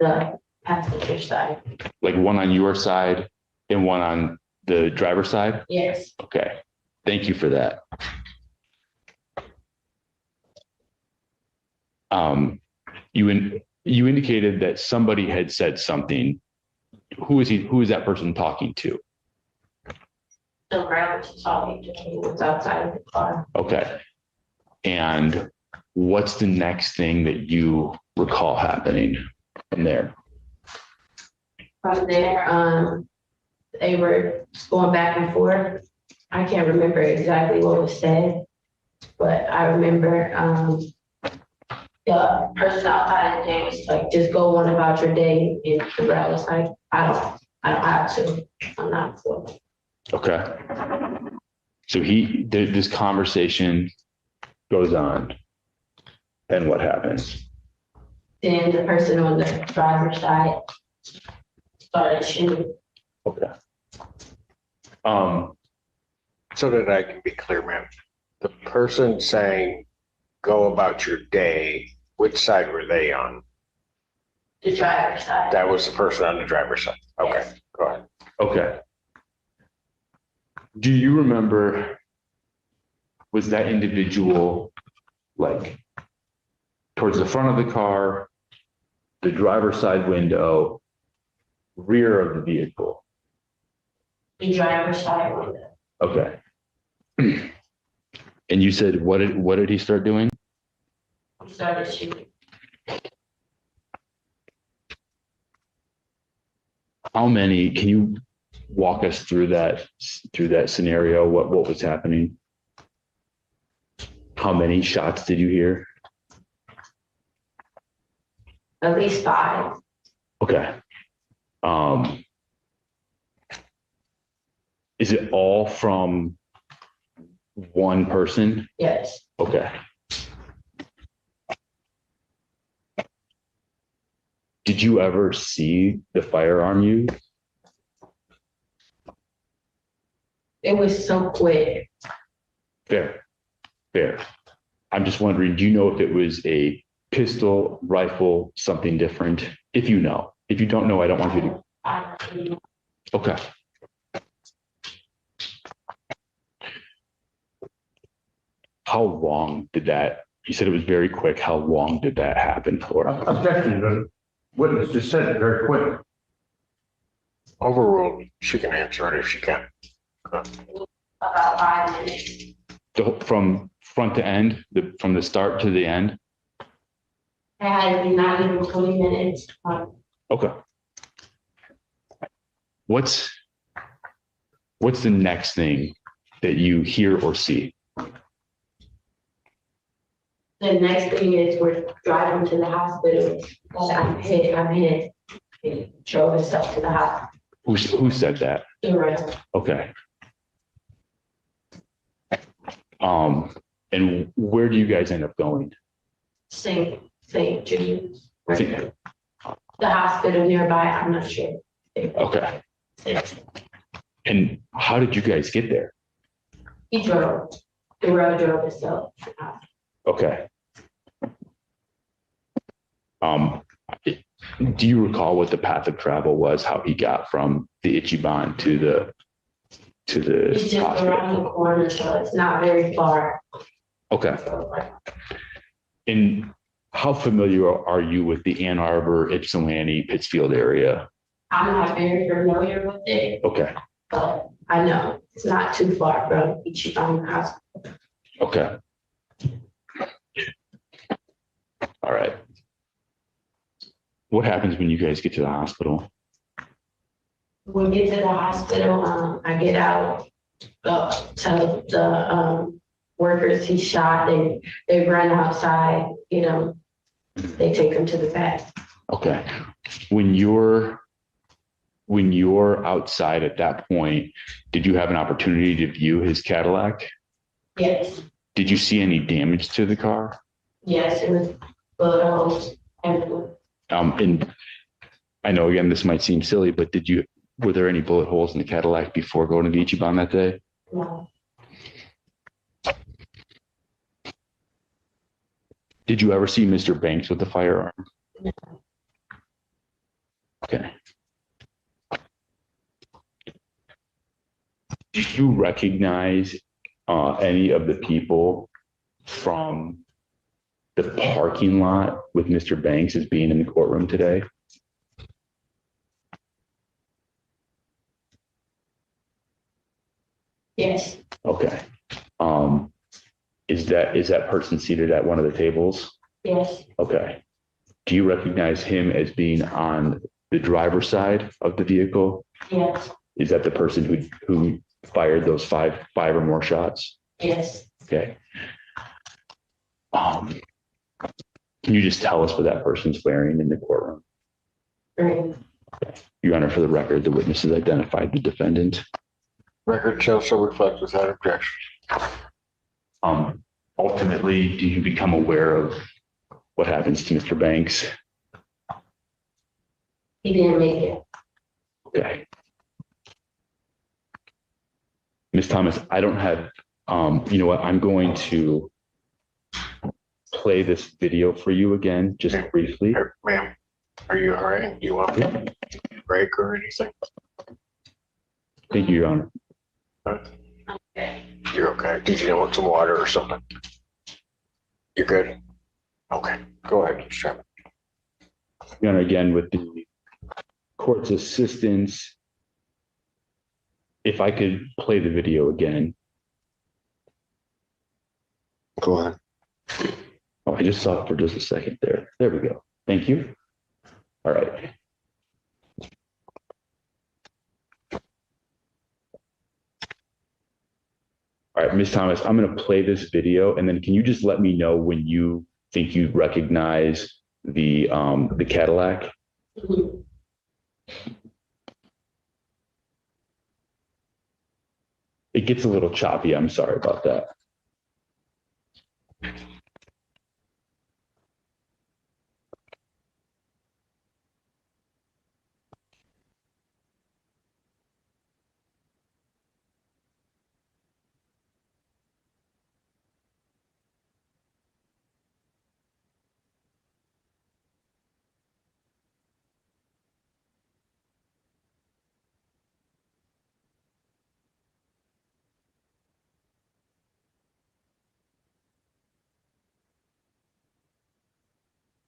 the passenger side, Like one on your side and one on the driver's side? yes, Okay. Thank you for that. You indicated that somebody had said something. Who is that person talking to? the ground was talking to me, was outside of the car. Okay. And what's the next thing that you recall happening from there? From there, they were going back and forth. I can't remember exactly what was said, but I remember, the person outside of the day was like, just go on about your day. And the girl was like, I don't have to. I'm not for it. Okay. So this conversation goes on. And what happens? Then the person on the driver's side started shooting. Okay. So that I can be clear, ma'am, the person saying, go about your day, which side were they on? The driver's side. That was the person on the driver's side. Okay, go ahead. Okay. Do you remember, was that individual like towards the front of the car, the driver's side window, rear of the vehicle? The driver's side window. Okay. And you said, what did he start doing? He started shooting. How many, can you walk us through that scenario? What was happening? How many shots did you hear? At least 5. Okay. Is it all from one person? Yes, Okay. Did you ever see the firearm used? it was so quick. Fair. I'm just wondering, do you know if it was a pistol, rifle, something different? If you know. If you don't know, I don't want you to. I don't know. Okay. How long did that, you said it was very quick. How long did that happen for? Objection, the witness just said it very quick. Overruled. She can answer it if she can. About 5 minutes. From front to end, from the start to the end? It had to be not even 20 minutes. Okay. What's the next thing that you hear or see? The next thing is we're driving to the hospital. I'm hit. He drove himself to the hospital. Who said that? Right. Okay. And where do you guys end up going? St. Jude's. St. The hospital nearby, I'm not sure. Okay. And how did you guys get there? He drove. The road drove himself. Okay. Do you recall what the path of travel was, how he got from the Ichiban to the It's just hospital? around the corner, so it's not very far. Okay. And how familiar are you with the Ann Arbor, Ypsilanti, Pittsfield area? I'm not very familiar with it, Okay. but I know it's not too far from Ichiban Hospital. Okay. All right. What happens when you guys get to the hospital? When we get to the hospital, I get out, tell the workers he shot, they run outside, you know, they take him to the vet. Okay. When you're outside at that point, did you have an opportunity to view his Cadillac? Yes, Did you see any damage to the car? yes, it was bullet holes everywhere. And I know, again, this might seem silly, but were there any bullet holes in the Cadillac before going to the Ichiban that day? No, Did you ever see Mr. Banks with the firearm? no. Okay. Did you recognize any of the people from the parking lot with Mr. Banks as being in the courtroom today? Yes, Okay. Is that person seated at one of the tables? yes, Okay. Do you recognize him as being on the driver's side of the vehicle? yes, Is that the person who fired those five or more shots? yes. Okay. Can you just tell us what that person's wearing in the courtroom? Green. Your Honor, for the record, the witness has identified the defendant. Record shall so reflect without objection. Ultimately, do you become aware of what happens to Mr. Banks? He didn't make it. Okay. Ms. Thomas, I don't have, you know what, I'm going to play this video for you again, just briefly. Ma'am, are you all right? You want a break or anything? Thank you, Your Honor. You're okay. Did you want some water or something? You're good? Okay, go ahead, Mr. Chairman. Your Honor, again, with the court's assistance, if I could play the video again. Go ahead. Oh, I just saw it for just a second there. There we go. Thank you. All right. All right, Ms. Thomas, I'm going to play this video, and then can you just let me know when you think you recognize the Cadillac? Mhm. It gets a little choppy. I'm sorry about that.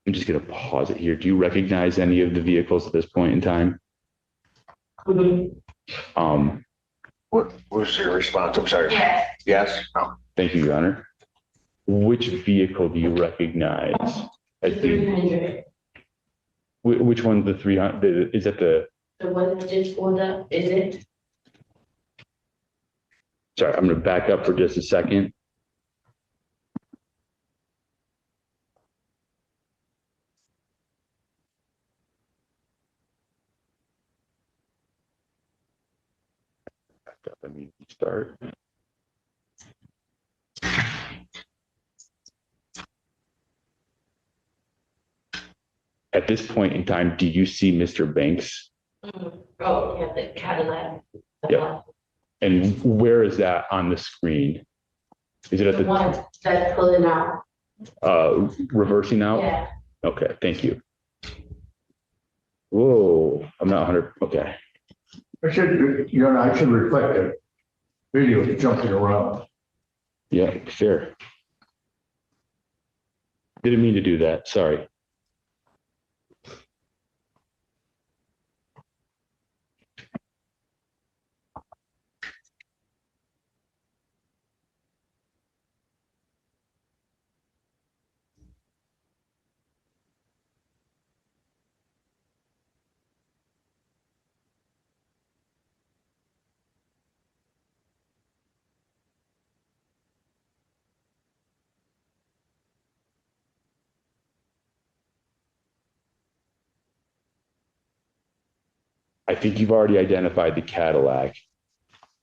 I'm just going to pause it here. Do you recognize any of the vehicles at this point in time? Mhm. What was your response? I'm sorry. Yes. Yes? No. Thank you, Your Honor. Which vehicle do you recognize as being? 300. Which one's the 300? Is that the? The one that just pulled up, is it? Sorry, I'm going to back up for just a second. Let me start. At this point in time, do you see Mr. Banks? Mhm. Oh, yeah, the Cadillac. Yeah. And where is that on the screen? Is it at The the? one that's pulling out. Reversing out? Yeah, Okay, thank you. Whoa, I'm not 100, okay. I should, you know, I should reflect the video of jumping around. Yeah, fair. Didn't mean to do that, sorry. I think you've already identified the Cadillac,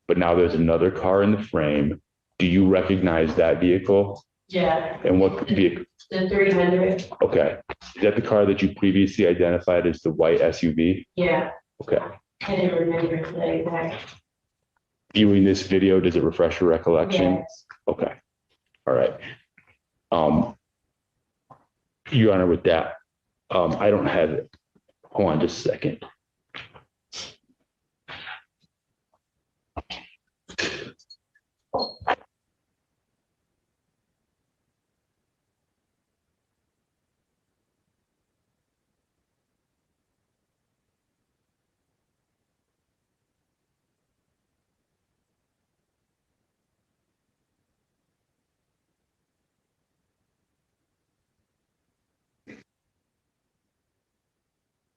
but now there's another car in the frame. Do you recognize that vehicle? yeah, And what vehicle? the 300, Okay. Is that the car that you previously identified as the white SUV? yeah, Okay. I didn't remember the exact. Viewing this video, does it refresh your recollection? Yes. Okay. All right. Your Honor, with that, I don't have it. Hold on just a second.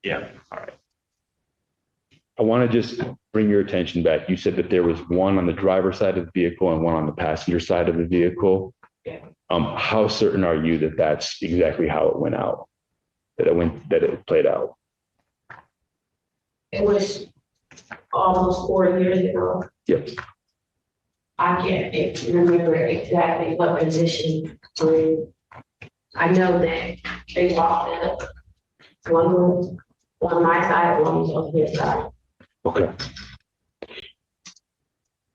Yeah, all right. I want to just bring your attention back. You said that there was one on the driver's side of the vehicle and one on the passenger side of the vehicle. Yeah. How certain are you that that's exactly how it went out? That it played out? It was almost 4 years ago. Yep. I can't remember exactly what position we're in. I know that they walked up. One was on my side, one was on his side. Okay.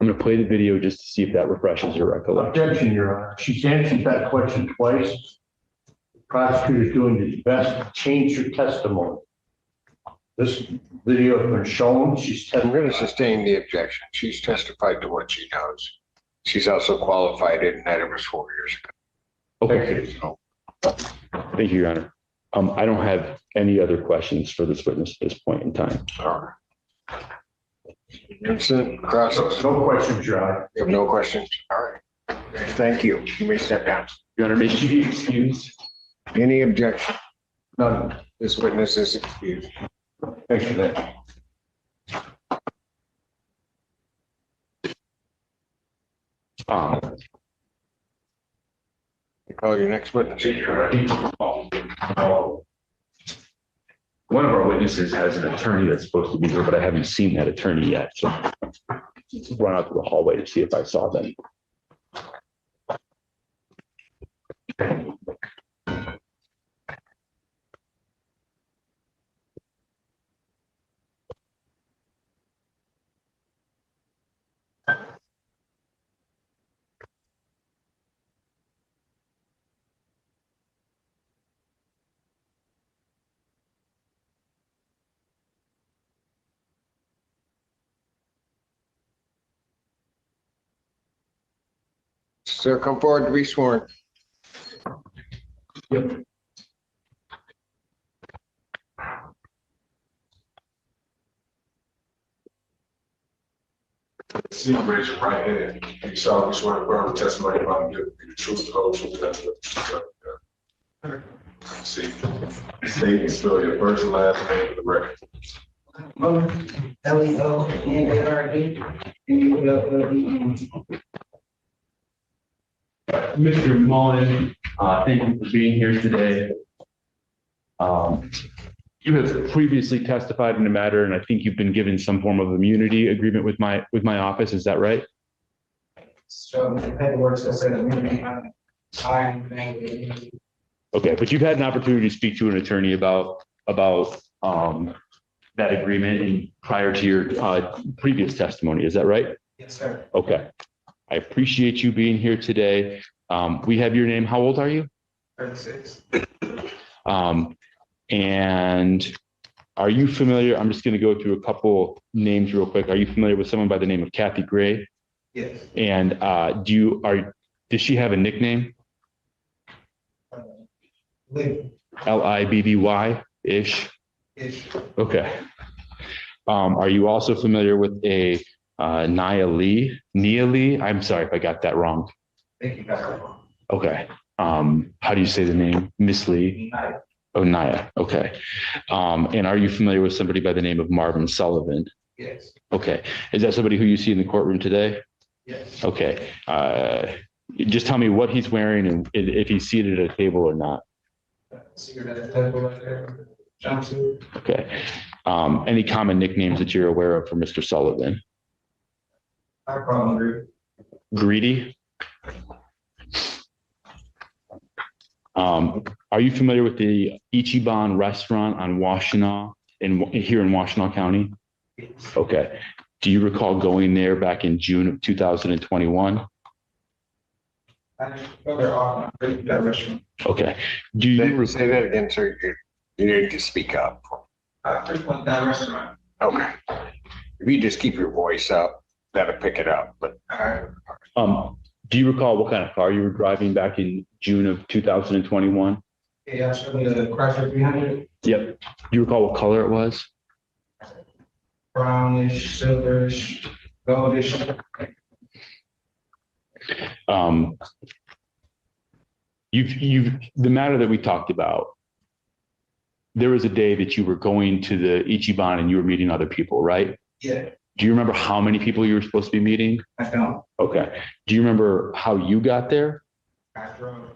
I'm going to play the video just to see if that refreshes your recollection. Objection, Your Honor. She's answered that question twice. The prosecutor's doing his best to change her testimony. This video has been shown. I'm going to sustain the objection. She's testified to what she knows. She's also qualified in that it was 4 years ago. Okay. Thank you, Your Honor. I don't have any other questions for this witness at this point in time. All right. Vincent, Cross. No questions, Your Honor. You have no questions? All right. Thank you. You may step down. Your Honor, may she be excused? Any objection? None. This witness is excused. Thanks for that. Call your next witness. One of our witnesses has an attorney that's supposed to be here, but I haven't seen that attorney yet. So run out to the hallway to see if I saw them. Sir, come forward to be sworn. Yep. See, raise your right hand. You solemnly swear to affirm the testimony about to give the truth, the whole truth, and nothing but see, state and spell your first and last name for the record. Leonard. Mr. Mullen, thank you for being here today. You have previously testified in a matter, and I think you've been given some form of immunity agreement with my office. Is that right? So the paperwork says that immunity, time, Okay, but you've had an opportunity to speak to an attorney about that agreement and prior to your previous testimony. Is that right? Yes, sir. Okay. I appreciate you being here today. We have your name. How old are you? 36. And are you familiar, I'm just gonna go through a couple names real quick. Are you familiar with someone by the name of Kathy Gray? Yes. And does she have a nickname? Libby. Libby-ish? Ish. Okay. Are you also familiar with a Nia Lee? I'm sorry if I got that wrong. I think you got that wrong. Okay. How do you say the name? Miss Lee? Naya. Oh, Naya. Okay. And are you familiar with somebody by the name of Marvin Sullivan? Yes. Okay. Is that somebody who you see in the courtroom today? Yes. Okay. Just tell me what he's wearing and if he's seated at a table or not. Secret at the table right there. Johnson. Okay. Any common nicknames that you're aware of for Mr. Sullivan? I call him Greedy. Greedy? Are you familiar with the Ichiban restaurant on Washtenaw here in Washtenaw County? Yes. Okay. Do you recall going there back in June of 2021? I go there often. I go to that restaurant. Okay. Do you Say that again, sir. You need to speak up. I frequent that restaurant. Okay. If you just keep your voice up, that'll pick it up, but. do you recall what kind of car you were driving back in June of 2021? Yeah, I showed me the Chrysler 300. Yep. Do you recall what color it was? Brownish, silverish, goldish. The matter that we talked about, there was a day that you were going to the Ichiban and you were meeting other people, right? Yeah. Do you remember how many people you were supposed to be meeting? I don't. Okay. Do you remember how you got there? I drove.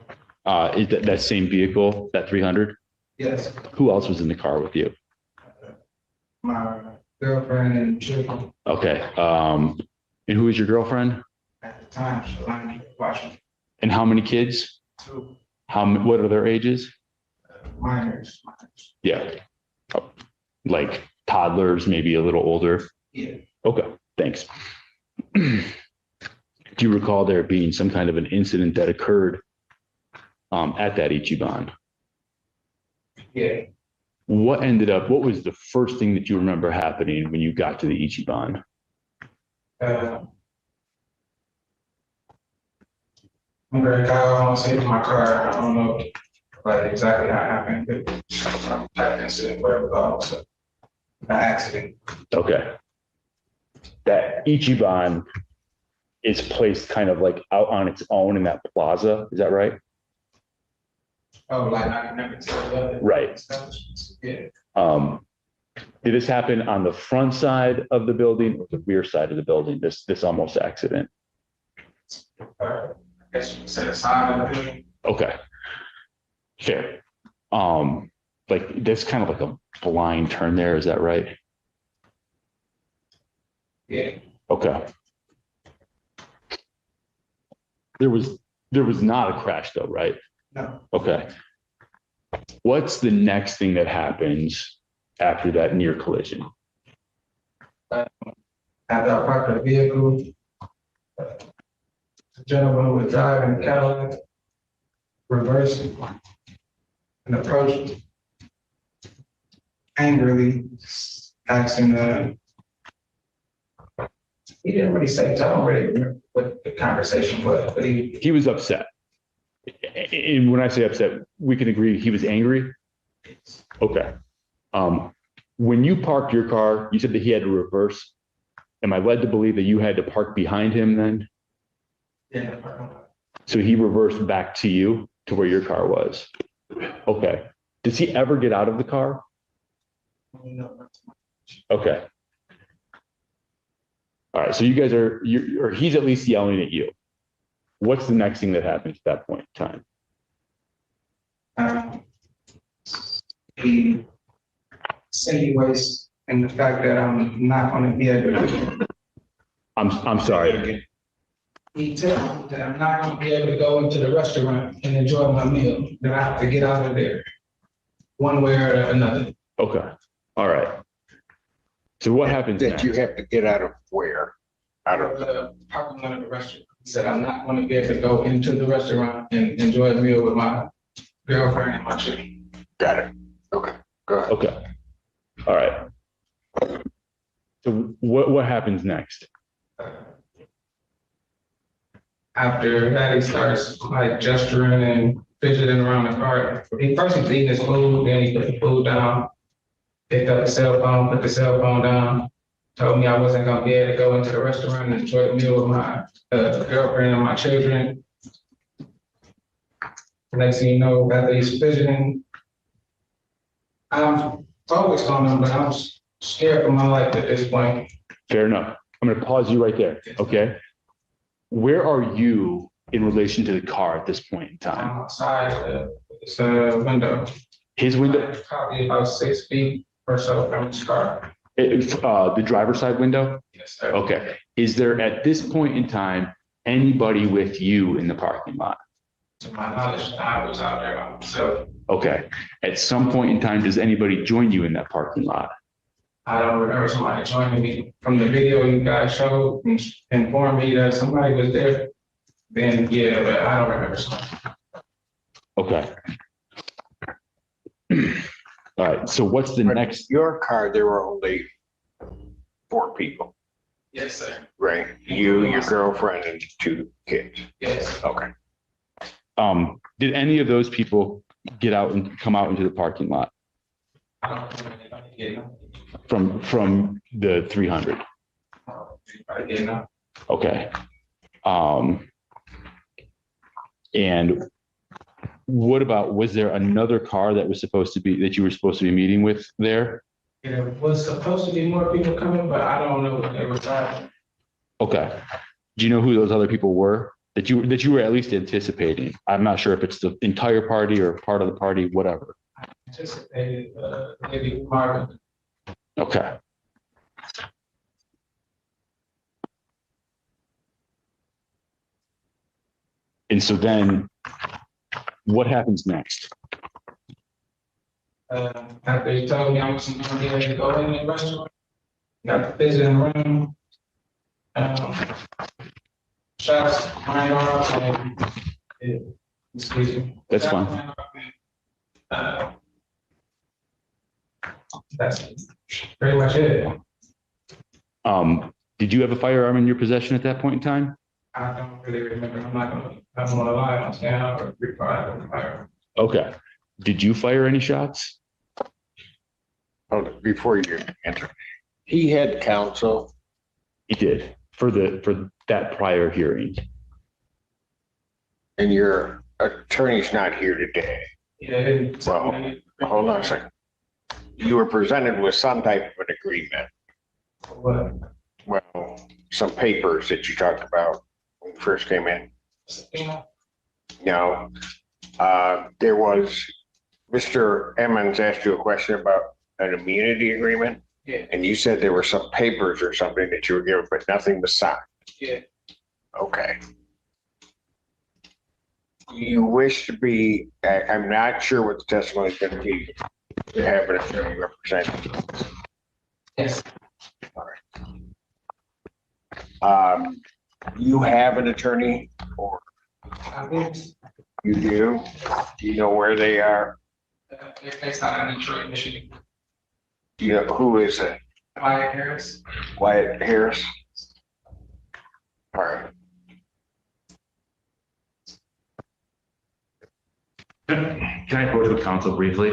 Is that same vehicle, that 300? Yes. Who else was in the car with you? My girlfriend and children Okay. And who is your girlfriend? at the time, Shalani, Washington. And how many kids? 2 What are their ages? minors. Yeah. Like toddlers, maybe a little older. Yeah. Okay, thanks. Do you recall there being some kind of an incident that occurred at that Ichiban? Yeah. What was the first thing that you remember happening when you got to the Ichiban? I'm very tired. I want to say my car. I don't know like exactly how it happened. But some type of incident, whatever it was. So, an accident. Okay. That Ichiban is placed kind of like out on its own in that plaza. Is that right? Oh, like I can never tell the other Right. establishments. Yeah. Did this happen on the front side of the building or the rear side of the building, this almost accident? I guess you could say the side of the building. Okay. Fair. Like that's kind of like a blind turn there, is that right? Yeah. Okay. There was not a crash though, right? No. Okay. What's the next thing that happens after that near collision? After I parked the vehicle, the gentleman who was driving the Cadillac reversed and approached angrily, asking, he didn't really say, I don't really remember what the conversation was, but He was upset. And when I say upset, we can agree he was angry? Okay. When you parked your car, you said that he had to reverse. Am I led to believe that you had to park behind him then? yeah, So he reversed back to you to where your car was? Okay. Does he ever get out of the car? Okay. All right. So you guys or he's at least yelling at you. What's the next thing that happens at that point in time? He insinuates in the fact that I'm not going to be able to. I'm sorry. He tells me that I'm not going to be able to go into the restaurant and enjoy my meal, that I have to get out of there one way or another. Okay. All right. So what happens That next? you have to get out of where? Out of the parking lot of the restaurant. He said I'm not going to be able to go into the restaurant and enjoy a meal with my girlfriend and my children. Got it. Okay, go ahead. Okay. All right. So what happens next? After that, he starts like gesturing and fidgeting around the car. He first was eating his food, then he put the food down, picked up the cell phone, put the cell phone down, told me I wasn't gonna be able to go into the restaurant and enjoy the meal with my girlfriend and my children. Next thing you know, after he's fidgeting, I'm focused on him, but I'm scared for my life at this point. Fair enough. I'm going to pause you right there. Okay. Where are you in relation to the car at this point in time? Outside, it's a window. His window? Probably about 6 feet or so from his car. The driver's side window? Yes, sir. Okay. Is there at this point in time anybody with you in the parking lot? To my knowledge, I was out there by myself. Okay. At some point in time, does anybody join you in that parking lot? I don't remember somebody joining me. From the video you guys showed, informed me that somebody was there. Then, yeah, but I don't remember somebody. Okay. All right. So what's the next? Your car, there were only 4 people, Yes, sir. right? You, your girlfriend, and 2 kids. Yes. Okay. Did any of those people get out and come out into the parking lot I don't remember anybody getting up. from the 300? Anybody getting up. Okay. And what about, was there another car that was supposed to be, that you were supposed to be meeting with there? There was supposed to be more people coming, but I don't know what they were driving. Okay. Do you know who those other people were that you were at least anticipating? I'm not sure if it's the entire party or part of the party, whatever. I anticipated maybe Marvin. Okay. And so then what happens next? After he told me I wasn't gonna be able to go in the restaurant, got the visiting room. Shots rang off and excuse me. That's Shots fine. rang off and, that's pretty much it. Did you have a firearm in your possession at that point in time? I don't really remember. I don't wanna lie. I'm saying I would require a firearm. Okay. Did you fire any shots? Hold on, before you enter, he had counsel. He did for that prior hearing. And your attorney's not here today. Yeah. Well, hold on a second. You were presented with some type of an agreement. What? Well, some papers that you talked about when you first came in. No, there was, Mr. Emmons asked you a question about an immunity agreement. Yeah. And you said there were some papers or something that you were given, but nothing was signed. Yeah. Okay. You wish to be, I'm not sure what the testimony is going to be, to have an attorney represent you. Yes. You have an attorney, or I think you do? Do you know where they are? they're based out of Detroit, Michigan. Do you know who is it? Wyatt Harris. Wyatt Harris? All right. Can I go to the council briefly?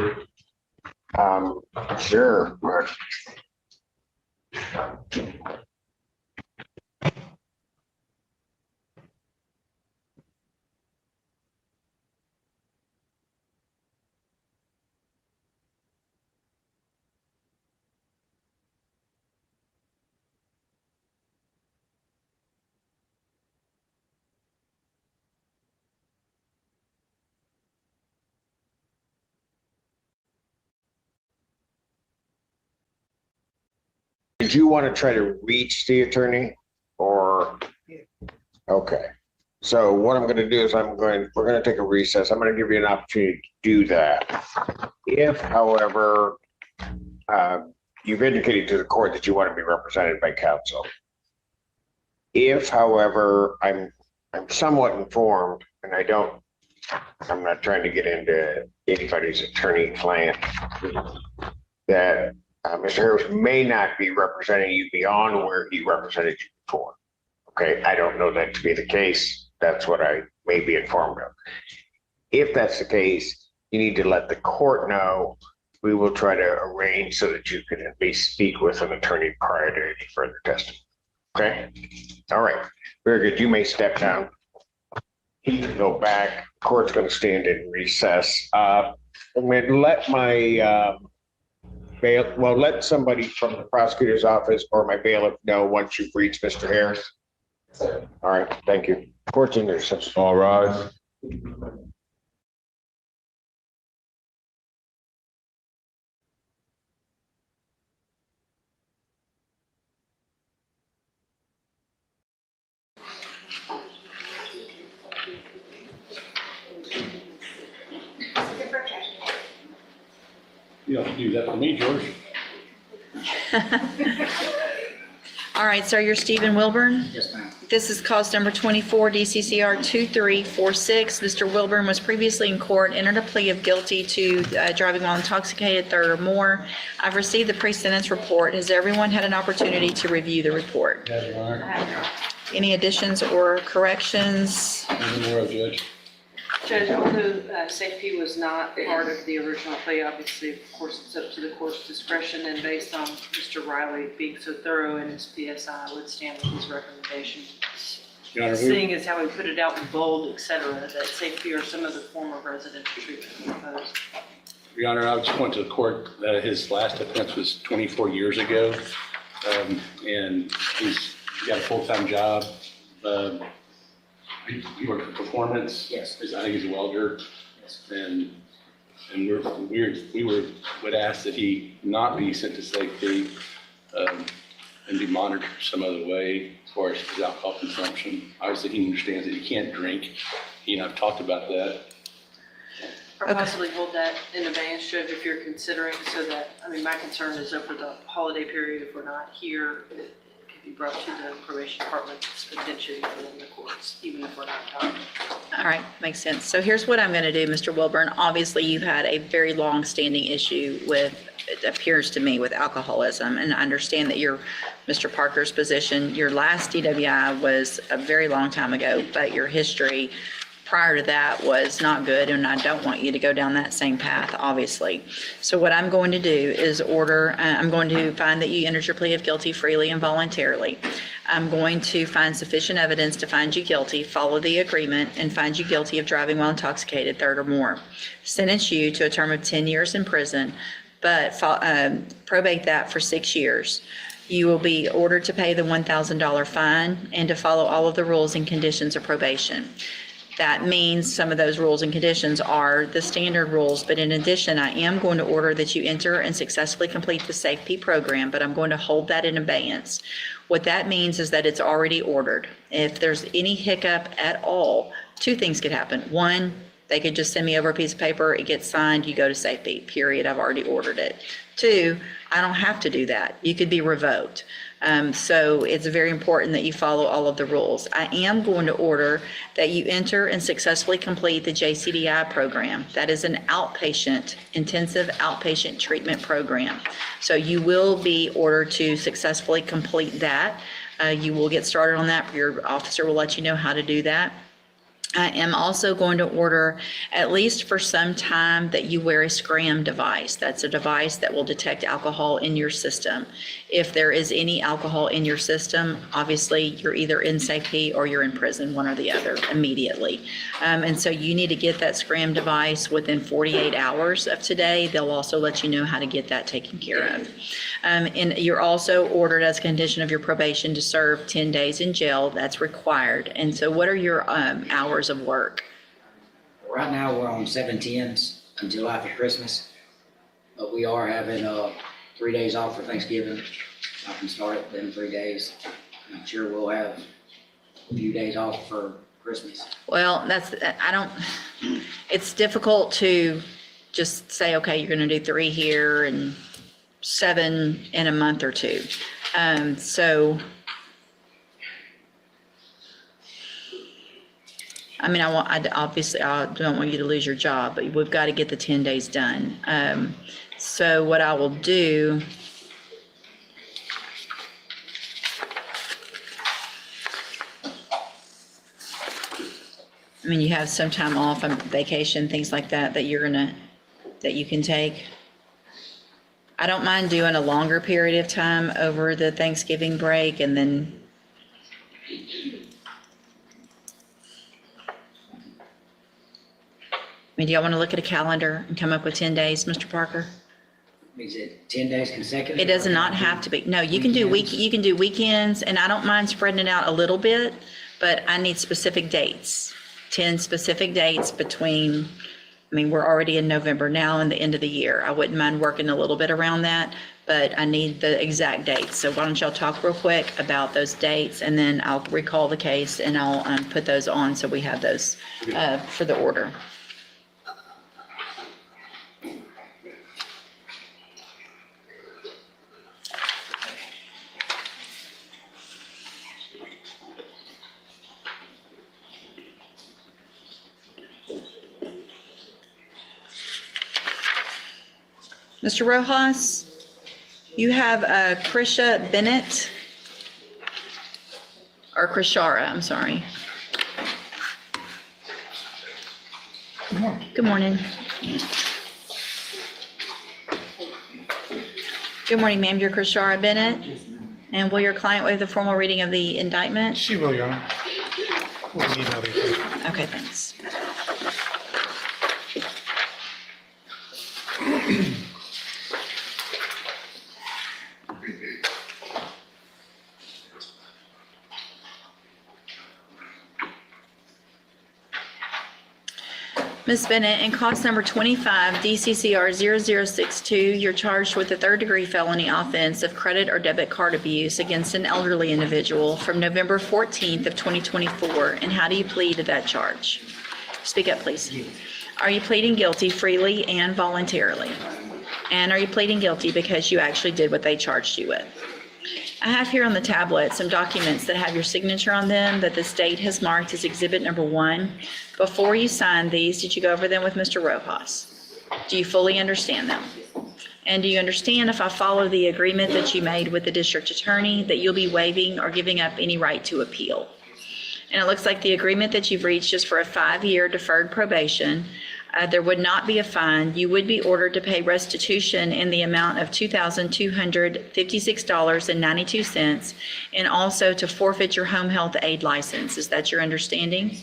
Sure, Mark. Did you want to try to reach the attorney or? Okay. So what I'm going to do is we're going to take a recess. I'm going to give you an opportunity to do that. If, however, you've indicated to the court that you want to be represented by counsel. If, however, I'm somewhat informed and I don't I'm not trying to get into anybody's attorney-client, that Mr. Harris may not be representing you beyond where he represented you before. Okay, I don't know that to be the case. That's what I may be informed of. If that's the case, you need to let the court know. We will try to arrange so that you can at least speak with an attorney prior to any further testimony. Okay? All right. Very good. You may step down. He can go back. Court's going to stand in recess. I'm going to let my let somebody from the prosecutor's office or my bailiff know once you've reached Mr. Harris. All right. Thank you. Court's in recess. All rise. You don't have to do that for me, George. All right, sir, you're Stephen Wilburn? Yes, ma'am. This is cause number 24, DCCR 2346. Mr. Wilburn was previously in court, entered a plea of guilty to driving while intoxicated, third or more. I've received the pre-sentence report. Has everyone had an opportunity to review the report? Yes, Your Honor. Any additions or corrections? Nothing more, Judge. Judge, although safety was not part of the original plea, obviously, of course, it's up to the court's discretion, and based on Mr. Riley being so thorough in his PSI, I would stand with his recommendation. Your Honor, Seeing as how we put it out in bold, et cetera, that safety or some of the former residential treatment proposed. Your Honor, I just point to the court that his last offense was 24 years ago, and he's got a full-time job. He worked for Performance. Yes. I think he's a welder. Yes. And we would ask that he not be sent to safety and be monitored some other way as far as his alcohol consumption. Obviously, he understands that he can't drink. He and I've talked about that. Or possibly hold that in abeyance, Judge, if you're considering, so that, I mean, my concern is over the holiday period, if we're not here, it could be brought to the probation department's attention within the courts, even if we're not talking. All right, makes sense. So here's what I'm going to do, Mr. Wilburn. Obviously, you've had a very long-standing issue with, it appears to me, with alcoholism, and I understand that you're Mr. Parker's position. Your last DWI was a very long time ago, but your history prior to that was not good, and I don't want you to go down that same path, obviously. So what I'm going to do is I'm going to find that you entered your plea of guilty freely and voluntarily. I'm going to find sufficient evidence to find you guilty, follow the agreement, and find you guilty of driving while intoxicated, third or more. Sentence you to a term of 10 years in prison, but probate that for 6 years. You will be ordered to pay the $1,000 fine and to follow all of the rules and conditions of probation. That means some of those rules and conditions are the standard rules, but in addition, I am going to order that you enter and successfully complete the SafeP program, but I'm going to hold that in abeyance. What that means is that it's already ordered. If there's any hiccup at all, two things could happen. One, they could just send me over a piece of paper, it gets signed, you go to SafeP, period, I've already ordered it. Two, I don't have to do that. You could be revoked. So it's very important that you follow all of the rules. I am going to order that you enter and successfully complete the JCDI program. That is an outpatient, intensive outpatient treatment program. So you will be ordered to successfully complete that. You will get started on that. Your officer will let you know how to do that. I am also going to order, at least for some time, that you wear a scram device. That's a device that will detect alcohol in your system. If there is any alcohol in your system, obviously you're either in SafeP or you're in prison, one or the other, immediately. And so you need to get that scram device within 48 hours of today. They'll also let you know how to get that taken care of. And you're also ordered as a condition of your probation to serve 10 days in jail. That's required. And so what are your hours of work? Right now, we're on 7/10s until after Christmas, but we are having 3 days off for Thanksgiving. I can start it then 3 days. I'm sure we'll have a few days off for Christmas. Well, it's difficult to just say, okay, you're going to do 3 here and 7 in a month or two. So I mean, obviously, I don't want you to lose your job, but we've got to get the 10 days done. So what I will do, I mean, you have some time off, vacation, things like that, that you can take. I don't mind doing a longer period of time over the Thanksgiving break and then. I mean, do y'all want to look at a calendar and come up with 10 days, Mr. Parker? Is it 10 days consecutive? It does not have to be. No, you can do weekends, and I don't mind spreading it out a little bit, but I need specific dates. 10 specific dates between, I mean, we're already in November now and the end of the year. I wouldn't mind working a little bit around that, but I need the exact dates. So why don't y'all talk real quick about those dates, and then I'll recall the case and I'll put those on so we have those for the order. Mr. Rojas, you have Krisha Bennett, or Krishara, I'm sorry. Good morning. Good morning, ma'am. You're Krishara Bennett. And will your client waive the formal reading of the indictment? She will, Your Honor. We'll email you. Okay, thanks. Ms. Bennett, in cause number 25 DCCR 0062, you're charged with a third-degree felony offense of credit or debit card abuse against an elderly individual from November 14th of 2024. And how do you plead to that charge? Speak up, please. Are you pleading guilty freely and voluntarily? And are you pleading guilty because you actually did what they charged you with? I have here on the tablet some documents that have your signature on them that the state has marked as exhibit number 1. Before you signed these, did you go over them with Mr. Rojas? Do you fully understand them? And do you understand, if I follow the agreement that you made with the district attorney, that you'll be waiving or giving up any right to appeal? And it looks like the agreement that you've reached is for a 5-year deferred probation. There would not be a fine. You would be ordered to pay restitution in the amount of $2,256.92, and also to forfeit your home health aid license. Is that your understanding?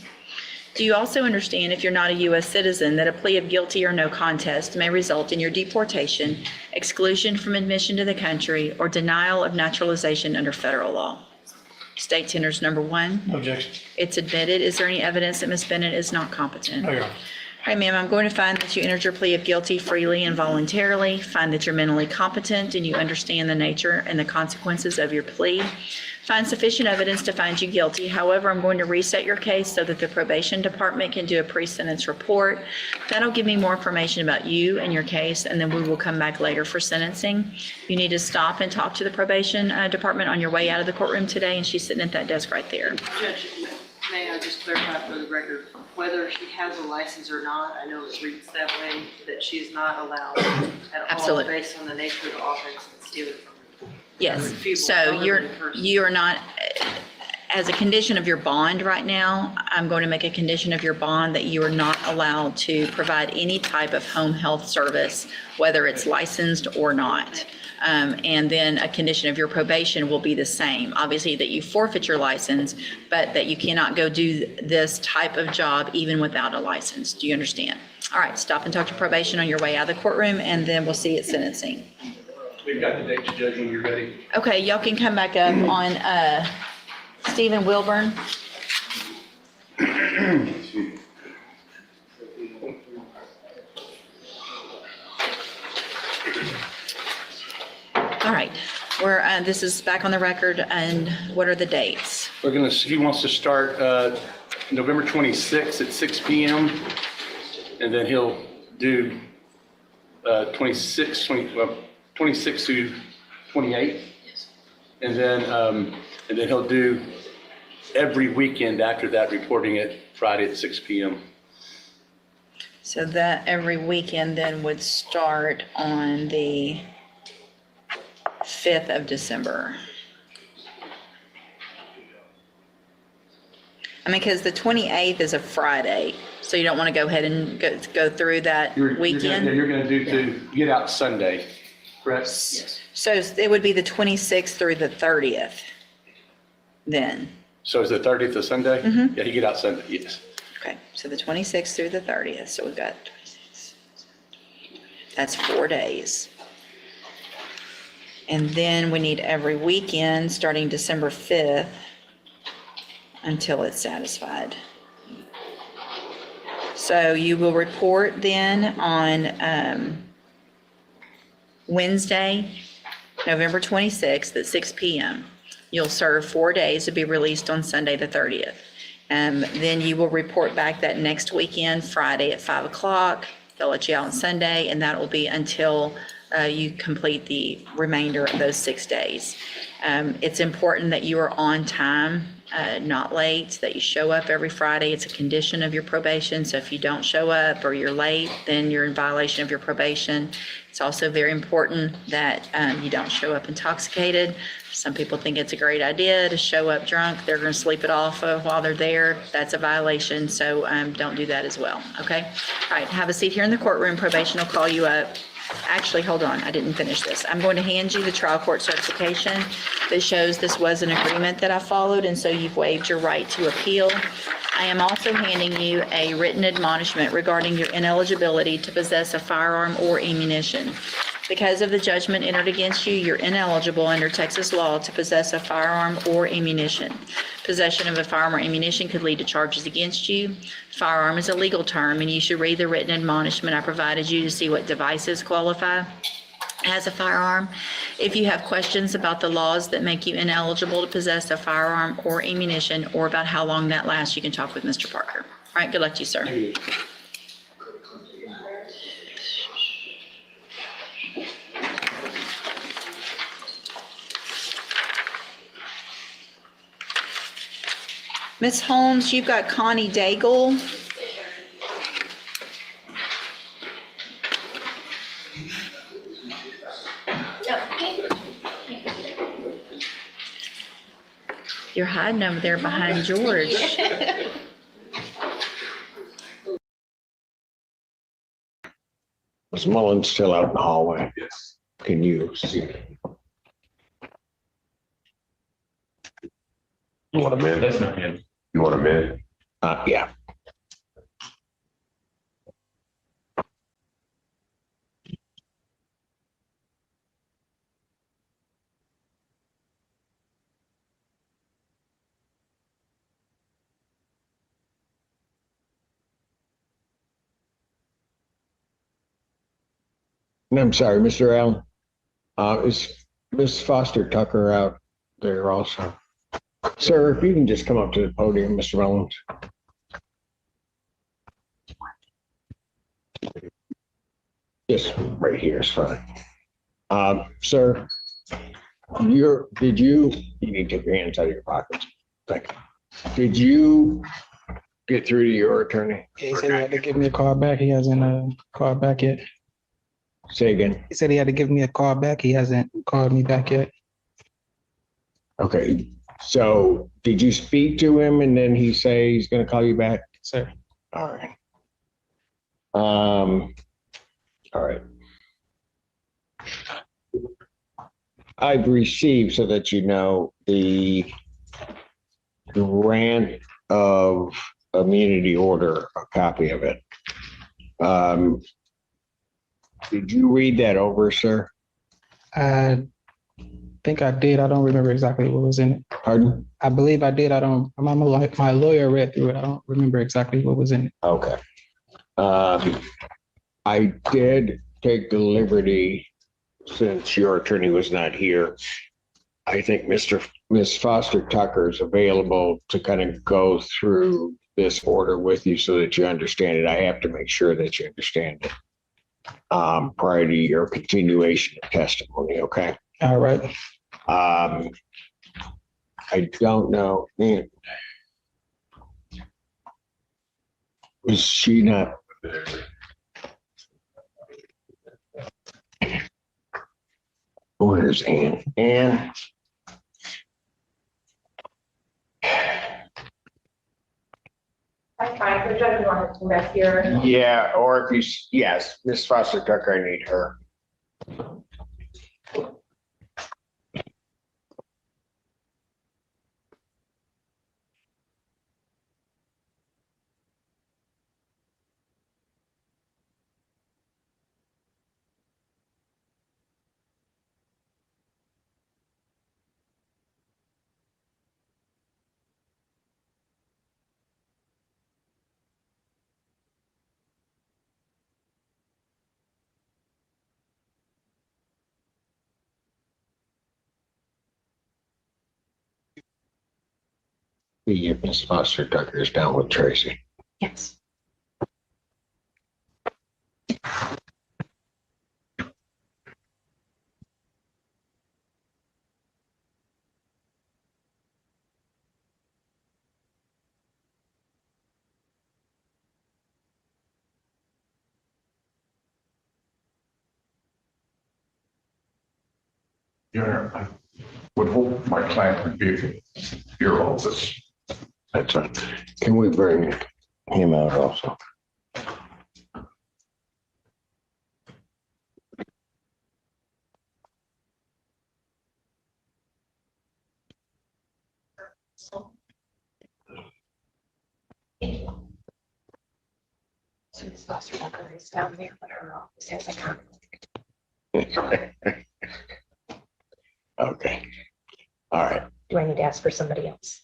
Do you also understand, if you're not a U.S. citizen, that a plea of guilty or no contest may result in your deportation, exclusion from admission to the country, or denial of naturalization under federal law? State tenders number 1. No objection. It's admitted. Is there any evidence that Ms. Bennett is not competent? No, Your Honor. All right, ma'am, I'm going to find that you entered your plea of guilty freely and voluntarily, find that you're mentally competent and you understand the nature and the consequences of your plea, find sufficient evidence to find you guilty. However, I'm going to reset your case so that the probation department can do a pre-sentence report. That'll give me more information about you and your case, and then we will come back later for sentencing. You need to stop and talk to the probation department on your way out of the courtroom today, and she's sitting at that desk right there. Judge, may I just clarify for the record, whether she has a license or not? I know it reads that way, that she is not allowed at all based on the nature of the offense and stealing from her. Yes, so you are not, as a condition of your bond right now, I'm going to make a condition of your bond that you are not allowed to provide any type of home health service, whether it's licensed or not. And then a condition of your probation will be the same. Obviously, that you forfeit your license, but that you cannot go do this type of job even without a license. Do you understand? All right, stop and talk to probation on your way out of the courtroom, and then we'll see you at sentencing. We've got the date to judge when you're ready. Okay, y'all can come back up on Stephen Wilburn. All right, this is back on the record, and what are the dates? He wants to start November 26th at 6 p.m. and then he'll do 26 through 28. And then he'll do every weekend after that, reporting it Friday at 6 PM. So that every weekend then would start on the 5th of December. I mean, because the 28th is a Friday, so you don't want to go ahead and go through that weekend? You're gonna do to get out Sunday, correct? Yes. So it would be the 26th through the 30th then? So is the 30th a Sunday? Mhm. Yeah, you get out Sunday, yes. Okay, so the 26th through the 30th, so we've got 26. That's 4 days. And then we need every weekend, starting December 5th, until it's satisfied. So you will report then on Wednesday, November 26th at 6 PM. You'll serve 4 days to be released on Sunday, the 30th. Then you will report back that next weekend, Friday at 5 o'clock. They'll let you out on Sunday, and that will be until you complete the remainder of those 6 days. It's important that you are on time, not late, that you show up every Friday. It's a condition of your probation. So if you don't show up or you're late, then you're in violation of your probation. It's also very important that you don't show up intoxicated. Some people think it's a great idea to show up drunk. They're going to sleep it off while they're there. That's a violation. So don't do that as well. Okay. All right. Have a seat here in the courtroom. Probation will call you up. Actually, hold on, I didn't finish this. I'm going to hand you the trial court certification that shows this was an agreement that I followed, and so you've waived your right to appeal. I am also handing you a written admonishment regarding your ineligibility to possess a firearm or ammunition. Because of the judgment entered against you, you're ineligible under Texas law to possess a firearm or ammunition. Possession of a firearm or ammunition could lead to charges against you. Firearm is a legal term, and you should read the written admonishment I provided you to see what devices qualify as a firearm. If you have questions about the laws that make you ineligible to possess a firearm or ammunition, or about how long that lasts, you can talk with Mr. Parker. All right, good luck to you, sir. Ms. Holmes, you've got Connie Daigle. You're hiding over there behind George. Ms. Mullins still out in the hallway? Yes. Can you see? You want a minute? That's not him. You want a minute? Yeah. And I'm sorry, Mr. Allen. Is Ms. Foster Tucker out there also? Sir, if you can just come up to the podium, Mr. Mullins. Just right here is fine. Sir, you need to take your hands out of your pockets. Thank you. Did you get through to your attorney? Yeah, he said he had to give me a call back. He hasn't called back yet. Say again. He said he had to give me a call back. He hasn't called me back yet. Okay. So did you speak to him and then he say he's going to call you back? Sir. All right. All right. I've received, so that you know, the grant of immunity order, a copy of it. Did you read that over, sir? I think I did. I don't remember exactly what was in it. Pardon? I believe I did. My lawyer read through it. I don't remember exactly what was in it. Okay. I did take the liberty, since your attorney was not here. I think Ms. Foster Tucker is available to kind of go through this order with you so that you understand it. I have to make sure that you understand it prior to your continuation of testimony, okay? All right. I don't know. Was she not? Where's Ann? Ann? That's fine, the judge wanted to rest here. Yeah, or if you, yes, Miss Foster Tucker, I need her. Miss Foster Tucker is down with Tracy. Yes. Your Honor, I would hope my client would be able to hear all this. That's right. Can we bring him out also? So Ms. Foster Tucker is down there, but her office has a conflict. Okay. All right. Do I need to ask for somebody else?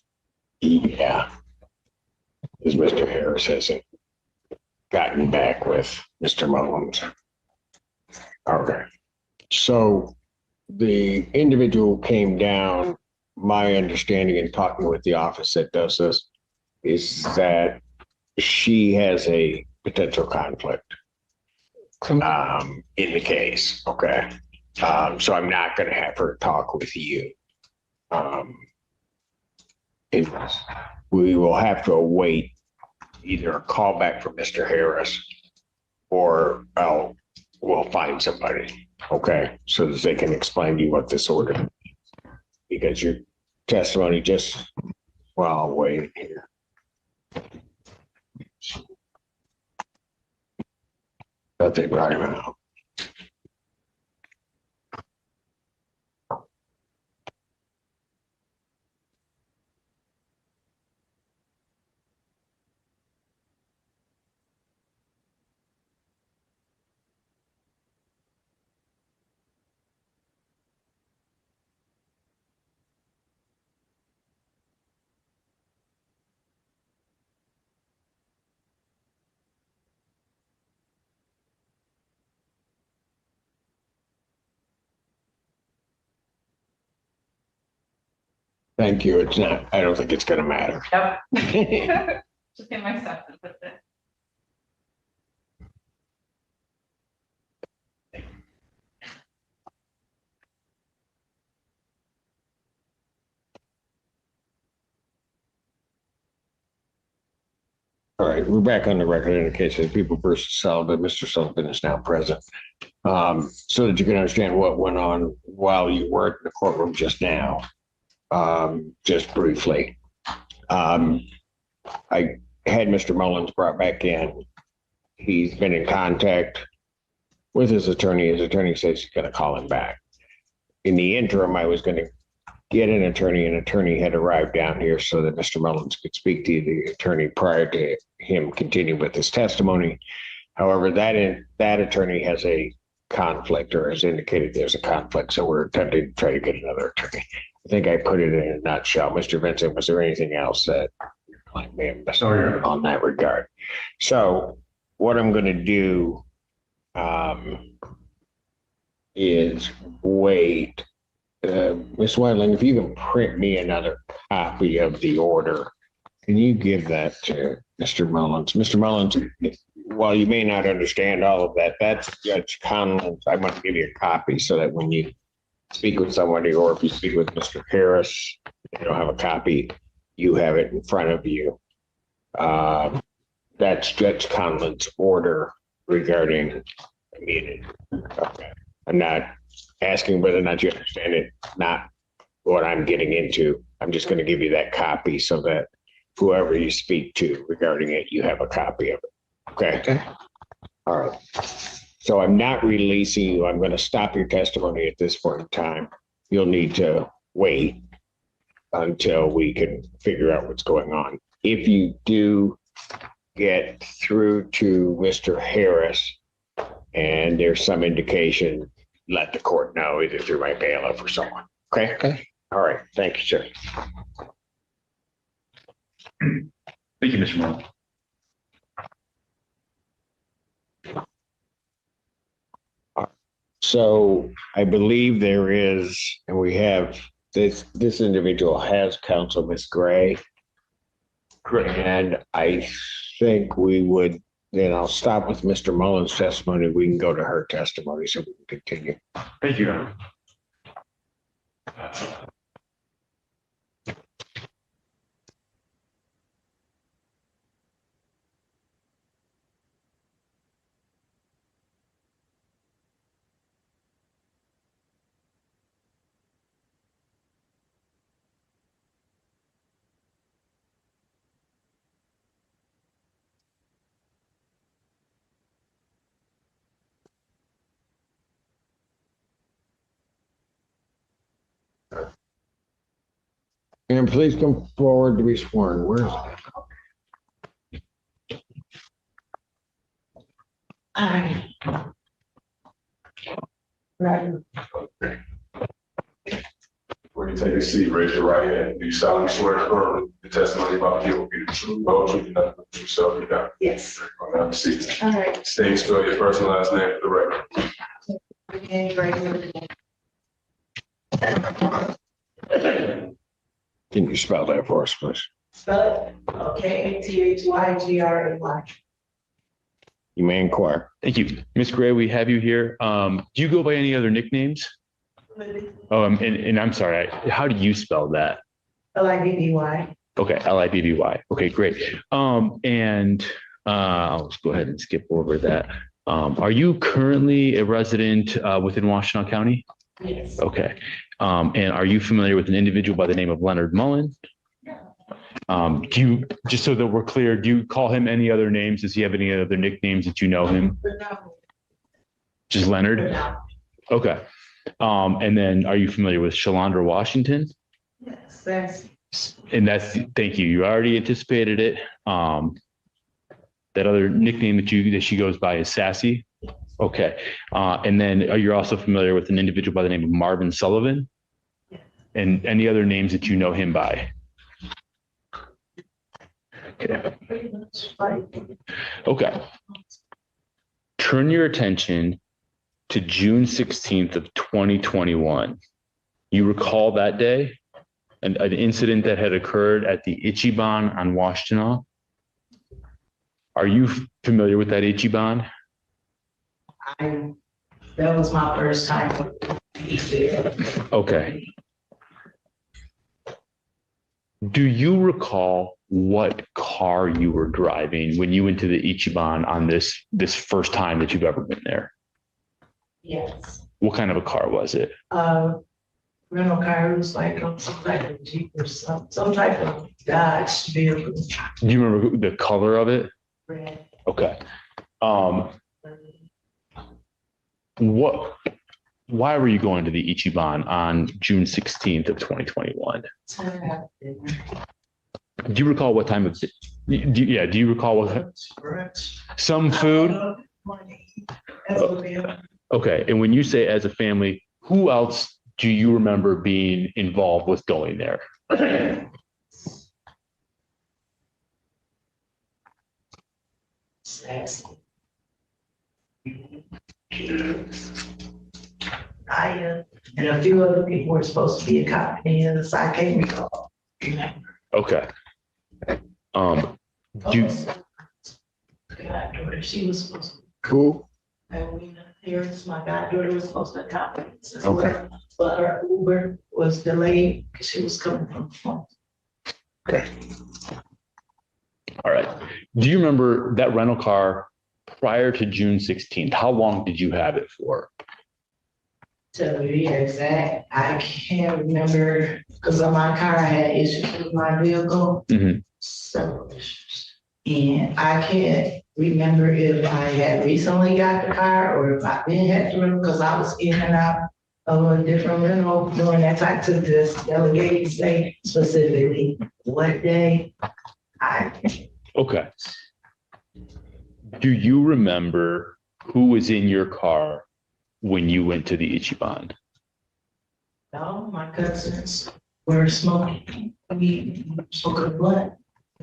Yeah. Because Mr. Harris hasn't gotten back with Mr. Mullins. Okay. So the individual came down, my understanding in talking with the office that does this is that she has a potential conflict in the case. Okay. So I'm not going to have her talk with you. We will have to await either a call back from Mr. Harris or we'll find somebody, okay, so that they can explain to you what this order is. Because your testimony just, well, I'll wait here. But they brought him out. Thank you. It's not, I don't think it's going to matter. Yep. Just get my stuff and put it. All right, we're back on the record in the case of People versus Sullivan. Mr. Sullivan is now present. So that you can understand what went on while you were in the courtroom just now. Just briefly. I had Mr. Mullins brought back in. He's been in contact with his attorney. His attorney says he's going to call him back. In the interim, I was going to get an attorney. An attorney had arrived down here so that Mr. Mullins could speak to the attorney prior to him continuing with his testimony. However, that attorney has a conflict or has indicated there's a conflict. So we're attempting to try to get another attorney. I think I put it in a nutshell. Mr. Vincent, was there anything else that I may have missed on that regard? So what I'm going to do is wait. Ms. Whiteling, if you can print me another copy of the order, can you give that to Mr. Mullins? Mr. Mullins, while you may not understand all of that, that's Judge Conlon's. I want to give you a copy so that when you speak with somebody, or if you speak with Mr. Harris, you don't have a copy, you have it in front of you. That's Judge Conlon's order regarding the meeting. Okay. I'm not asking whether or not you understand it, not what I'm getting into. I'm just going to give you that copy so that whoever you speak to regarding it, you have a copy of it. Okay. All right. So I'm not releasing you. I'm going to stop your testimony at this point in time. You'll need to wait until we can figure out what's going on. If you do get through to Mr. Harris and there's some indication, let the court know either through my bailiff or someone. Okay. Okay. All right. Thank you, sir. Thank you, Mr. Mullen. So I believe there is, and we have this individual has counsel, Ms. Gray. And I think we would, then I'll stop with Mr. Mullen's testimony. We can go to her testimony so we can continue. Thank you, Your Honor. And please come forward to be sworn. Where's it? Aye. Right. When you take a seat, raise your right hand. Do you solemnly swear to affirm the testimony about you will be the truth, whole truth, and nothing but the truth, so help you God? Yes. Have a seat. All right. State and spell your first and last name for the record. Okay, right here. Can you spell that for us, please? Spell it. Okay, ATHYGRAY. You may inquire. Thank you. Ms. Gray, we have you here. Do you go by any other nicknames? Oh, and I'm sorry, how do you spell that? LIBBY. Okay, Libby. Okay, great. And I'll just go ahead and skip over that. Are you currently a resident within Washtenaw County? Yes. Okay. And are you familiar with an individual by the name of Leonard Mullen? Do you, just so that we're clear, do you call him any other names? Does he have any other nicknames that you know him? No. Just Leonard? No. Okay. And then are you familiar with Shalandra Washington? Yes, that's. And that's, thank you. You already anticipated it. That other nickname that she goes by is Sassy. Okay. And then are you also familiar with an individual by the name of Marvin Sullivan? Yes. And any other names that you know him by? Okay. Okay. Turn your attention to June 16th of 2021. You recall that day? An incident that had occurred at the Ichiban on Washtenaw? Are you familiar with that Ichiban? That was my first time. Okay. Do you recall what car you were driving when you went to the Ichiban on this first time that you've ever been there? Yes. What kind of a car was it? Rental car, it was like some type of Jeep or some type of Dodge vehicle. Do you remember the color of it? Red. Okay. Why were you going to the Ichiban on June 16th of 2021? Do you recall what time of, do you recall what? Some food? Okay, and when you say as a family, who else do you remember being involved with going there? And a few other people were supposed to be accompanying us. I can't recall. Okay. She was supposed to. Cool. Here's my goddaughter was supposed to come. Okay. But her Uber was delayed because she was coming from home. Okay. All right. Do you remember that rental car prior to June 16th? How long did you have it for? To be exact, I can't remember because on my car I had issues with my vehicle. Mhm. So, and I can't remember if I had recently got the car or if I didn't have to remember because I was in and out of a different rental during that time to this delegated say specifically what day. Okay. Do you remember who was in your car when you went to the Ichiban? No, my cousins were smoking. We smoking blunt.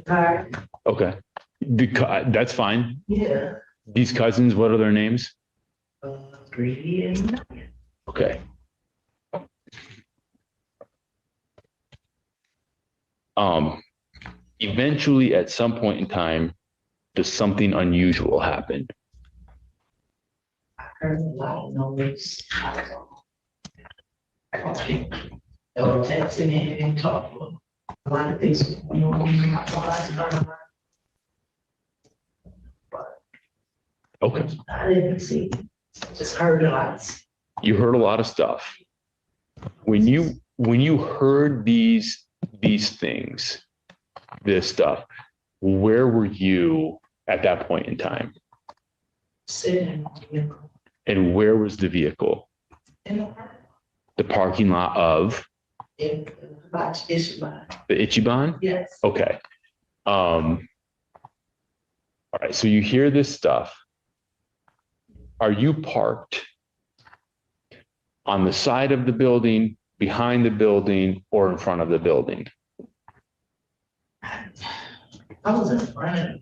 Car. Okay. That's fine. Yeah. These cousins, what are their names? Greedy and Okay. Eventually at some point in time, does something unusual happen? I heard a lot of noise. I don't think they were texting and talking. A lot of things going on. Okay. I didn't see, just heard a lot. You heard a lot of stuff. When you heard these things, this stuff, where were you at that point in time? Sitting in the vehicle. And where was the vehicle? In the park. The parking lot of In the Ichiban. the Ichiban? Yes. Okay. All right. So you hear this stuff. Are you parked on the side of the building, behind the building, or in front of the building? I was in front of it.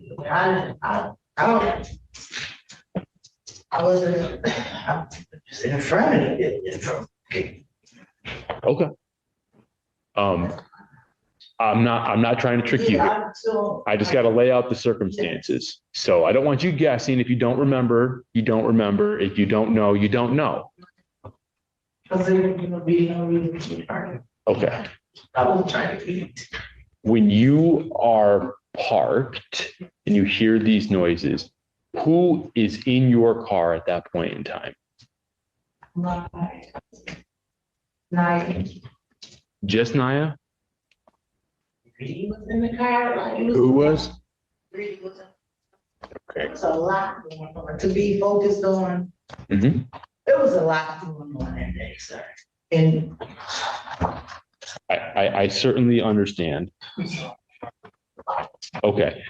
I wasn't in front of it. Okay. I'm not trying to trick you. I just got to lay out the circumstances. So I don't want you guessing. If you don't remember, you don't remember. If you don't know, you don't know. Because there was gonna be no reason to argue. Okay. I was trying to eat. When you are parked and you hear these noises, who is in your car at that point in time? Naya. Just Naya? He was in the car. Like, Who was? Greedy was in. Okay. It was a lot going on to be focused on. Mm-hmm. It was a lot going on that day, sir. And I certainly understand. Okay.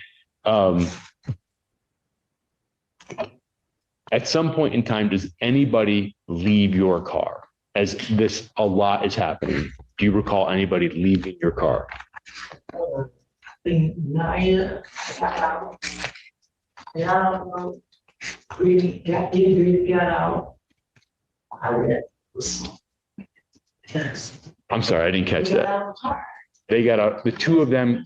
At some point in time, does anybody leave your car as a lot is happening? Do you recall anybody leaving your car? Naya got out. And I don't know. Really got out. I read. Yes. I'm sorry, I didn't catch They got that. out of the car. They got out, the two of them.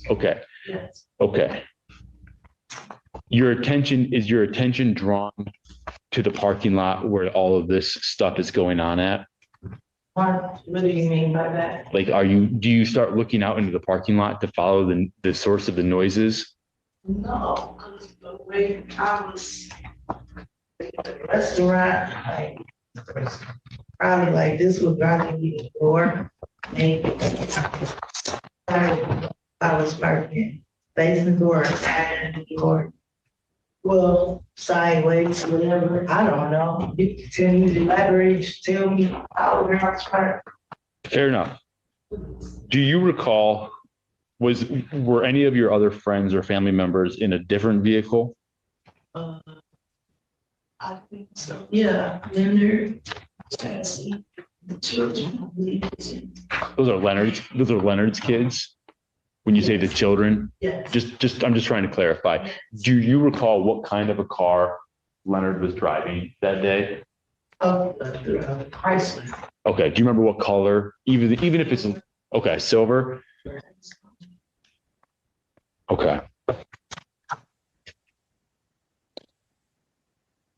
Okay. Yes. Okay. Your attention drawn to the parking lot where all of this stuff is going on at? What do you mean by that? Like, do you start looking out into the parking lot to follow the source of the noises? No, because the way I was at the restaurant, like, probably like this would probably be the door. Maybe. I was parking, facing the door, side the door. Well, sideways, whatever, I don't know. You can tell me, elaborate, tell me how I was parked. Fair enough. Do you recall, were any of your other friends or family members in a different vehicle? I think so, yeah, Leonard, Sassy, the children, I believe. Those are Leonard's kids? When you say the children? Yes. I'm just trying to clarify. Do you recall what kind of a car Leonard was driving that day? Chrysler. Okay, do you remember what color? Even if it's, okay, silver? Okay.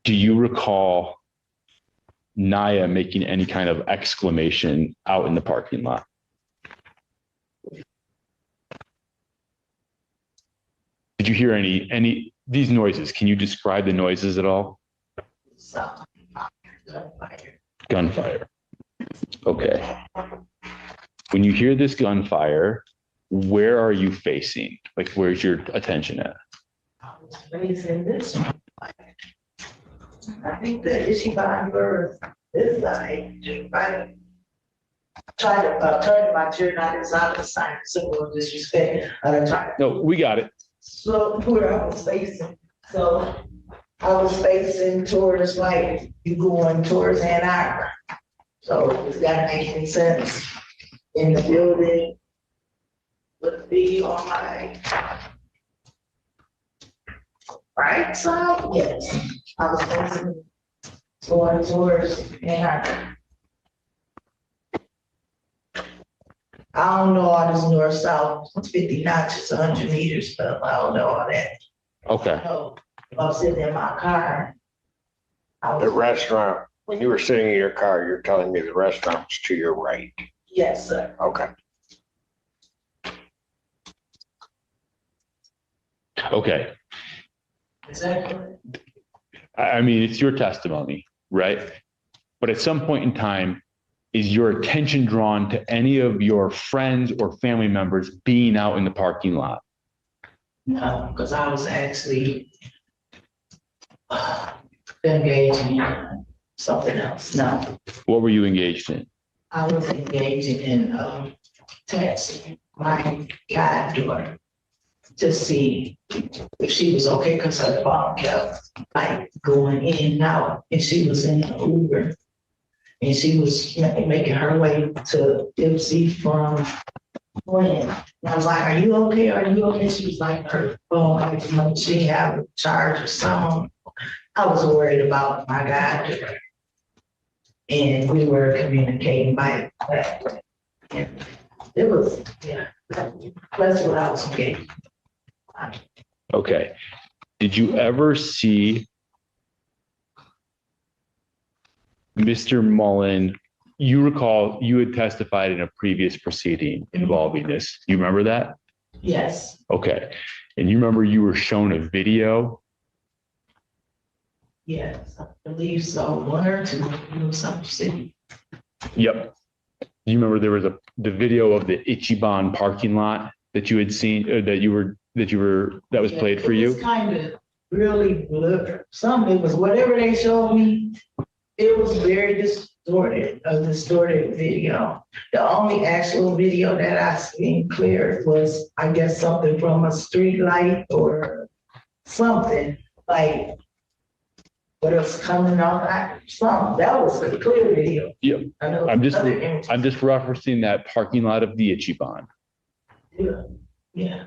Do you recall Naya making any kind of exclamation out in the parking lot? Did you hear any these noises? Can you describe the noises at all? Gunfire. Okay. When you hear this gunfire, where are you facing? Like, where's your attention at? Facing this one. I think that is she buying birds this side, right? Try to turn my chair, not inside the sign, simple disrespect. No, we got it. So where I was facing, so I was facing towards like you going towards Ann Arbor. So does that make any sense? In the building would be on my right side, yes. I was facing going towards Ann Arbor. I don't know all this north-south, 50 notches, 100 meters stuff. I don't know all that. Okay. So I was sitting in my car. The restaurant, when you were sitting in your car, you're telling me the restaurant was to your right. Yes, sir. Okay. Okay. Exactly. I mean, it's your testimony, right? But at some point in time, is your attention drawn to any of your friends or family members being out in the parking lot? No, because I was actually engaging in something else. No, What were you engaged in? I was engaging in texting my goddaughter to see if she was okay, because her phone kept like going in and out, and she was in the Uber. And she was making her way to Dipsy from when. And I was like, are you okay? Are you okay? She was like, her phone, I didn't know she had a charge or something. I was worried about my God. And we were communicating by that. And it was, yeah, that's what I was getting. Okay. Did you ever see Mr. Mullen? You recall you had testified in a previous proceeding involving this. You remember that? Yes. Okay. And you remember you were shown a video? Yes, I believe so. One or two, something. Yep. You remember there was the video of the Ichiban parking lot that you had seen, that was played for you? It was kind of really blurred. Some of it was whatever they showed me, it was very distorted, a distorted video. The only actual video that I seen clear was, I guess, something from a street light or something like what was coming out. Something that was a clear video. Yep. I'm just referencing that parking lot of the Ichiban. Yeah. Yeah.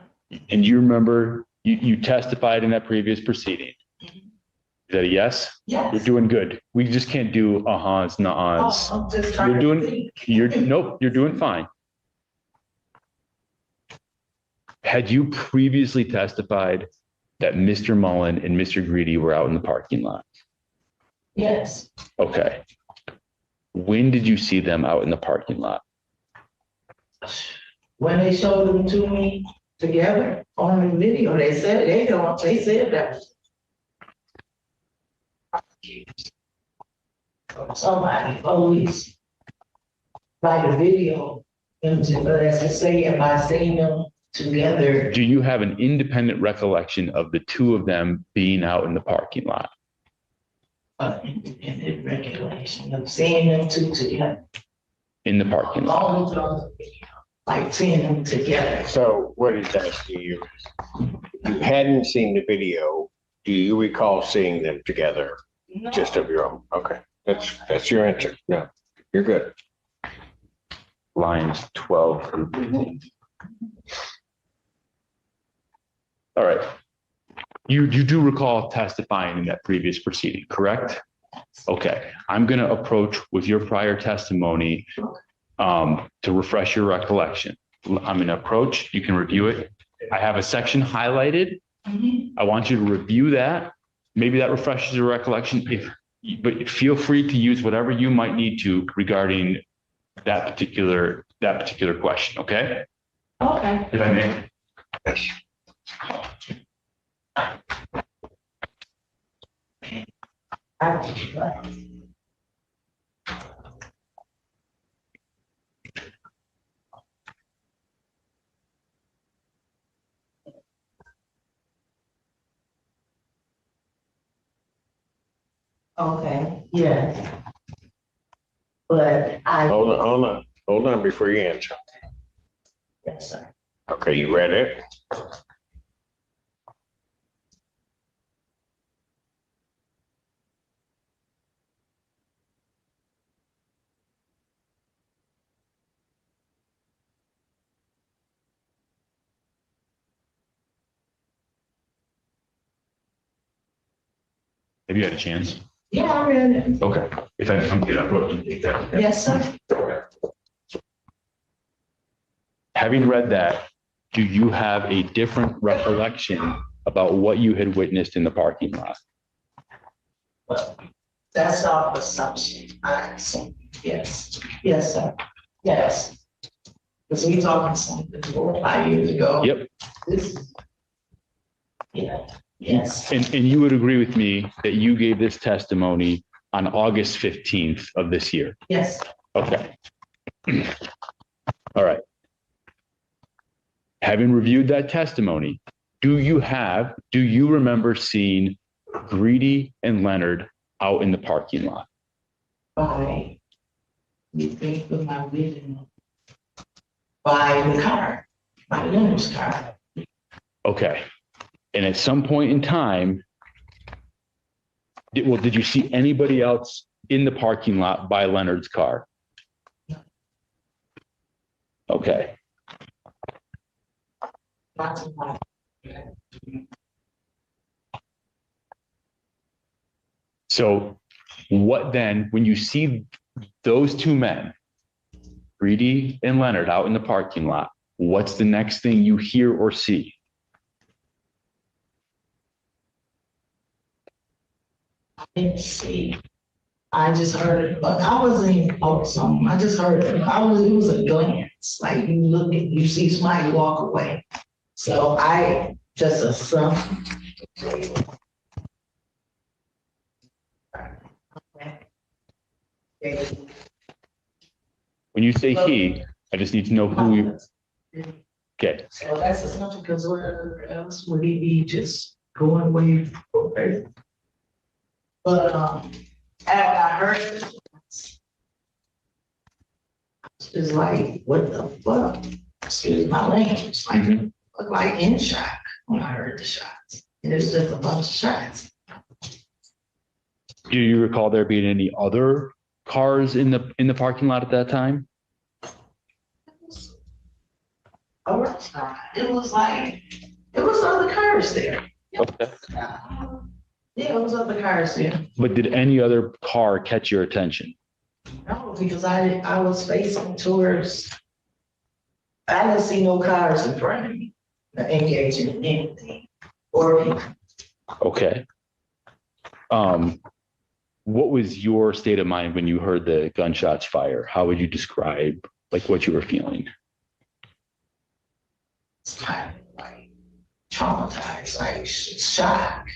And you remember you testified in that previous proceeding. Is that a yes? Yes. You're doing good. We just can't do ahs, nah-ahs. I'm just trying to think. You're doing fine. Had you previously testified that Mr. Mullen and Mr. Greedy were out in the parking lot? Yes. Okay. When did you see them out in the parking lot? When they showed them to me together on the video, they said that. Somebody always by the video, and as I say, if I seen them together. Do you have an independent recollection of the two of them being out in the parking lot? Independent recollection of seeing them two together. In the parking lot? Like seeing them together. So what he's asking you is, you hadn't seen the video. Do you recall seeing them together? No. Just of your own? Okay, that's your answer. No, you're good. Lines 12 through 15. All right. You do recall testifying in that previous proceeding, correct? Okay. I'm going to approach with your prior testimony to refresh your recollection. I'm going to approach. You can review it. I have a section highlighted. I want you to review that. Maybe that refreshes your recollection. but feel free to use whatever you might need to regarding that particular question, okay? Okay. If I may. Okay, yes. But I. Hold on before you answer. Yes, sir. Okay, you read it? Have you had a chance? Yeah, I read it. Okay. If I'm good, I'll go and take that. Yes, sir. Having read that, do you have a different recollection about what you had witnessed in the parking lot? Well, that's our assumption. I see. Yes. Yes, sir. Yes. Because we talking something 4 or 5 years ago. Yep. This. Yeah. Yes. And you would agree with me that you gave this testimony on August 15th of this year? Yes. Okay. All right. Having reviewed that testimony, do you remember seeing Greedy and Leonard out in the parking lot? By, you think of my vision. By the car, by Leonard's car. Okay. And at some point in time, did you see anybody else in the parking lot by Leonard's car? Okay. So what then, when you see those two men, Greedy and Leonard, out in the parking lot, what's the next thing you hear or see? I didn't see. I just heard it, but I wasn't even focused on him. I just heard it. It was a glance. Like you look at, you see somebody walk away. So I just assumed. When you say he, I just need to know who you. Okay. So that's assumption because where else would he be just going away? Okay. But after I heard it, it's like, what the fuck? Excuse my language. Like, looked like in shock when I heard the shots. And it's just a bunch of shots. Do you recall there being any other cars in the parking lot at that time? It was like, it was other cars there. Okay. Yeah, it was other cars there. But did any other car catch your attention? No, because I was facing towards, I didn't see no cars in front of me engaging in anything or people. Okay. What was your state of mind when you heard the gunshots fire? How would you describe like what you were feeling? It's kind of like traumatized, like shock.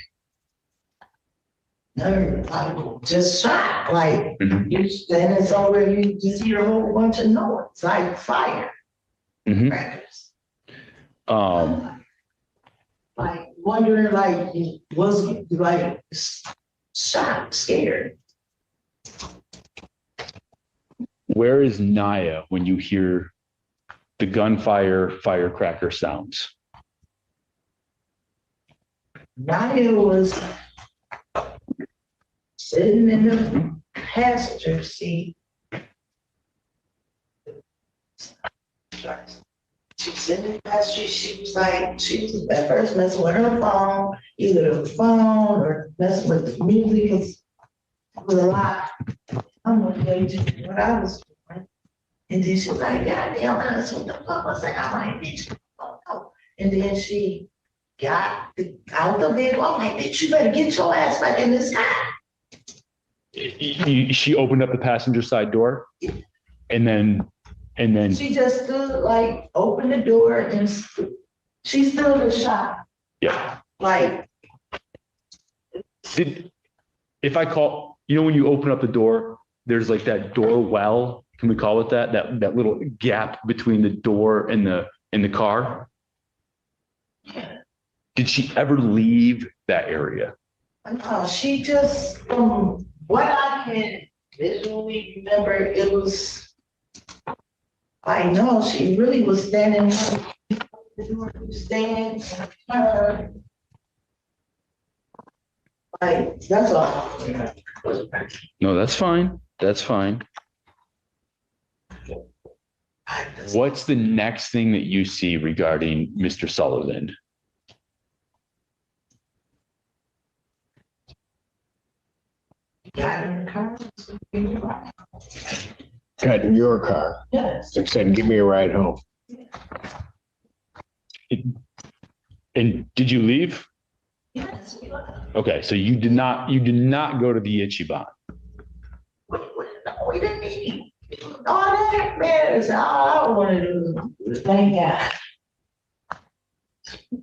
No, like just shock. Like you, then it's already, you just hear a whole bunch of noise, like fire. Like wondering, like was like shocked, scared. Where is Naya when you hear the gunfire, firecracker sounds? Naya was sitting in the passenger seat. She's sitting in the passenger. She was like, she was at first messing with her phone, either the phone or messing with the music, because it was a lot. I'm engaging what I was doing. And then she was like, God damn, cuz what the fuck was that? I'm like, bitch, oh no. And then she got out the vehicle. I'm like, bitch, you better get your ass back in this car. She opened up the passenger side door and then, She just stood like, opened the door and she stood in shock, yeah. like, If I call, when you open up the door, there's like that door well, can we call it that? That little gap between the door and the car? Did she ever leave that area? no, she just, from what I can visually remember, it was, I know she really was standing, like, that's all. No, that's fine. That's fine. What's the next thing that you see regarding Mr. Sullivan? Got in the car. Got in your car Yes. and said, give me a ride home. And did you leave? Yes. Okay, so you did not go to the Ichiban. We didn't need all that matters. All I wanted to do was thank God.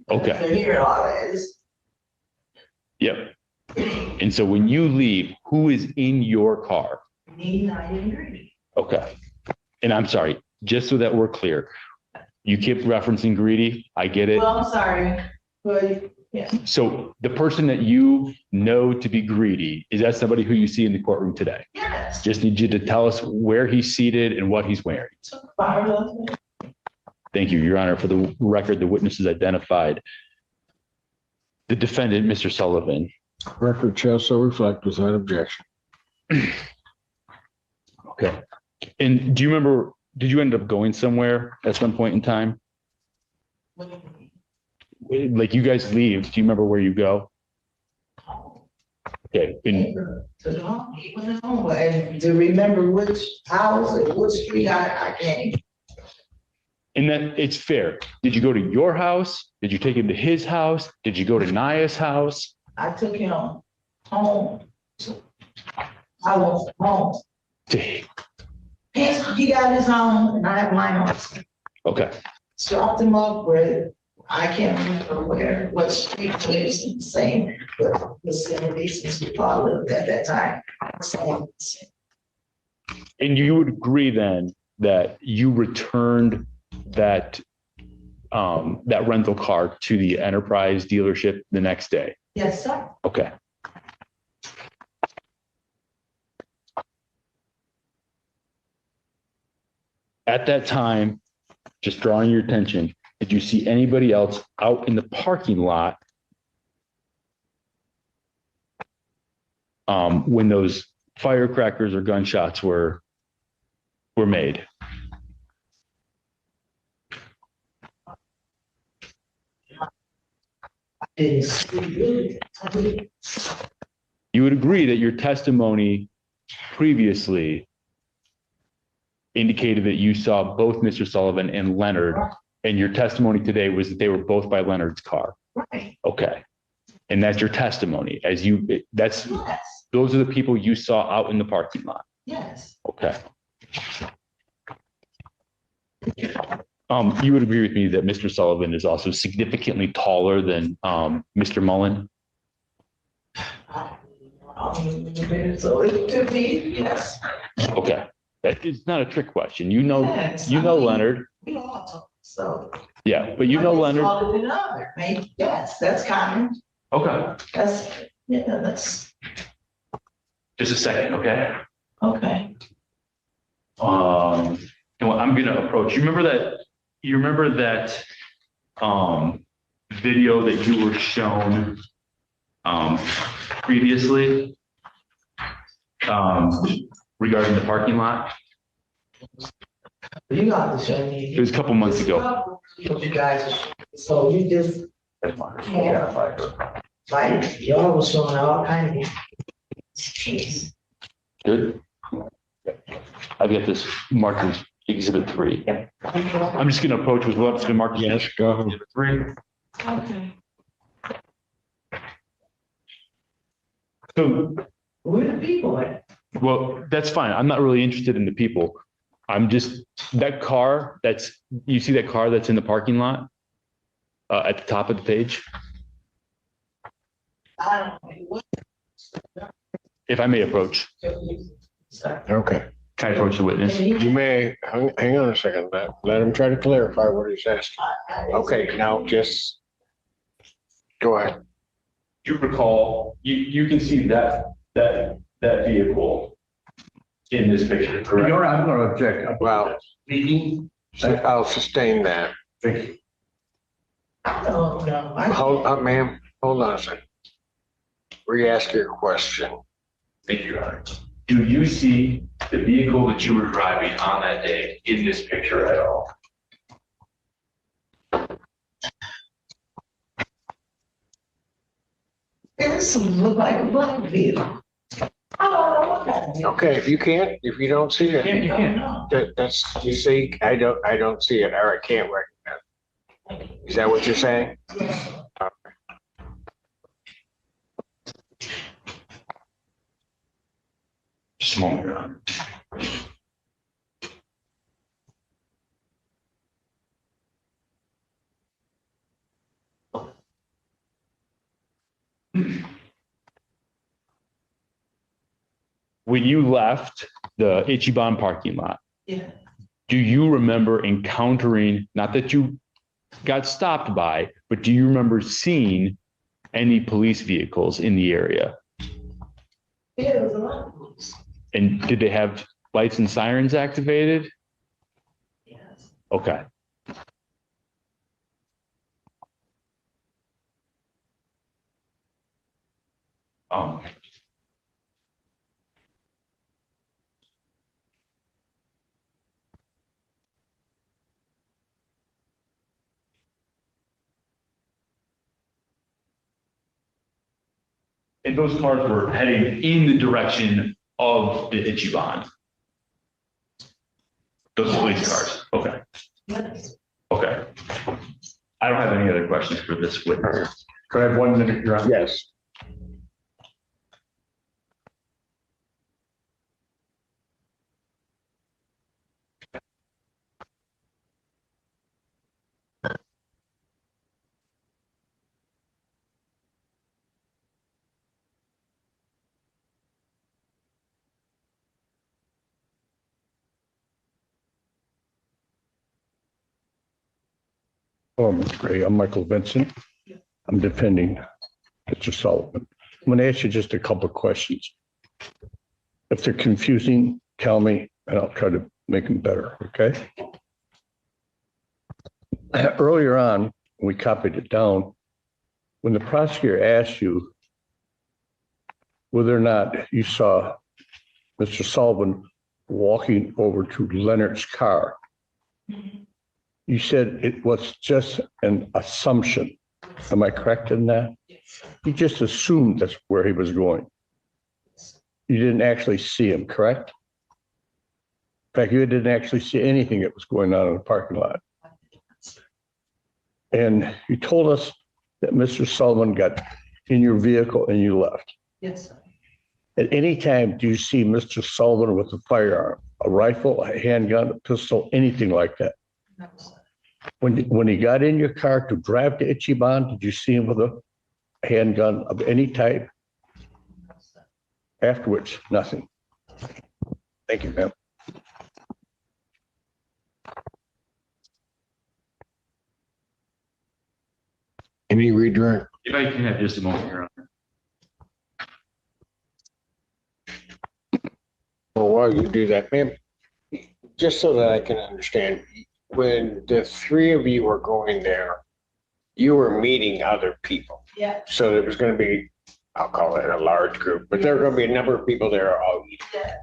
Okay. To hear all this. Yep. And so when you leave, who is in your car? Me, I didn't agree. Okay. And I'm sorry, just so that we're clear, you keep referencing Greedy. I get it. Well, I'm sorry, but yeah. So the person that you know to be Greedy, is that somebody who you see in the courtroom today? Yes. Just need you to tell us where he's seated and what he's wearing. Thank you, Your Honor. For the record, the witness is identified. The defendant, Mr. Sullivan. Record shall so reflect without objection. Okay. And do you remember, did you end up going somewhere at some point in time? Like you guys leave, do you remember where you go? Okay. And And to remember which house and which street I came. and then it's fair. Did you go to your house? Did you take him to his house? Did you go to Naya's house? I took him home. I went home. He got his own and I have mine. Okay. Dropped him off where I can't remember where, what street it is, the same, but the same since we all lived at that time. And you would agree then that you returned that that rental car to the Enterprise dealership the next day? Yes, sir. Okay. At that time, just drawing your attention, did you see anybody else out in the parking lot when those firecrackers or gunshots were made? You would agree that your testimony previously indicated that you saw both Mr. Sullivan and Leonard, and your testimony today was that they were both by Leonard's car. Right. Okay. And that's your testimony those are the people you saw out in the parking lot. Yes. Okay. You would agree with me that Mr. Sullivan is also significantly taller than Mr. Mullen? So it could be, yes. Okay. That is not a trick question. You know, Yes, Leonard. We all talk, so. Yeah, but you know Leonard. Taller than other, maybe, yes, that's common. Okay. That's. Just a second, okay? Okay. And what I'm gonna approach, you remember that video that you were shown previously regarding the parking lot? You got to show me. It was a couple months ago. You guys, so you just. Like, y'all was showing all kinds of. Good. I've got this marked as exhibit 3. I'm just gonna approach with what's been marked as exhibit 3. Okay. So Where the people at? Well, that's fine. I'm not really interested in the people. I'm just, that car you see that car that's in the parking lot? At the top of the page? I don't know. If I may approach, Okay. can I approach the witness? You may, hang on a second, let him try to clarify what he's asking. Okay, now just go ahead. Do you recall, you can see that vehicle in this picture, correct? You're, I'm gonna object. Well, I'll sustain that. Thank you. Oh, no. Hold, ma'am, hold on a second. Re-ask your question. Thank you, Your Honor. Do you see the vehicle that you were driving on that day in this picture at all? This look like a black vehicle. I don't know what that is. Okay, if you don't see it, You can't. that's, you see, I don't see it, or I can't recognize it. Is that what you're saying? Just a moment, Your Honor. When you left the Ichiban parking lot, Yeah. do you remember encountering, not that you got stopped by, but do you remember seeing any police vehicles in the area? Yeah, there was a lot of books. And did they have lights and sirens activated? Yes. Okay. Um, and those cars were heading in the direction of the Ichiban. Those police cars. Okay. Yes. Okay. I don't have any other questions for this witness. Could I have 1 minute, Your Honor? Yes. Hello, Mr. Gray. I'm Michael Vincent. I'm defending Mr. Sullivan. I'm going to ask you just a couple of questions. If they're confusing, tell me, and I'll try to make them better, okay? Earlier on, we copied it down. When the prosecutor asked you whether or not you saw Mr. Sullivan walking over to Leonard's car, you said it was just an assumption. Am I correct in that? You just assumed that's where he was going. You didn't actually see him, correct? In fact, you didn't actually see anything that was going on in the parking lot. And you told us that Mr. Sullivan got in your vehicle and you left. Yes, sir. At any time, do you see Mr. Sullivan with a firearm, a rifle, a handgun, a pistol, anything like that? No, sir. When he got in your car to drive to Ichiban, did you see him with a handgun of any type? No, sir. Afterwards, nothing. Thank you, ma'am. Any redirect? If I can have just a moment, Your Honor. Well, while you do that, ma'am, just so that I can understand, when the three of you were going there, you were meeting other people. Yeah. So there was going to be, I'll call it a large group, but there are going to be a number of people there all eating. Yes.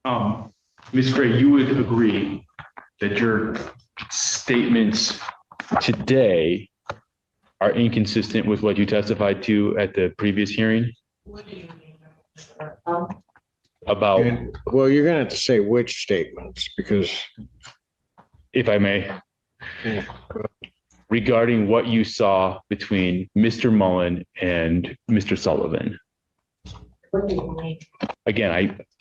Ms. Gray, you would agree that your statements today are inconsistent with what you testified to at the previous hearing? What do you mean? About, Well, you're gonna have to say which statements, because if I may, regarding what you saw between Mr. Mullen and Mr. Sullivan. What do you mean? Again,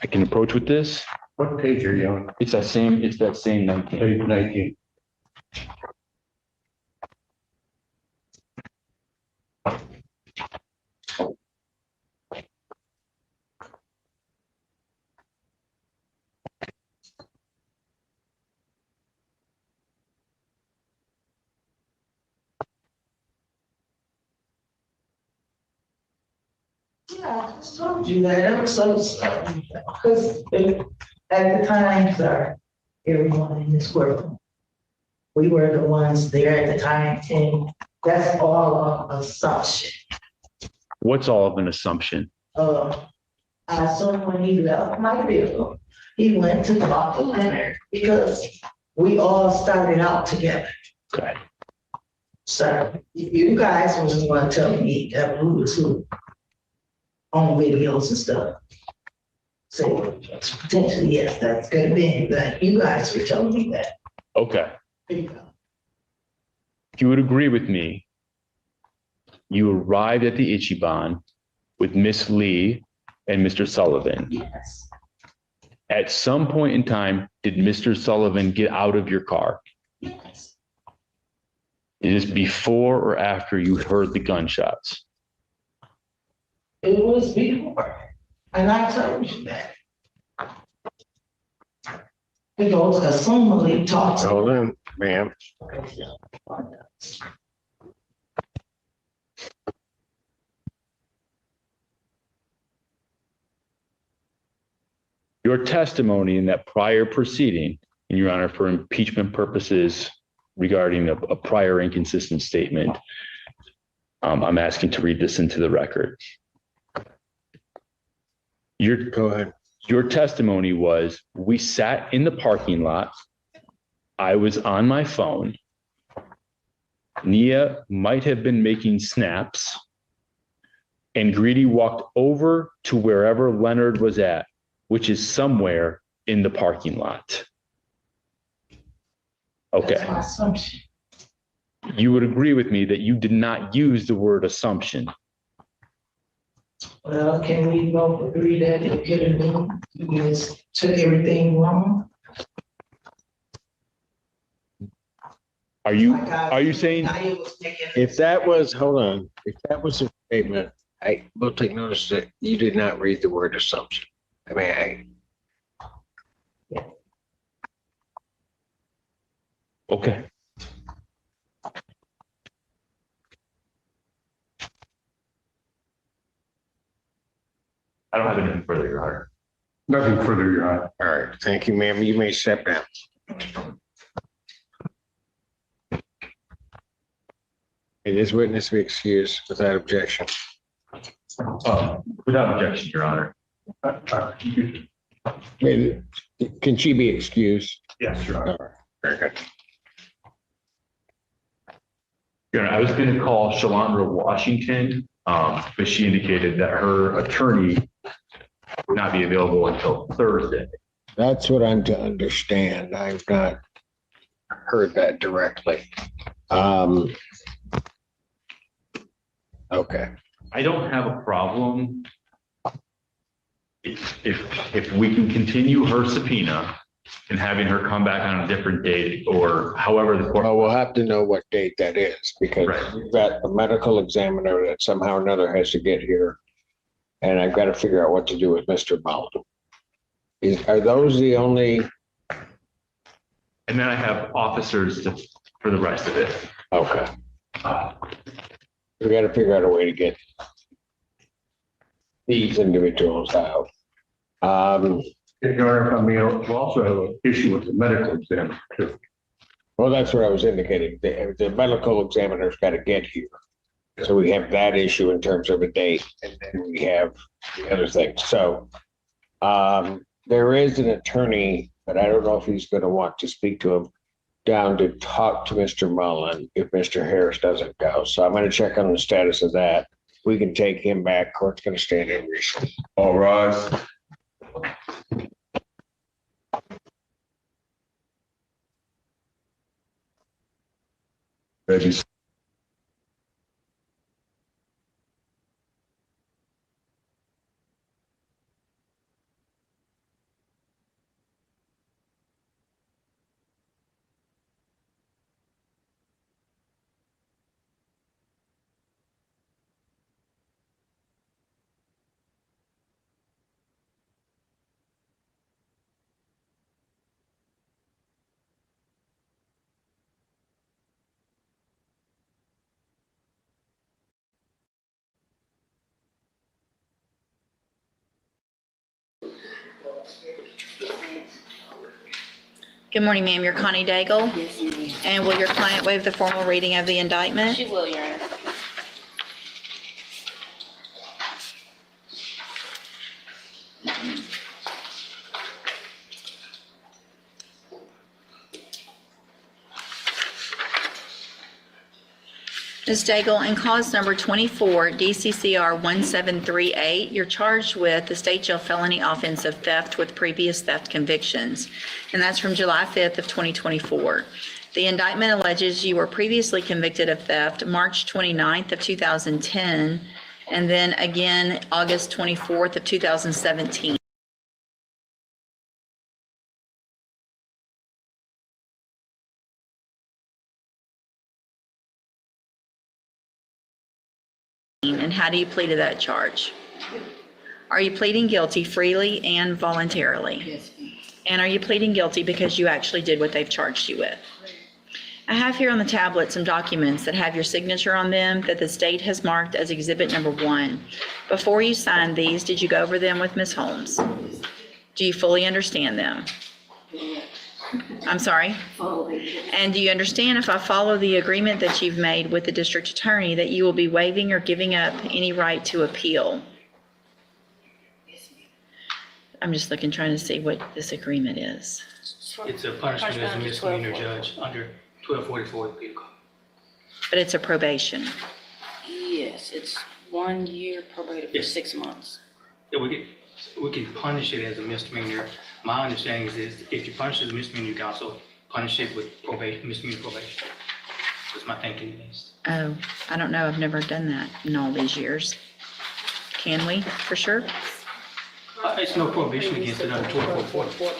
I can approach with this. What page are you on? It's that same 19. Page 19. Yeah, I just told you that. It was so, because at the time, sir, everyone in this courtroom, we were the ones there at the time, and that's all of assumption. What's all of an assumption? I assume when he left my vehicle, he went to block the winner because we all started out together. Okay. So you guys was the one telling me that who was who on videos and stuff. So potentially, yes, that's good thing that you guys were telling me that. Okay. There you go. You would agree with me. You arrived at the Ichiban with Miss Lee and Mr. Sullivan. Yes. At some point in time, did Mr. Sullivan get out of your car? Yes. Is this before or after you heard the gunshots? It was before, and I told you that. Because assumably talks. hold on, ma'am. Your testimony in that prior proceeding, in your honor, for impeachment purposes regarding a prior inconsistent statement, I'm asking to read this into the record. Go ahead. Your testimony was, we sat in the parking lot. I was on my phone. Nia might have been making snaps. And Greedy walked over to wherever Leonard was at, which is somewhere in the parking lot. Okay. That's my assumption. You would agree with me that you did not use the word assumption. Well, can we both agree that it could have been, you guys took everything wrong? Are you saying If that was, hold on, if that was a statement, I will take notice that you did not read the word assumption. I mean, okay. I don't have anything further, Your Honor. Nothing further, Your Honor. All right, thank you, ma'am. You may step down. It is witness be excused without objection. Without objection, Your Honor. Can she be excused? Yes, Your Honor. All right, very good. Your Honor, I was going to call Shalandra Washington, but she indicated that her attorney would not be available until Thursday. That's what I'm to understand. I've not heard that directly. Okay. I don't have a problem if we can continue her subpoena and having her come back on a different date or however the court. Well, we'll have to know what date that is because Right. we've got a medical examiner that somehow or another has to get here. And I've got to figure out what to do with Mr. Middleton. Are those the only? And then I have officers for the rest of it. Okay. We got to figure out a way to get these individuals out. Your Honor, I mean, we'll also have an issue with the medical examiner too. Well, that's what I was indicating. The medical examiner's got to get here. So we have that issue in terms of a date, and then we have the other thing. So there is an attorney, but I don't know if he's gonna want to speak to him, down to talk to Mr. Mullen if Mr. Harris doesn't go. So I'm gonna check on the status of that. We can take him back. Court's gonna stand in recess. All rise. Reggie. Good morning, ma'am. You're Connie Daigle. Yes, ma'am. And will your client waive the formal reading of the indictment? She will, Your Honor. Ms. Daigle, in cause number 24, DCCR 1738, you're charged with the state jail felony offense of theft with previous theft convictions, and that's from July 5th of 2024. The indictment alleges you were previously convicted of theft March 29th of 2010, and then again August 24th of 2017. And how do you plead to that charge? Are you pleading guilty freely and voluntarily? Yes, ma'am. And are you pleading guilty because you actually did what they've charged you with? I have here on the tablet some documents that have your signature on them that the state has marked as exhibit number 1. Before you signed these, did you go over them with Ms. Holmes? Do you fully understand them? I'm sorry? And do you understand, if I follow the agreement that you've made with the district attorney, that you will be waiving or giving up any right to appeal? I'm just looking, trying to see what this agreement is. It's a punishment as a misdemeanor, Judge, under 1244 of the Penal Code. But it's a probation. Yes, it's 1 year probated for Yes. 6 months. Yeah, we can punish it as a misdemeanor. My understanding is if you punish it as a misdemeanor, you can also punish it with probation, misdemeanor probation. That's my thinking is. Oh, I don't know. I've never done that in all these years. Can we, for sure? It's no prohibition against it under 1244.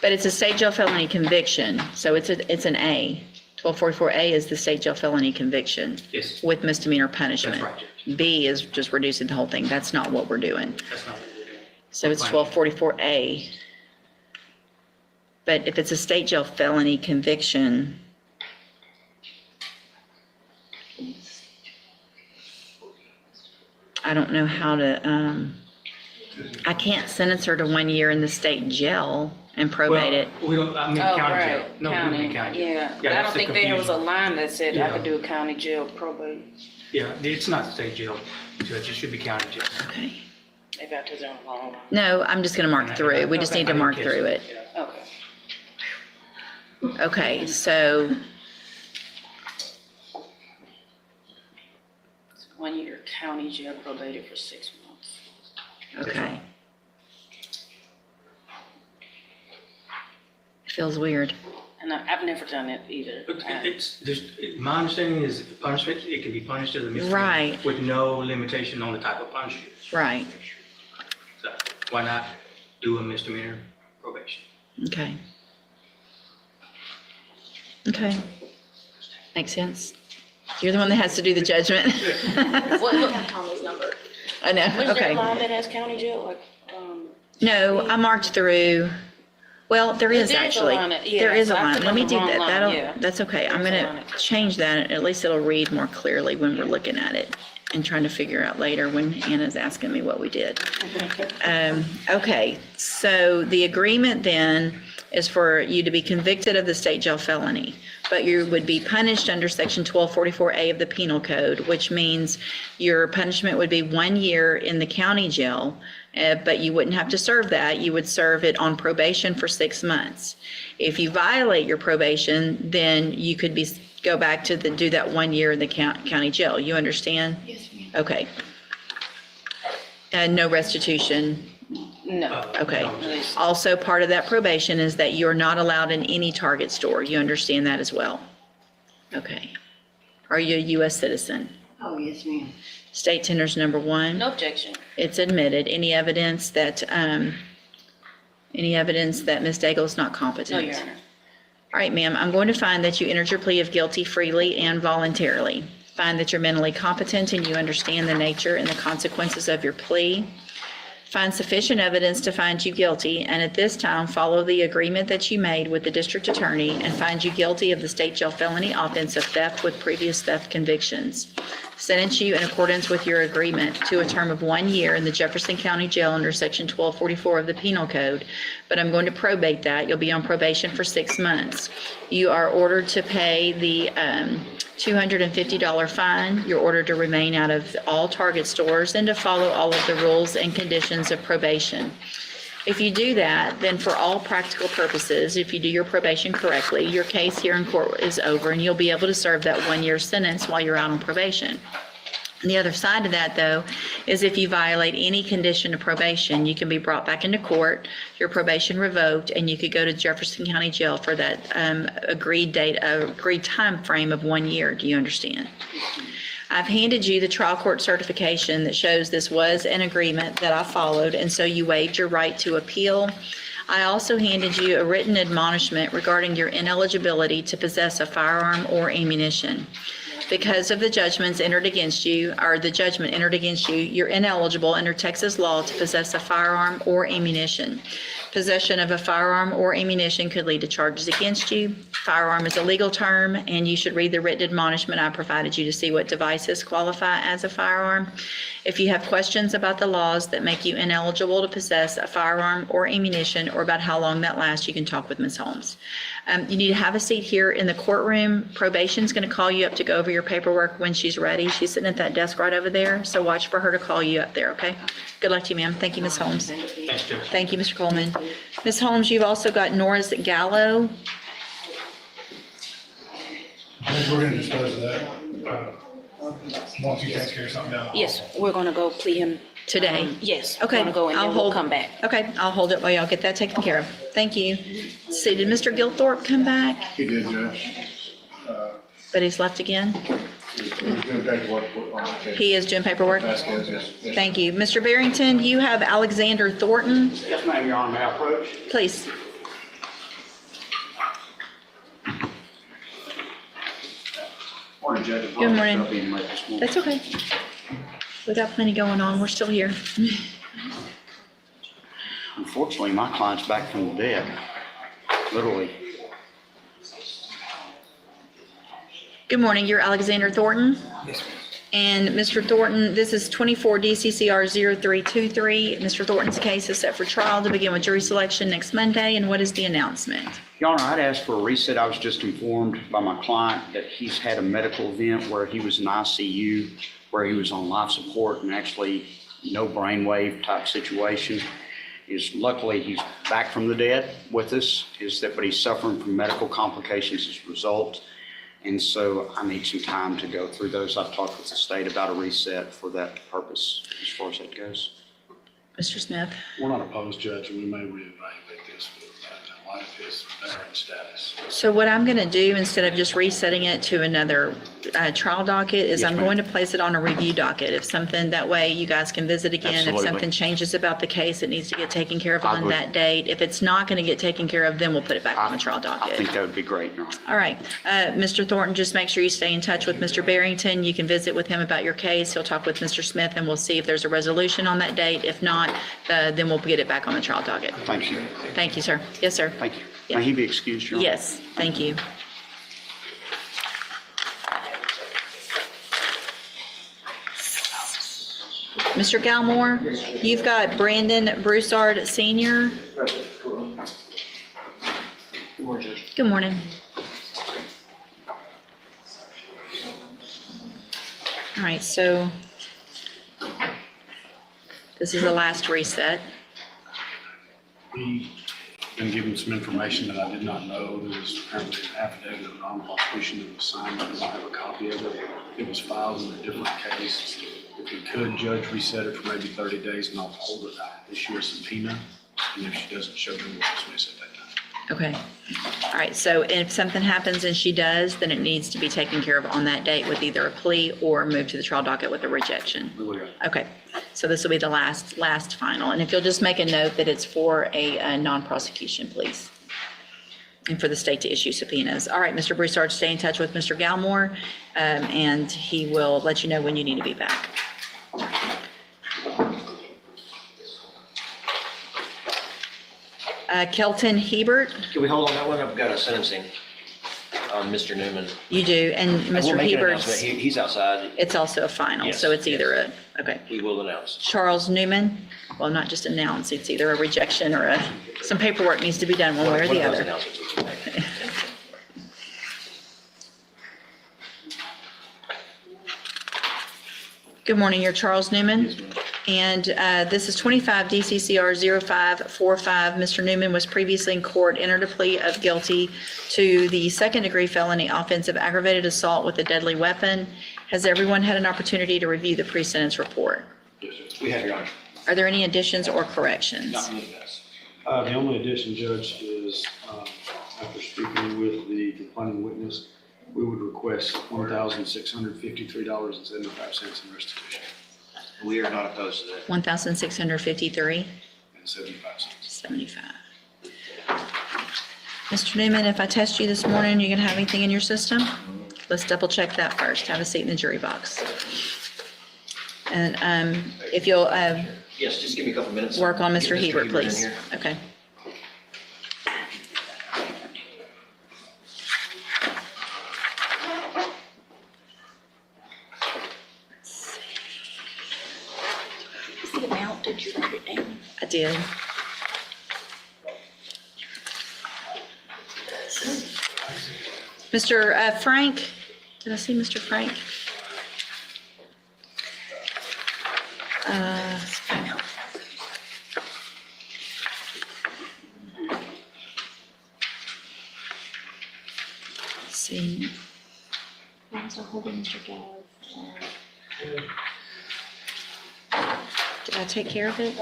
But it's a state jail felony conviction, so it's an A. 1244A is the state jail felony conviction. Yes. With misdemeanor punishment. That's right, Judge. B is just reducing the whole thing. That's not what we're doing. That's not what we're doing. So it's 1244A. But if it's a state jail felony conviction, I don't know how to, I can't sentence her to 1 year in the state jail and probate it. We don't, I mean, Oh, county jail. right, No, we county, mean county jail. yeah. But I that's don't the think there was a confusion. line that said I Yeah. could do a county jail probate. Yeah, it's not state jail, Judge, it should be county jail. Okay. Maybe I took it on the wrong line. No, I'm just gonna mark through. We just need to mark through it. Okay. Okay, so, It's 1 year county jail probated for 6 months. okay. It feels weird. And I've never done it either. My understanding is punishment, it can be punished as a misdemeanor. Right. With no limitation on the type of punishment. Right, So why not do a misdemeanor probation? okay. Okay. Makes sense. You're the one that has to do the judgment. What Tommy's number? I know, Was there a okay. line that has county jail, like, No, I marked through, well, there is There's a actually. line that- yeah, There is a so I line. put Let me the do wrong that. line, yeah. That's okay. I'm There's a gonna line. change that. At least it'll read more clearly when we're looking at it and trying to figure out later when Anna's asking me what we did. Okay, so the agreement then is for you to be convicted of the state jail felony, but you would be punished under section 1244A of the Penal Code, which means your punishment would be 1 year in the county jail but you wouldn't have to serve that. You would serve it on probation for 6 months. If you violate your probation, then you could go back to do that 1 year in the county jail. You understand? Yes, ma'am. Okay. And no restitution? No. Okay. Also, part of that probation is that you're not allowed in any Target store. You understand that as well? Okay. Are you a U.S. citizen? Oh, yes, ma'am. State tenders number 1. No objection. It's admitted. Any evidence that Ms. Daigle is not competent? No, Your Honor. All right, ma'am, I'm going to find that you entered your plea of guilty freely and voluntarily. Find that you're mentally competent and you understand the nature and the consequences of your plea. Find sufficient evidence to find you guilty, and at this time, follow the agreement that you made with the district attorney and find you guilty of the state jail felony offense of theft with previous theft convictions. Sentence you in accordance with your agreement to a term of 1 year in the Jefferson County Jail under Section 1244 of the Penal Code, but I'm going to probate that. You'll be on probation for 6 months. You are ordered to pay the $250 fine. You're ordered to remain out of all Target stores and to follow all of the rules and conditions of probation. If you do that, then for all practical purposes, if you do your probation correctly, your case here in court is over and you'll be able to serve that 1 year sentence while you're out on probation. And the other side of that, though, is if you violate any condition of probation, you can be brought back into court, your probation revoked, and you could go to Jefferson County Jail for that agreed time frame of 1 year. Do you understand? I've handed you the trial court certification that shows this was an agreement that I followed, and so you waived your right to appeal. I also handed you a written admonishment regarding your ineligibility to possess a firearm or ammunition. Because of the judgments entered against you, or the judgment entered against you, you're ineligible under Texas law to possess a firearm or ammunition. Possession of a firearm or ammunition could lead to charges against you. Firearm is a legal term, and you should read the written admonishment I provided you to see what devices qualify as a firearm. If you have questions about the laws that make you ineligible to possess a firearm or ammunition, or about how long that lasts, you can talk with Ms. Holmes. You need to have a seat here in the courtroom. Probation's going to call you up to go over your paperwork when she's ready. She's sitting at that desk right over there, so watch for her to call you up there, okay? Good luck to you, ma'am. Thank you, Ms. Holmes. Thank you, Mr. Coleman. Ms. Holmes, you've also got Norris Gallo. I think we're gonna dispose of that, once you take care of something down. Yes, we're gonna go plea him. Today? Yes. Okay, We're gonna go and I'll then we'll hold- come back. Okay, I'll hold it while y'all get that taken care of. Thank you. See, did Mr. Gilthorpe come back? He did, Judge. But he's left again? He's doing paperwork on the case. He is doing paperwork? That's good, yes. Thank you. Mr. Barrington, you have Alexander Thornton. Yes, ma'am, Your Honor, may I approach? Please. Morning, Judge. Good morning. Apologies for being late this morning. That's okay. We got plenty going on. We're still here. Unfortunately, my client's back from the dead, literally. Good morning. You're Alexander Thornton? Yes, And Mr. Thornton, this is 24 DCCR 0323. Mr. Thornton's case is set for trial to begin with jury selection next Monday. And what is the announcement? Your Honor, I'd asked for a reset. I was just informed by my client that he's had a medical event where he was in ICU, where he was on life support and actually no brainwave type situation. Luckily, he's back from the dead with us, but he's suffering from medical complications as a result. And so I need some time to go through those. I've talked with the state about a reset for that purpose as far as that goes. Mr. Smith? We're not opposed, Judge, and we may reevaluate this in light of his veteran status. So what I'm going to do, instead of just resetting it to another trial docket, is Yes, I'm ma'am. going to place it on a review docket. If something, that way you guys can visit again. Absolutely. If something changes about the case, it needs to get taken care of I on would- that date. If it's not going to get taken care of, then we'll put it back on the trial I docket. think that would be great, Your Honor. All right. Mr. Thornton, just make sure you stay in touch with Mr. Barrington. You can visit with him about your case. He'll talk with Mr. Smith, and we'll see if there's a resolution on that date. If not, then we'll get it back on the trial docket. Thank you. Thank you, sir. Yes, sir. Thank you. May he be excused, Your Honor? Yes, thank you. Mr. Galmore, you've got Brandon Broussard Senior. Good morning. All right, so This is the last reset. We been given some information that I did not know. There was apparently an affidavit of non-prosecution that was signed. I don't have a copy of it. It was filed in a different case. If we could, Judge, reset it for maybe 30 days and I'll hold it, issue a subpoena. And if she doesn't show, then we'll dismiss it at that time. Okay. All right. So if something happens and she does, then it needs to be taken care of on that date with either a plea or moved to the trial docket with a rejection. Okay. So this will be the last final. And if you'll just make a note that it's for a non-prosecution, please. And for the state to issue subpoenas. All right, Mr. Broussard, stay in touch with Mr. Galmore, and he will let you know when you need to be back. Kelton Hebert, Can we hold on that one? I've got a sentencing on Mr. Newman. you do, and We'll Mr. make an Hebert's, announcement. He's outside. it's also a final, Yes, so it's either yes. okay. We will announce. Charles Newman, well, not just announce, it's either a rejection or some paperwork needs to be done one way or One the of those other. announcements we can make. Good morning, you're Charles Newman. And this is 25 DCCR 0545. Mr. Newman was previously in court, entered a plea of guilty to the second-degree felony offense of aggravated assault with a deadly weapon. Has everyone had an opportunity to review the pre-sentence report? We have, Your Honor. Are there any additions or corrections? The only addition, Judge, is after speaking with the complaining witness, we would request $1,653.75 in restitution. We are not opposed to that. 1,653? And 75 cents. 75. Mr. Newman, if I test you this morning, you gonna have anything in your system? Let's double check that first. Have a seat in the jury box. And if you'll Yes, just give me a couple minutes. work on Get Mr. Hebert, in please. here. Okay. What's the amount? Did you write it down? I did. Mr. Frank, did I see Mr. Frank? Let's see. Why was I holding Mr. Gallo? Did I take care of it?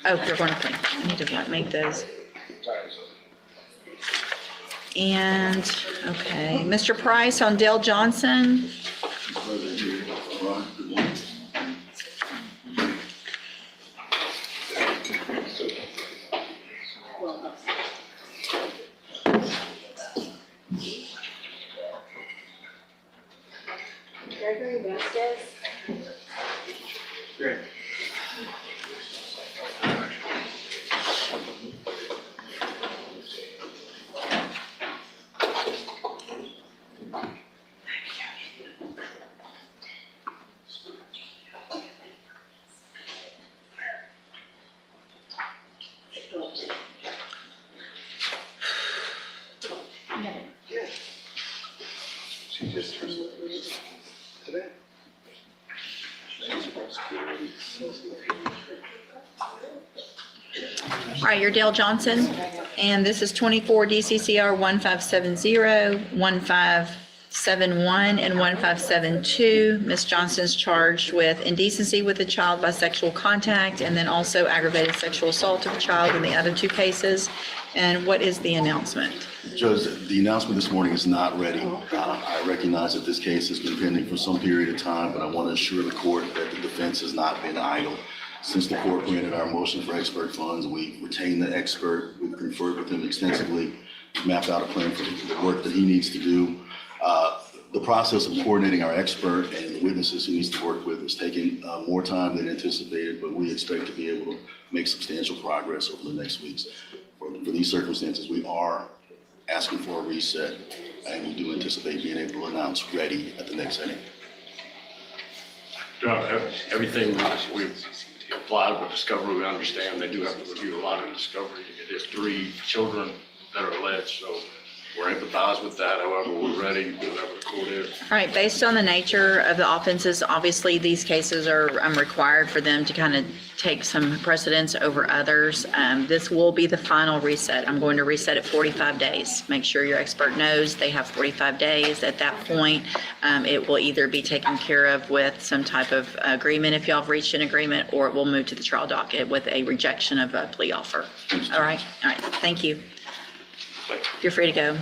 Oh, you're going to play. I need to make those. And, okay, Mr. Price on Dale Johnson. Gregory Vasquez. Great. She just turned today. All right, you're Dale Johnson, and this is 24 DCCR 1570, 1571, and 1572. Ms. Johnson's charged with indecency with a child by sexual contact, and then also aggravated sexual assault of a child in the other two cases. And what is the announcement? Judge, the announcement this morning is not ready. I recognize that this case has been pending for some period of time, but I want to assure the court that the defense has not been idle. Since the court granted our motion for expert funds, we retained the expert, we've conferred with him extensively, mapped out a plan for the work that he needs to do. The process of coordinating our expert and the witnesses he needs to work with is taking more time than anticipated, but we expect to be able to make substantial progress over the next weeks. For these circumstances, we are asking for a reset, and we do anticipate being able to announce ready at the next sitting. Everything we've applied with discovery, we understand they do have to review a lot of discovery. It is 3 children that are alleged, so we're empathized with that. However, we're ready, whatever the court is. All right, based on the nature of the offenses, obviously these cases are required for them to kind of take some precedence over others. This will be the final reset. I'm going to reset at 45 days. Make sure your expert knows they have 45 days. At that point, it will either be taken care of with some type of agreement if y'all have reached an agreement, or it will move to the trial docket with a rejection of a plea offer. All right, thank you. You're free to go.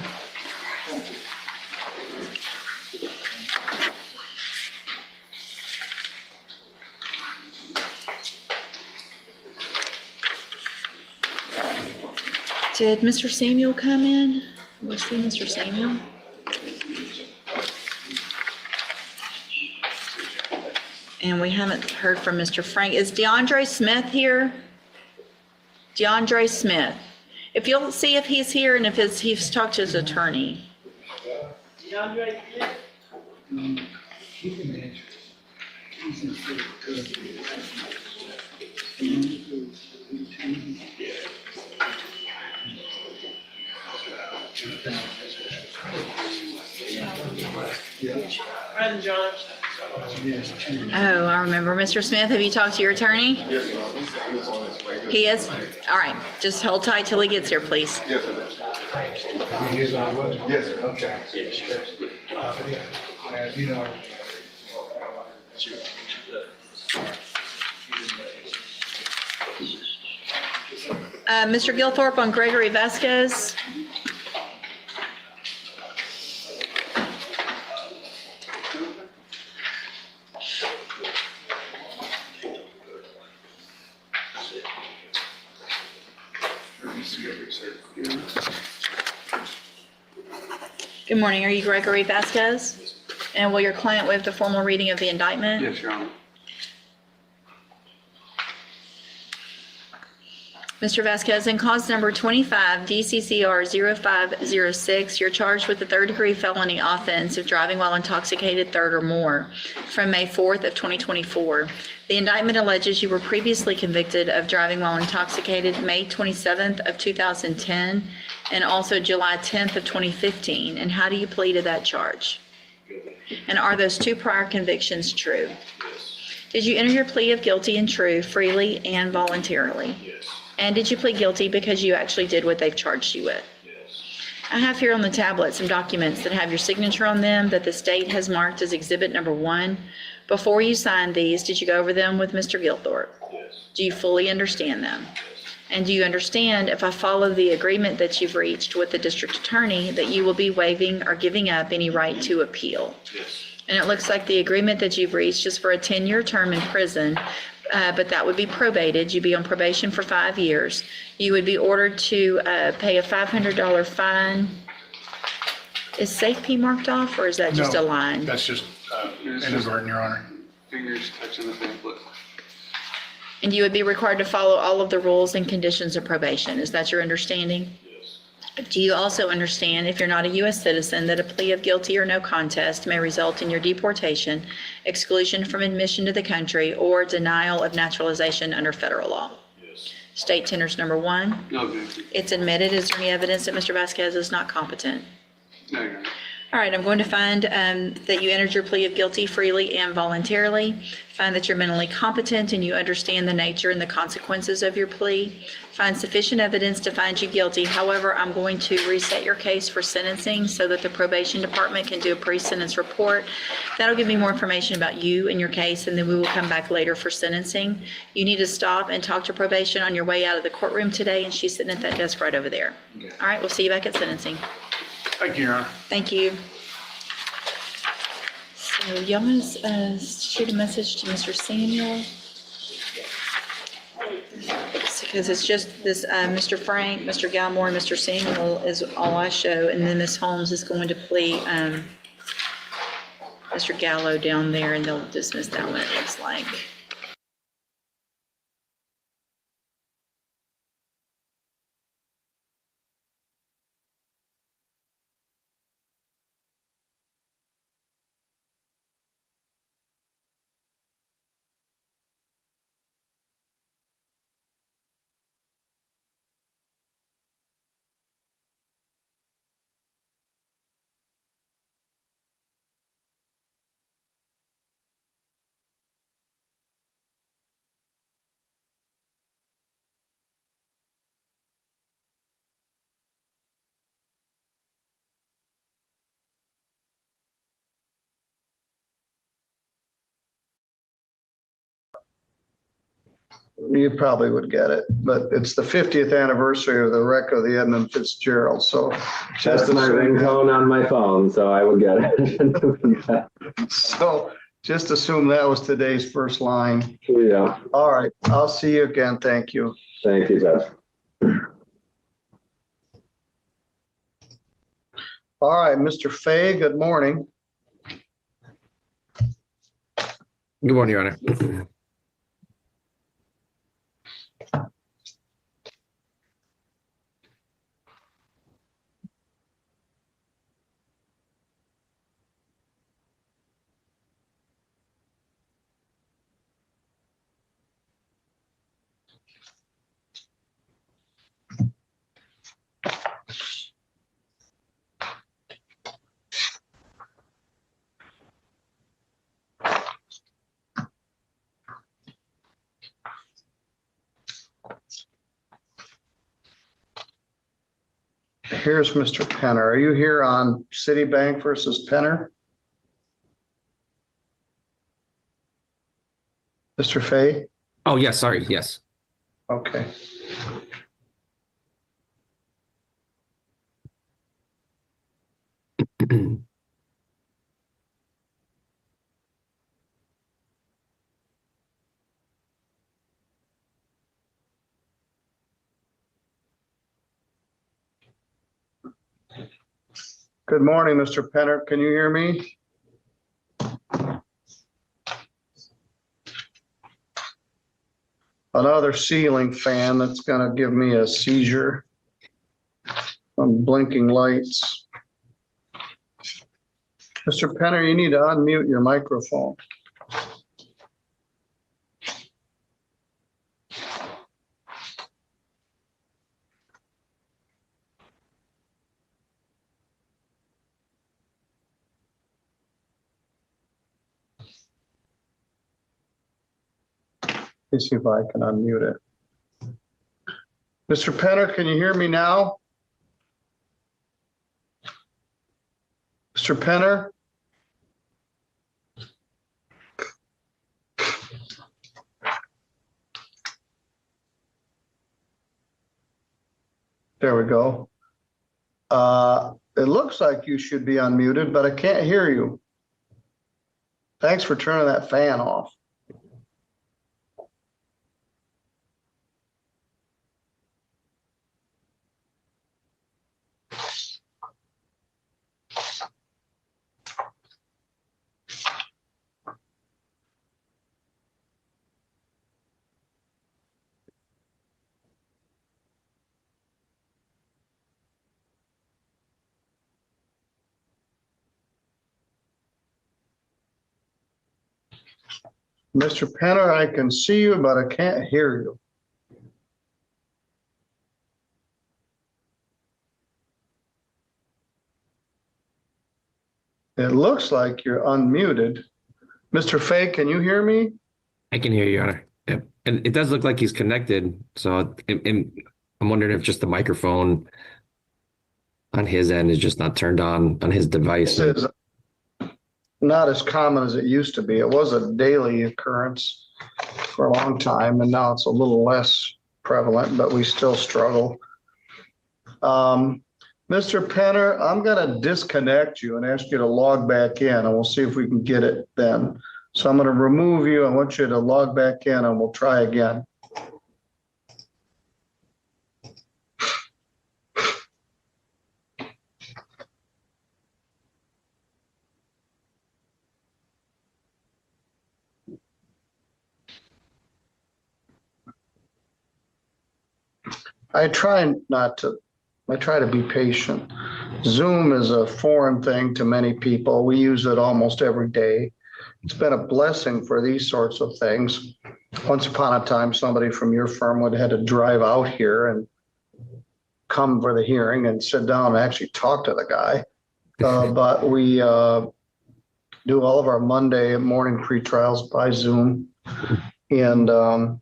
Did Mr. Samuel come in? We'll see Mr. Samuel. And we haven't heard from Mr. Frank. Is DeAndre Smith here? DeAndre Smith. If you'll see if he's here and if he's talked to his attorney. DeAndre Smith? Present, John. Oh, I remember. Mr. Smith, have you talked to your attorney? Yes. He is? All right, just hold tight till he gets here, please. Yes, sir. Yes, sir. Okay. You know. Mr. Gilthorpe on Gregory Vasquez. Good morning. Are you Gregory Vasquez? And will your client waive the formal reading of the indictment? Yes, Your Honor. Mr. Vasquez, in cause number 25 DCCR 0506, you're charged with the third-degree felony offense of driving while intoxicated third or more from May 4th of 2024. The indictment alleges you were previously convicted of driving while intoxicated May 27th of 2010 and also July 10th of 2015. And how do you plead to that charge? And are those two prior convictions true? Yes. Did you enter your plea of guilty and true freely and voluntarily? Yes. And did you plead guilty because you actually did what they've charged you with? Yes. I have here on the tablet some documents that have your signature on them that the state has marked as exhibit number 1. Before you signed these, did you go over them with Mr. Gilthorpe? Yes. Do you fully understand them? And do you understand, if I follow the agreement that you've reached with the district attorney, that you will be waiving or giving up any right to appeal? Yes. And it looks like the agreement that you've reached is for a 10-year term in prison, but that would be probated. You'd be on probation for 5 years. You would be ordered to pay a $500 fine. Is SafeP marked off, or is that just a No, line? That's just inadvertent, Your Honor. Fingers touching the pamphlet. And you would be required to follow all of the rules and conditions of probation. Is that your understanding? Yes. Do you also understand, if you're not a U.S. citizen, that a plea of guilty or no contest may result in your deportation, exclusion from admission to the country, or denial of naturalization under federal law? Yes. State tenders number 1. No, good. It's admitted. Is there any evidence that Mr. Vasquez is not competent? No, Your Honor. All right, I'm going to find that you entered your plea of guilty freely and voluntarily. Find that you're mentally competent and you understand the nature and the consequences of your plea. Find sufficient evidence to find you guilty. However, I'm going to reset your case for sentencing so that the probation department can do a pre-sentence report. That'll give me more information about you and your case, and then we will come back later for sentencing. You need to stop and talk to probation on your way out of the courtroom today, and she's sitting at that desk right over there. Okay. All right, we'll see you back at sentencing. Thank you, Your Honor. Thank you. So y'all want to shoot a message to Mr. Samuel? Because it's just this, Mr. Frank, Mr. Galmore, and Mr. Samuel is all I show, and then Ms. Holmes is going to plea Mr. Gallo down there, and they'll dismiss that one, it looks like. You probably would get it, but it's the 50th anniversary of the wreck of the Edmund Fitzgerald, so. That's my ringtone on my phone, so I would get it. So just assume that was today's first line. Yeah. All right, I'll see you again. Thank you. Thank you, Judge. All right, Mr. Fay, good morning. Good morning, Your Honor. Here's Mr. Penner. Are you here on Citibank versus Penner? Mr. Fay? Oh, yes, sorry, yes. Okay. Good morning, Mr. Penner. Can you hear me? Another ceiling fan that's gonna give me a seizure. Some blinking lights. Mr. Penner, you need to unmute your microphone. Let me see if I can unmute it. Mr. Penner, can you hear me now? Mr. Penner? There we go. It looks like you should be unmuted, but I can't hear you. Thanks for turning that fan off. Mr. Penner, I can see you, but I can't hear you. It looks like you're unmuted. Mr. Fay, can you hear me? I can hear you, Your Honor. Yep. And it does look like he's connected. So I'm wondering if just the microphone on his end is just not turned on his device. This is not as common as it used to be. It was a daily occurrence for a long time, and now it's a little less prevalent, but we still struggle. Mr. Penner, I'm going to disconnect you and ask you to log back in, and we'll see if we can get it then. So I'm going to remove you. I want you to log back in, and we'll try again. I try to be patient. Zoom is a foreign thing to many people. We use it almost every day. It's been a blessing for these sorts of things. Once upon a time, somebody from your firm would have had to drive out here and come for the hearing and sit down and actually talk to the guy. But we do all of our Monday morning pre-trials by Zoom. And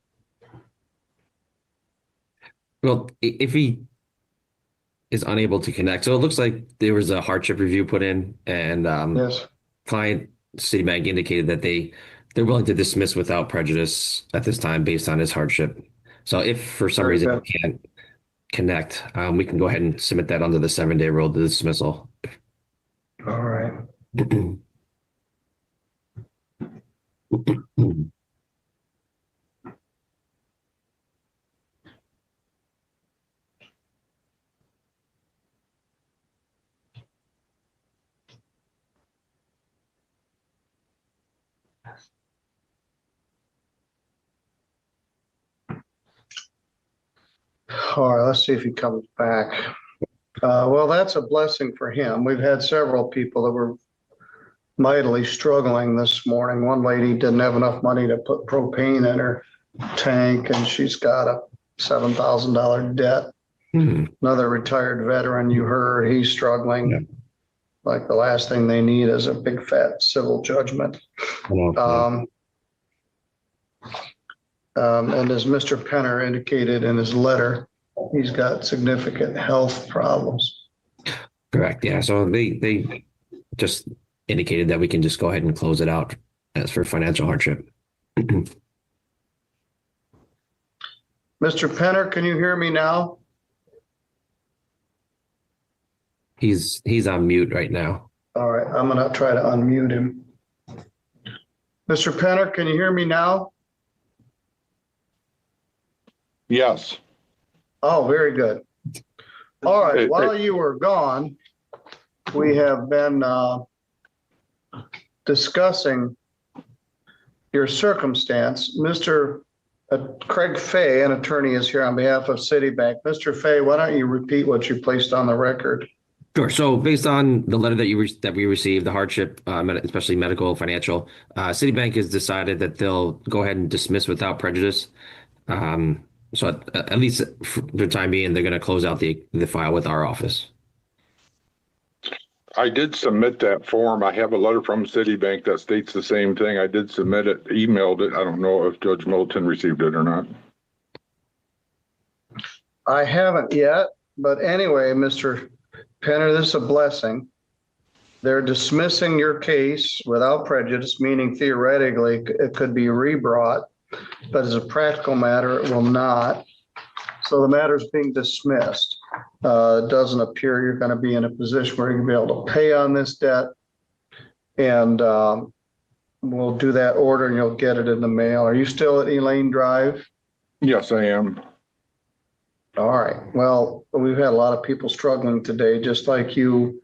well, if he is unable to connect, so it looks like there was a hardship review put in, and yes. Client Citibank indicated that they they're willing to dismiss without prejudice at this time based on his hardship. So if for some Very reason good. he can't connect, we can go ahead and submit that under the 7-day rule, the dismissal. All right. All right, let's see if he comes back. Well, that's a blessing for him. We've had several people that were mightily struggling this morning. One lady didn't have enough money to put propane in her tank, and she's got a $7,000 debt. Another retired veteran, you heard, he's struggling. Like the last thing they need is a big fat civil judgment. And as Mr. Penner indicated in his letter, he's got significant health problems. Correct. Yeah. So they just indicated that we can just go ahead and close it out as for financial hardship. Mr. Penner, can you hear me now? He's on mute right now. All right, I'm gonna try to unmute him. Mr. Penner, can you hear me now? Yes. Oh, very good. All right, while you were gone, we have been discussing your circumstance. Mr. Craig Fay, an attorney, is here on behalf of Citibank. Mr. Fay, why don't you repeat what you placed on the record? Sure. So based on the letter that we received, the hardship, especially medical, financial, Citibank has decided that they'll go ahead and dismiss without prejudice. So at least for the time being, they're going to close out the file with our office. I did submit that form. I have a letter from Citibank that states the same thing. I did submit it, emailed it. I don't know if Judge Middleton received it or not. I haven't yet, but anyway, Mr. Penner, this is a blessing. They're dismissing your case without prejudice, meaning theoretically it could be rebrought, but as a practical matter, it will not. So the matter is being dismissed. It doesn't appear you're going to be in a position where you're going to be able to pay on this debt. And we'll do that order and you'll get it in the mail. Are you still at Elaine Drive? Yes, I am. All right. Well, we've had a lot of people struggling today, just like you.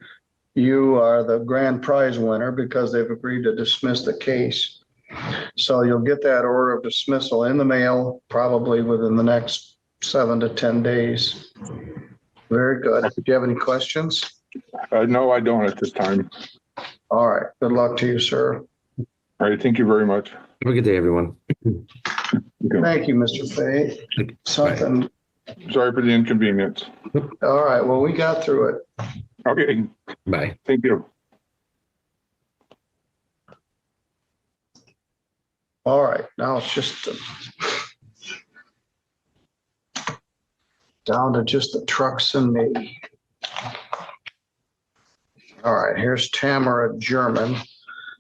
You are the grand prize winner because they've agreed to dismiss the case. So you'll get that order of dismissal in the mail probably within the next 7 to 10 days. Very good. Do you have any questions? No, I don't at this time. All right. Good luck to you, sir. All right. Thank you very much. Have a good day, everyone. Thank you, Mr. Fay. Something. Sorry for the inconvenience. All right. Well, we got through it. Okay. Bye. Thank you. All right. Now it's just down to just the trucks and me. All right. Here's Tamara German,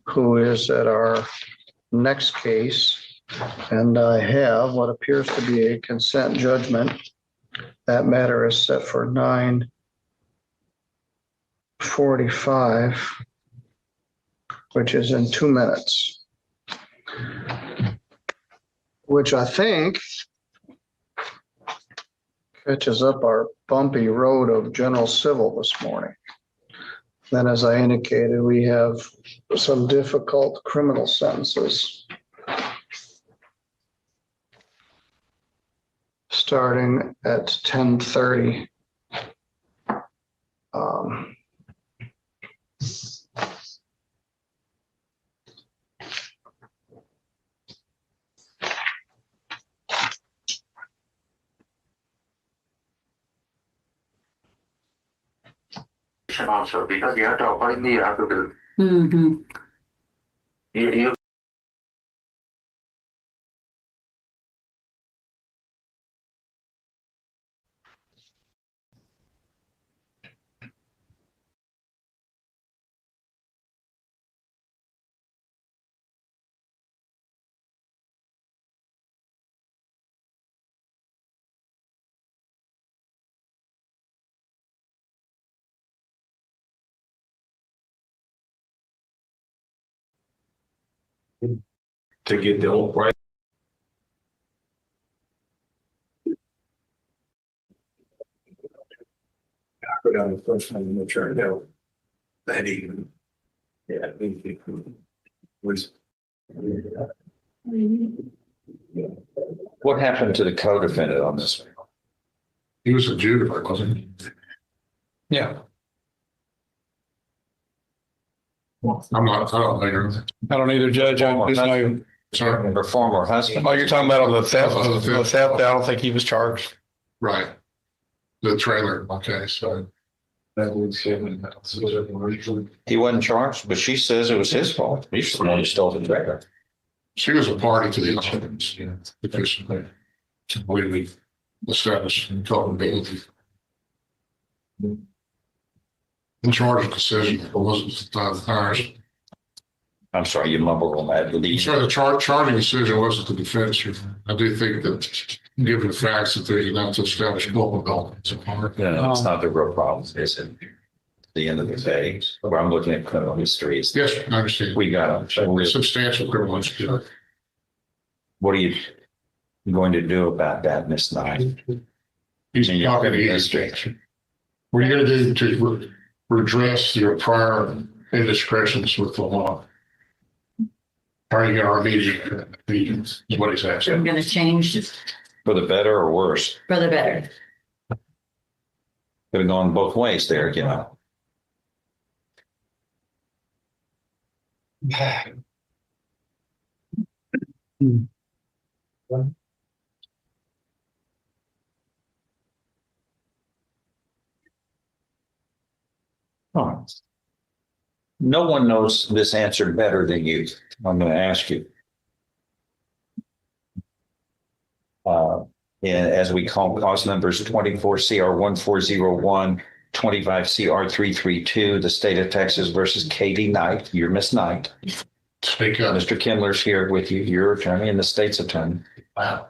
who is at our next case. And I have what appears to be a consent judgment. That matter is set for 9:45, which is in 2 minutes, which I think catches up our bumpy road of general civil this morning. Then, as I indicated, we have some difficult criminal sentences. Starting at 10:30. Because you have to appoint the applicant. You to get the whole price. I go down the first time and make sure I know that even. Yeah. Was. What happened to the co-defendant on this? He was a Judah, wasn't he? Yeah. I don't know. I don't either, Judge. I just know. Sorry. Her former husband. Oh, you're talking about on the theft, I don't think he was charged. Right. The trailer, okay, so. That would say. He wasn't charged, but she says it was his fault. He's the one who stole the trailer. She was a party to the incidents, because we established culpability. In charge of decision, it wasn't ours. I'm sorry, you mumbled on that. So the charging decision wasn't the defense. I do think that given the facts that there's enough to establish culpability, it's a part. No, it's not the real problem, is it? At the end of the day, where I'm looking at criminal history. Yes, I understand. We got Substantial criminal history. What are you going to do about that, Miss Knight? He's not going to history. What are you going to do to redress your prior indiscretions with the law? How are you going to remediate is what he's asking. I'm going to change For the better or worse? for the better. Could have gone both ways there, you know. Oh. No one knows this answer better than you. I'm going to ask you. And as we call cause numbers 24 CR 1401, 25 CR 332, the state of Texas versus Katie Knight. You're Miss Knight. Speak up. Mr. Kindler's here with you, your attorney and the state's attorney. Wow.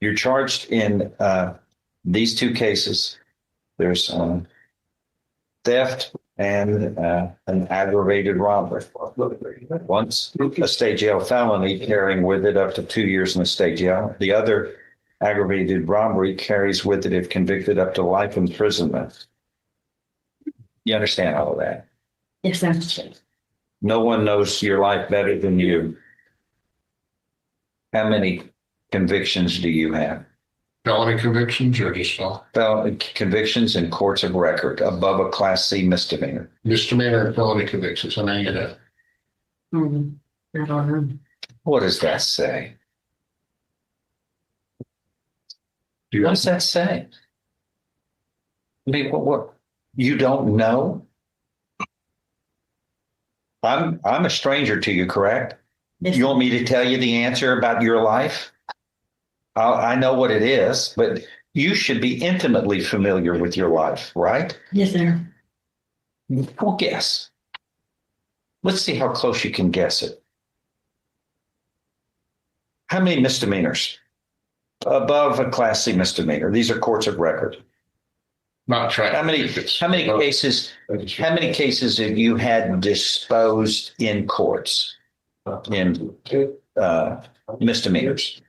You're charged in these two cases. There's theft and an aggravated robbery. Once a state jail felony carrying with it up to 2 years in the state jail. The other aggravated robbery carries with it, if convicted, up to life imprisonment. You understand all of that? Yes, sir. No one knows your life better than you. How many convictions do you have? Felony convictions or just all? Felony convictions in courts of record above a Class C misdemeanor. Misdemeanor and felony convictions. I know you have. I don't know. What does that say? What does that say? I mean, what you don't know? I'm a stranger to you, correct? Yes. You want me to tell you the answer about your life? I know what it is, but you should be intimately familiar with your life, right? Yes, sir. Well, guess. Let's see how close you can guess it. How many misdemeanors above a Class C misdemeanor? These are courts of record. Not trying. How many cases have you had disposed in courts in misdemeanors?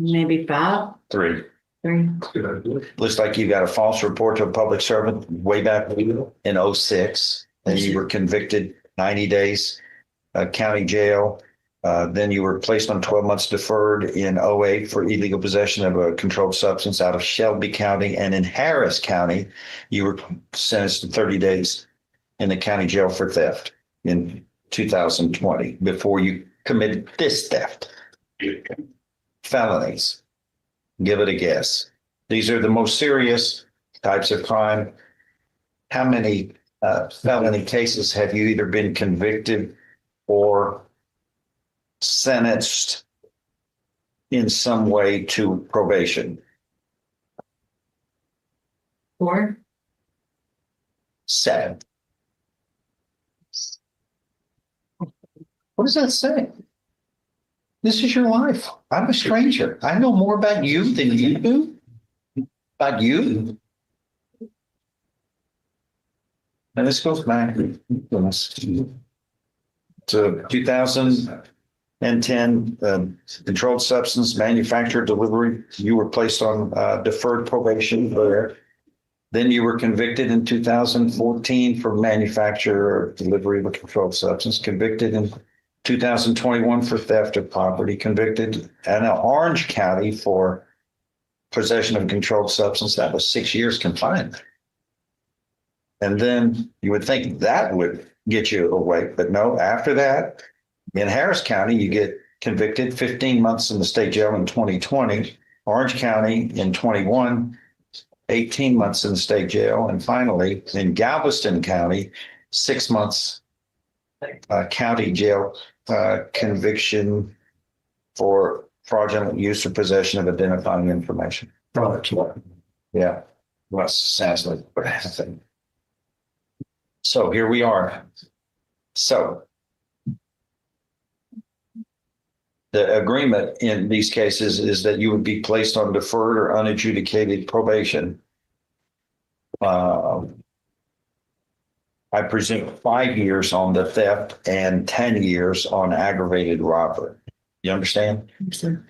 Maybe 5. 3. 3. Looks like you got a false report to a public servant way back in 06. And you were convicted 90 days, county jail. Then you were placed on 12 months deferred in 08 for illegal possession of a controlled substance out of Shelby County. And in Harris County, you were sentenced to 30 days in the county jail for theft in 2020 before you committed this theft. Felonies. Give it a guess. These are the most serious types of crime. How many felony cases have you either been convicted or sentenced in some way to probation? 4. 7. What does that say? This is your life. I'm a stranger. I know more about you than you do. About you. And this goes back to 2010, controlled substance manufacturer delivery. You were placed on deferred probation there. Then you were convicted in 2014 for manufacture or delivery of a controlled substance, convicted in 2021 for theft of property, convicted in Orange County for possession of a controlled substance. That was 6 years confinement. And then you would think that would get you away, but no, after that, in Harris County, you get convicted 15 months in the state jail in 2020, Orange County in 21, 18 months in the state jail, and finally in Galveston County, 6 months county jail conviction for fraudulent use or possession of identifying information. Yeah, well, sounds like what happened. So here we are. So the agreement in these cases is that you would be placed on deferred or unadjudicated probation. I presume 5 years on the theft and 10 years on aggravated robbery. You understand? Yes, sir.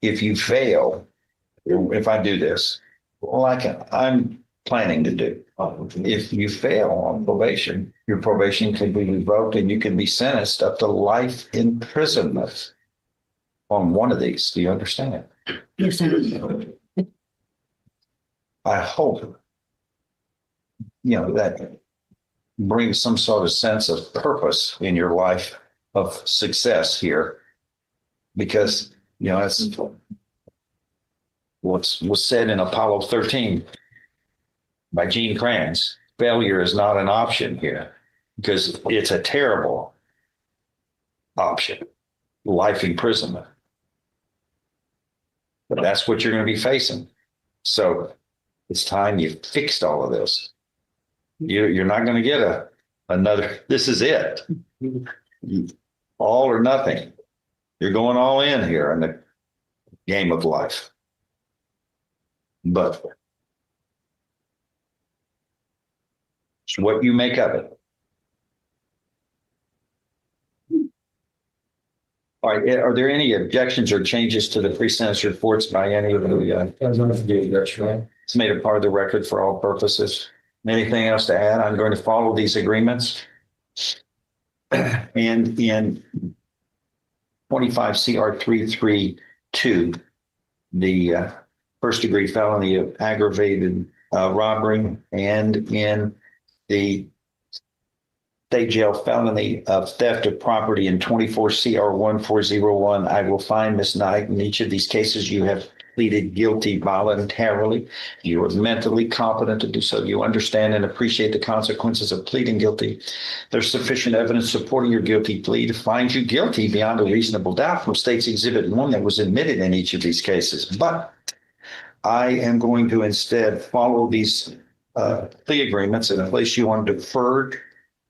If you fail, if I do this, like I'm planning to do, if you fail on probation, your probation can be revoked and you can be sentenced up to life imprisonment on one of these. Do you understand? Yes, sir. I hope, that brings some sort of sense of purpose in your life of success here. Because, that's what was said in Apollo 13 by Gene Kranz. Failure is not an option here because it's a terrible option, life imprisonment. But that's what you're going to be facing. So it's time you fixed all of this. You're not going to get another. This is it. All or nothing. You're going all in here in the game of life. But it's what you make of it. All right. Are there any objections or changes to the pre-sentence reports by any of the? It's made a part of the record for all purposes. Anything else to add? I'm going to follow these agreements. And in 25 CR 332, the first degree felony of aggravated robbery, and in the state jail felony of theft of property in 24 CR 1401, I will find Ms. Knight in each of these cases you have pleaded guilty voluntarily. You are mentally competent to do so. You understand and appreciate the consequences of pleading guilty. There's sufficient evidence supporting your guilty plea to find you guilty beyond a reasonable doubt from State's Exhibit 1 that was admitted in each of these cases. But I am going to instead follow these plea agreements and place you on deferred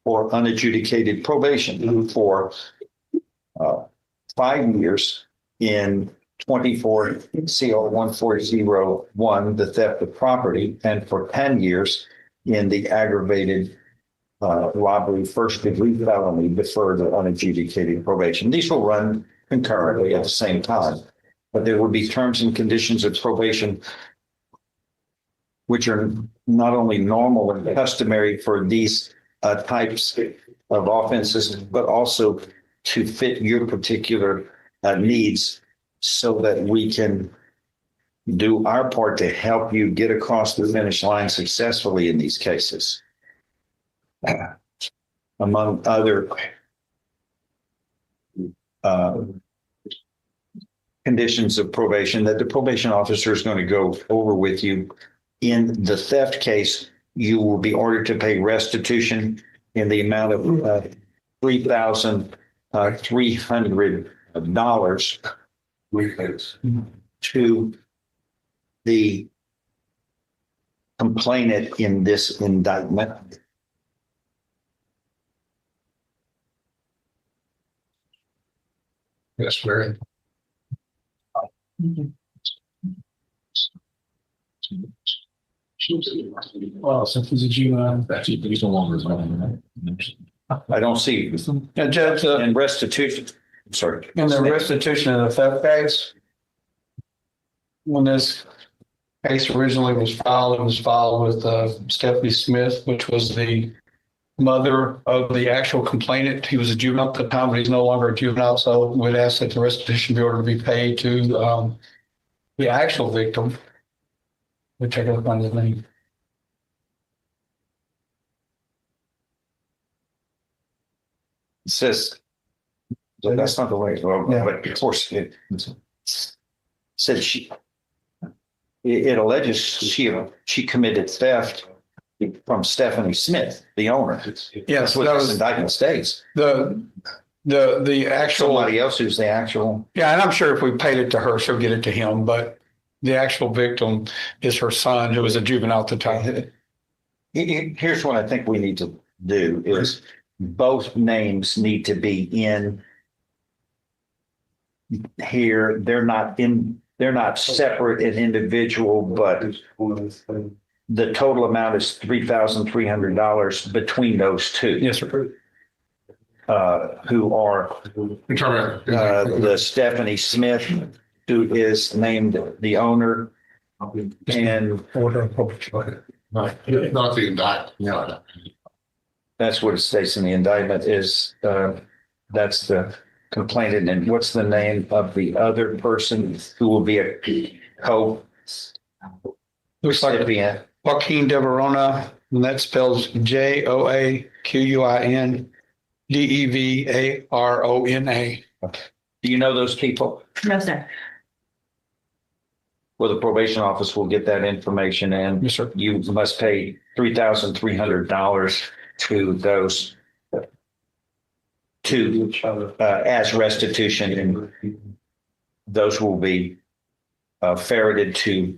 or unadjudicated probation for 5 years in 24 CR 1401, the theft of property, and for 10 years in the aggravated robbery first degree felony deferred or unadjudicated probation. These will run concurrently at the same time, but there will be terms and conditions of probation which are not only normal and customary for these types of offenses, but also to fit your particular needs, so that we can do our part to help you get across the finish line successfully in these cases. Among other conditions of probation that the probation officer is going to go over with you. In the theft case, you will be ordered to pay restitution in the amount of $3,300 to the complainant in this indictment. Yes, Mary. Well, since he's a juvenile, actually, he's no longer his own. I don't see And Judge, in restitution. Sorry. in the restitution of the theft case, when this case originally was filed, it was filed with Stephanie Smith, which was the mother of the actual complainant. He was a juvenile at the time, but he's no longer a juvenile, so we'd ask that the restitution be ordered to be paid to the actual victim, which I gotta find his name. It says, that's not the way, well, Yeah. but of course, it said it alleges she committed theft from Stephanie Smith, the owner. Yes, That's what that this was indictment states. the actual. Somebody else who's the actual. Yeah, and I'm sure if we paid it to her, she'll get it to him, but the actual victim is her son, who was a juvenile at the time. Here's what I think we need to do is both names need to be in here. They're not separate and individual, but the total amount is $3,300 between those two. Yes, sir. Who are the Stephanie Smith, who is named the owner, and Not the indictment. Yeah. that's what it states in the indictment is that's the complainant. And what's the name of the other person who will be a Looks like recipient? Joaquin de Verona, and that spells JOAQUIN Do you know those people? No, sir. Well, the probation office will get that information and Yes, sir. you must pay $3,300 to those as restitution, and those will be ferreted to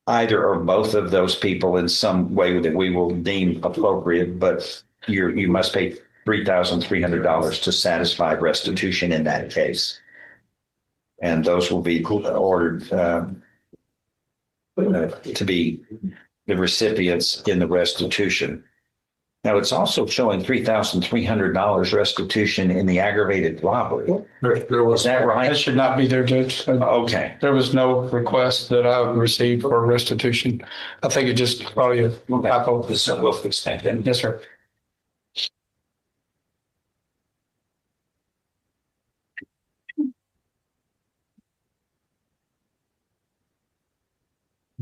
either or both of those people in some way that we will deem appropriate, but you must pay $3,300 to satisfy restitution in that case. And those will be ordered to be the recipients in the restitution. Now, it's also showing $3,300 restitution in the aggravated robbery. Is that right? That should not be there, Judge. Okay. There was no request that I received for restitution. I think it just probably a typo. So we'll fix that then. Yes, sir.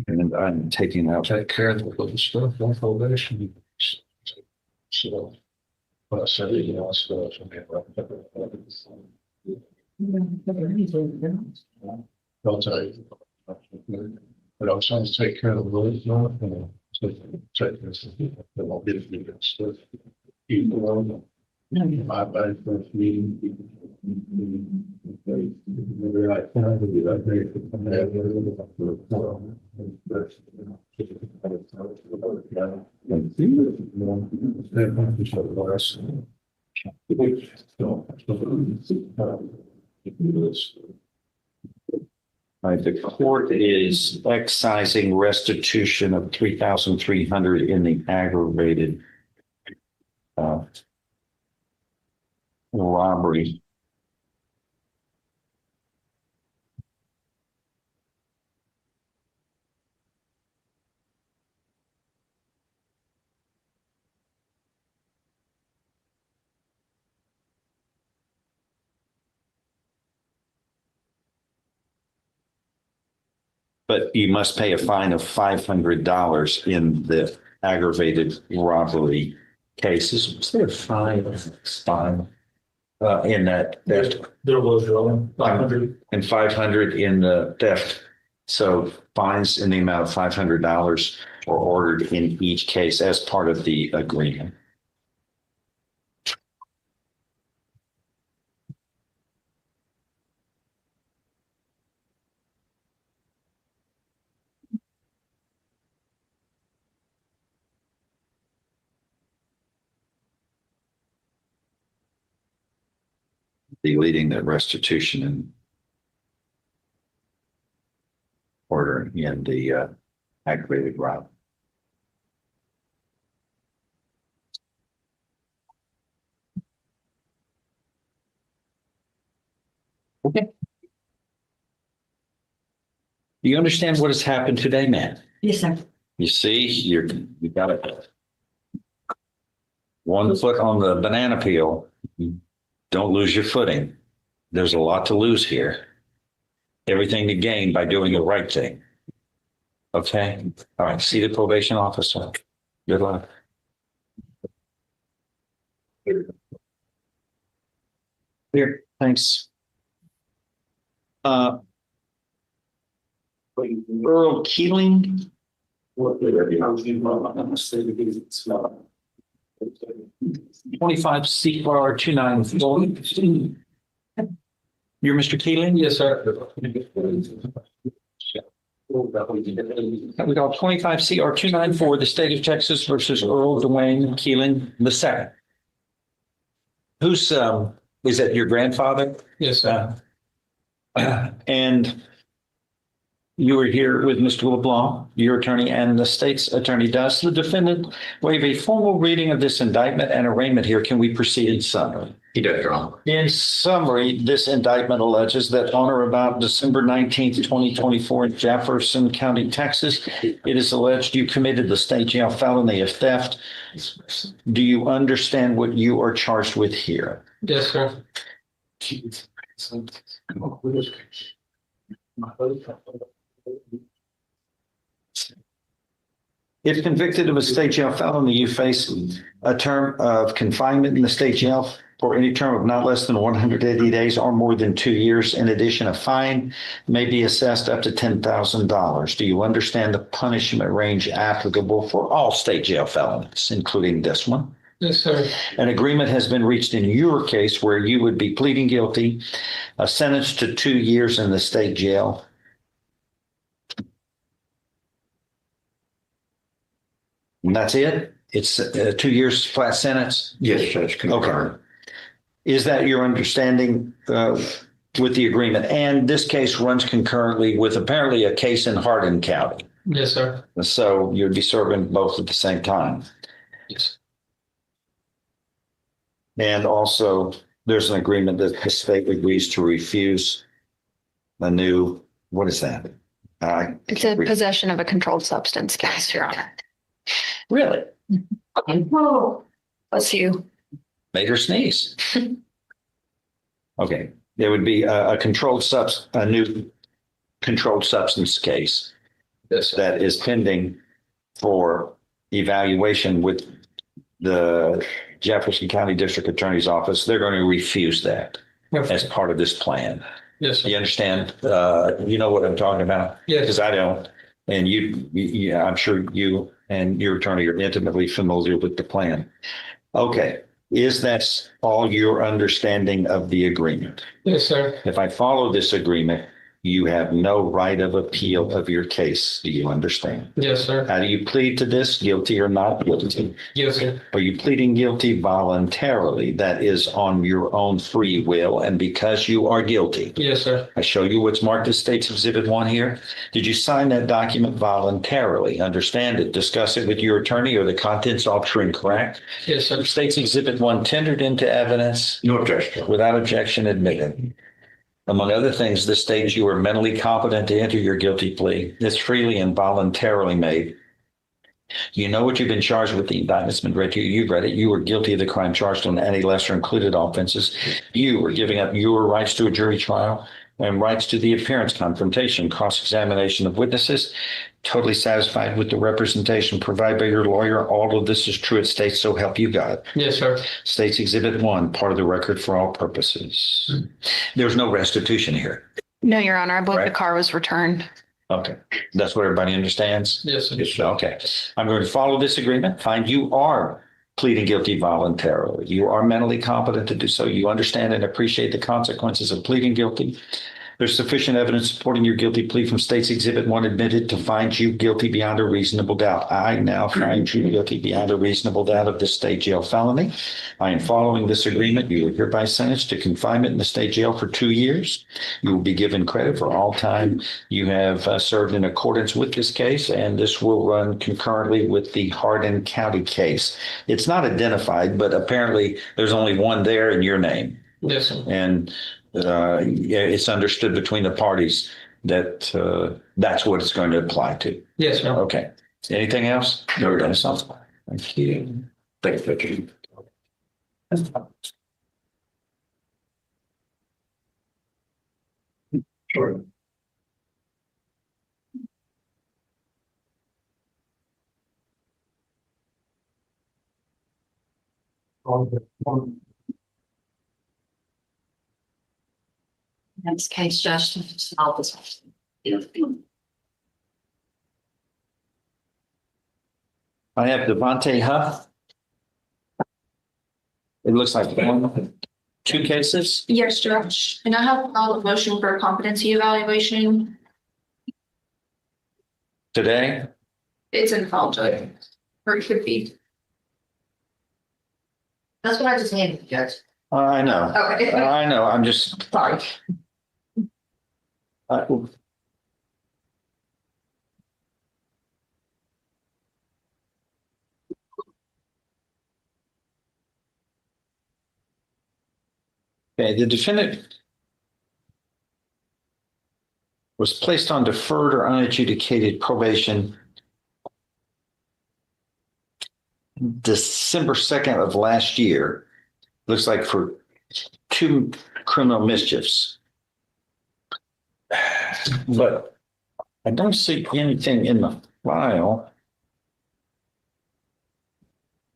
And I'm taking out. Take care of the stuff, one foundation. So, but I said, you know, so. I'll tell you. But I was trying to take care of the roads, take this, they won't get me that stuff. My bad for a meeting. Maybe I can do that. The court is excising restitution of $3,300 in the aggravated robbery. But you must pay a fine of $500 in the aggravated robbery cases. Was there a fine? In that theft? There was 500. And 500 in the theft. So fines in the amount of $500 are ordered in each case as part of the agreement. Deleting the restitution and ordering in the aggravated robbery. Okay. Do you understand what has happened today, man? Yes, sir. You see, you got it. 1 foot on the banana peel. Don't lose your footing. There's a lot to lose here. Everything to gain by doing the right thing. Okay? All right. See the probation officer. Good luck. Here, thanks. Earl Keeling. 25 CFR 294. You're Mr. Keeling? Yes, sir. We got 25 CR 294, the state of Texas versus Earl Dwayne Keeling II. Who's, is that your grandfather? Yes, sir. And you were here with Mr. LeBlanc, your attorney, and the state's attorney. Does the defendant waive a formal reading of this indictment and arraignment here? Can we proceed in summary? He does, Your Honor. In summary, this indictment alleges that on or about December 19th, 2024 in Jefferson County, Texas, it is alleged you committed the state jail felony of theft. Do you understand what you are charged with here? Yes, sir. If convicted of a state jail felony, you face a term of confinement in the state jail for any term of not less than 180 days or more than 2 years. In addition, a fine may be assessed up to $10,000. Do you understand the punishment range applicable for all state jail felonies, including this one? Yes, sir. An agreement has been reached in your case where you would be pleading guilty, a sentence to 2 years in the state jail. And that's it? It's 2 years flat sentence? Yes, Judge. Okay. Is that your understanding with the agreement? And this case runs concurrently with apparently a case in Hardin County. Yes, sir. So you'd be serving both at the same time. Yes. And also, there's an agreement that the state agrees to refuse a new, what is that? It's a possession of a controlled substance case, Your Honor. Really? Bless you. Made her sneeze. Okay, there would be a new controlled substance case that is pending for evaluation with the Jefferson County District Attorney's Office. They're going to refuse that as part of this plan. Yes, sir. You understand? You know what I'm talking about? Yes. Because I don't. And you, I'm sure you and your attorney are intimately familiar with the plan. Okay. Is that all your understanding of the agreement? Yes, sir. If I follow this agreement, you have no right of appeal of your case. Do you understand? Yes, sir. How do you plead to this? Guilty or not guilty? Yes, sir. Are you pleading guilty voluntarily? That is on your own free will and because you are guilty. Yes, sir. I show you what's marked as State's Exhibit 1 here. Did you sign that document voluntarily? Understand it, discuss it with your attorney, or the contents all true and correct? Yes, sir. State's Exhibit 1 tendered into evidence. No objection. Without objection admitted. Among other things, this states you are mentally competent to enter your guilty plea. It's freely and voluntarily made. You know what you've been charged with. The indictment's been read to you. You've read it. You were guilty of the crime charged on any lesser included offenses. You were giving up your rights to a jury trial and rights to the appearance, confrontation, cross-examination of witnesses. Totally satisfied with the representation provided by your lawyer. All of this is true. It states, so help you God. Yes, sir. States Exhibit 1, part of the record for all purposes. There's no restitution here. No, Your Honor. I believe Right. the car was returned. Okay. That's what everybody understands? Yes, sir. Okay. I'm going to follow this agreement. Find you are pleading guilty voluntarily. You are mentally competent to do so. You understand and appreciate the consequences of pleading guilty. There's sufficient evidence supporting your guilty plea from State's Exhibit 1 admitted to find you guilty beyond a reasonable doubt. I now find you guilty beyond a reasonable doubt of this state jail felony. I am following this agreement. You are hereby sentenced to confinement in the state jail for 2 years. You will be given credit for all time you have served in accordance with this case, and this will run concurrently with the Hardin County case. It's not identified, but apparently there's only one there in your name. Yes, sir. And it's understood between the parties that that's what it's going to apply to. Yes, sir. Okay. Anything else? No, that's all. Thank you. Thank you. Sure. Next case, Judge Simpson. I have Devontae Huff. It looks like two cases. Yes, Judge. And I have filed a motion for a competency evaluation. Today. It's in file, Judge. Or it could be. That's what I just handed, Judge. I know. Okay. I know. I'm just. Sorry. Okay, the defendant was placed on deferred or unadjudicated probation December 2nd of last year. Looks like for 2 criminal mischiefs. But I don't see anything in the file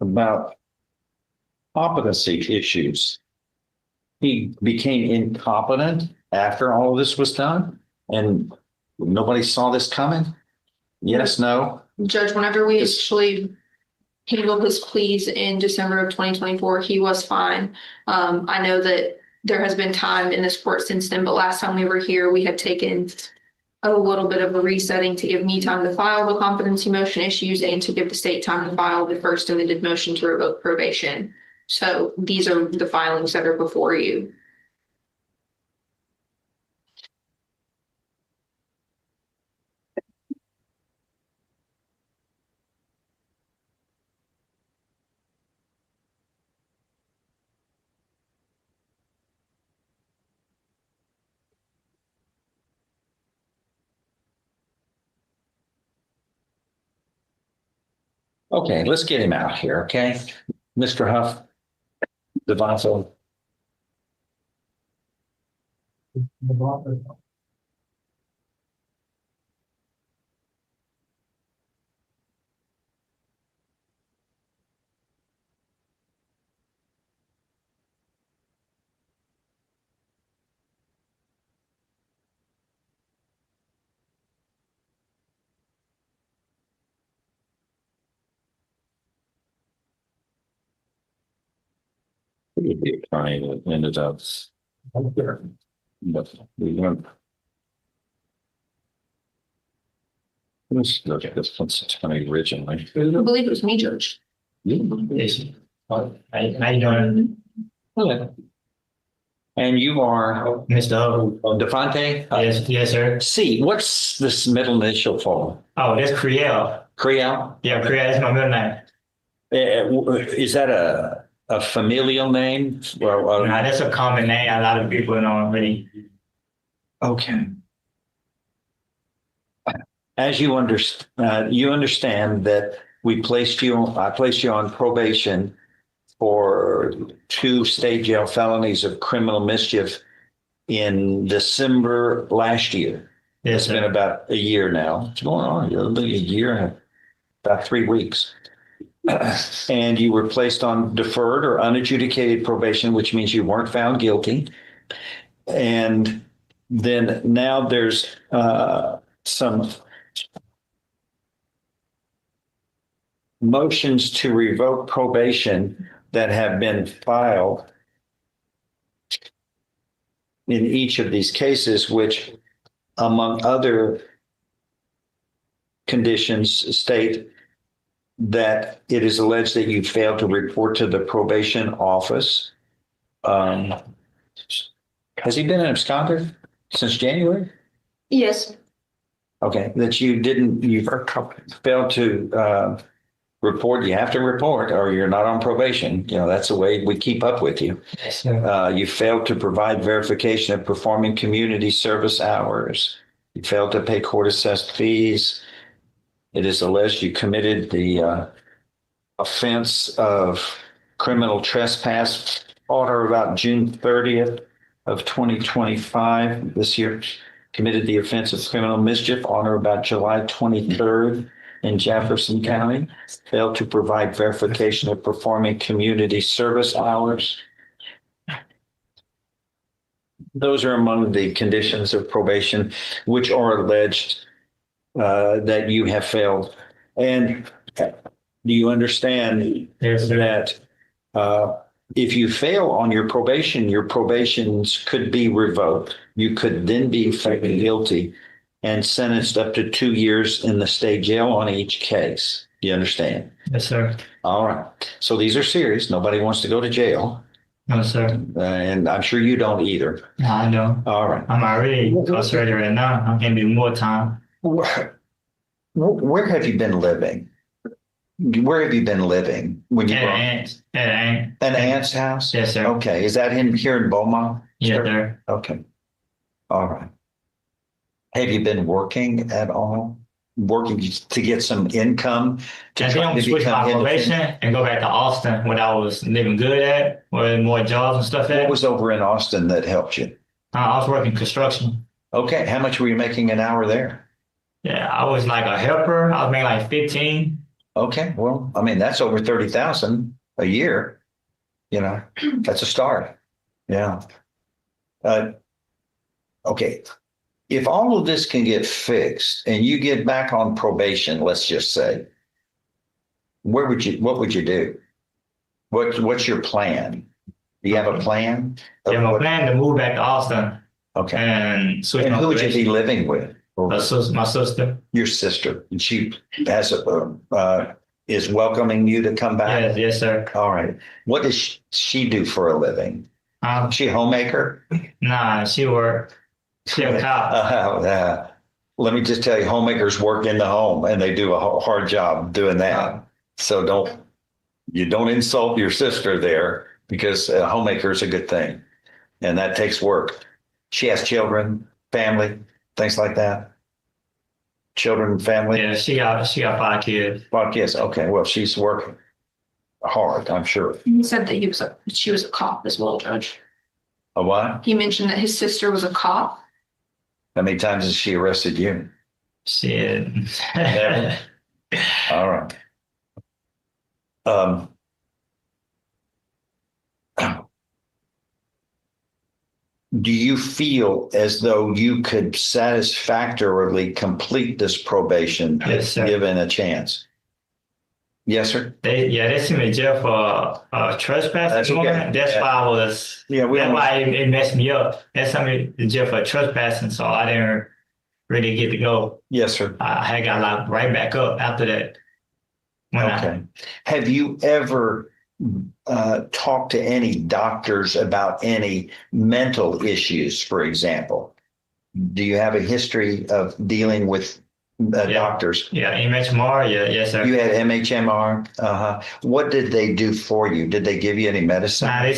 about competency issues. He became incompetent after all of this was done, and nobody saw this coming? Yes, no? Judge, whenever we actually handled his pleas in December of 2024, he was fine. I know that there has been time in this court since then, but last time we were here, we had taken a little bit of a resetting to give me time to file the competency motion issues and to give the state time to file the first amended motion to revoke probation. So these are the filings that are before you. Okay, let's get him out here, okay? Mr. Huff, Devontae. The attorney that ended up there. But we went. Let's look at this one's attorney originally. I believe it was me, Judge. Yes. How you doing? Hello. And you are Mr. Devontae? Yes, sir. C, what's this middle initial for? Oh, that's Creel. Creel? Yeah, Creel is my middle name. Is that a familial name? Nah, that's a common name. A lot of people know already. Okay. As you understand that I placed you on probation for 2 state jail felonies of criminal mischief in December last year. Yes, it's been about a year now. It's going on a year and about 3 weeks. And you were placed on deferred or unadjudicated probation, which means you weren't found guilty. And then now there's some motions to revoke probation that have been filed in each of these cases, which among other conditions state that it is alleged that you failed to report to the probation office. Has he been an absconder since January? Yes. Okay, that you failed to report. You have to report or you're not on probation. You know, that's the way we keep up with you. Yes, sir. You failed to provide verification of performing community service hours. You failed to pay court assessed fees. It is alleged you committed the offense of criminal trespass on or about June 30th of 2025 this year. Committed the offense of criminal mischief on or about July 23rd in Jefferson County. Failed to provide verification of performing community service hours. Those are among the conditions of probation which are alleged that you have failed. And do you understand that if you fail on your probations could be revoked. You could then be found guilty and sentenced up to 2 years in the state jail on each case. Do you understand? Yes, sir. All right. So these are serious. Nobody wants to go to jail. No, sir. And I'm sure you don't either. No, I don't. All right. I'm already incarcerated right now. I'm gonna do more time. Where have you been living? Where have you been living when you were At an aunt's house? Yes, sir. Okay. Is that here in Beaumont? Yes, sir. Okay. All right. Have you been working at all? Working to get some income? I think I'm switch my probation and go back to Austin, what I was living good at, where more jobs and stuff at. What was over in Austin that helped you? I was working construction. Okay. How much were you making an hour there? Yeah, I was like a helper. I was making like 15. Okay. Well, I mean, that's over 30,000 a year. You know, that's a start. Yeah. Okay. If all of this can get fixed and you get back on probation, let's just say, what would you do? What's your plan? Do you have a plan? Yeah, my plan to move back to Austin. Okay. And switch And my who would you probation. be living with? My sister. Your sister. And she has is welcoming you to come back? Yes, sir. All right. What does she do for a living? She a homemaker? Nah, she work. She a cop. Let me just tell you, homemakers work in the home and they do a hard job doing that. So don't insult your sister there because a homemaker is a good thing. And that takes work. She has children, family, things like that. Children, family. Yeah, she got 5 kids. 5 kids. Okay. Well, she's working hard, I'm sure. He said that she was a cop as well, Judge. A what? He mentioned that his sister was a cop. How many times has she arrested you? Shit. Never. All right. Do you feel as though you could satisfactorily complete this probation Yes, sir. given a chance? Yes, sir. They sent me to jail for trespass. That's okay. That's why I was. Yeah, that's why it messed me up. They sent me to jail for trespassing, so I didn't really get to go. Yes, sir. I had got locked right back up after that. Okay. Have you ever talked to any doctors about any mental issues, for example? Do you have a history of dealing with doctors? Yeah, MHMR. Yeah, yes, sir. You had MHMR. What did they do for you? Did they give you any medicine? Nah, they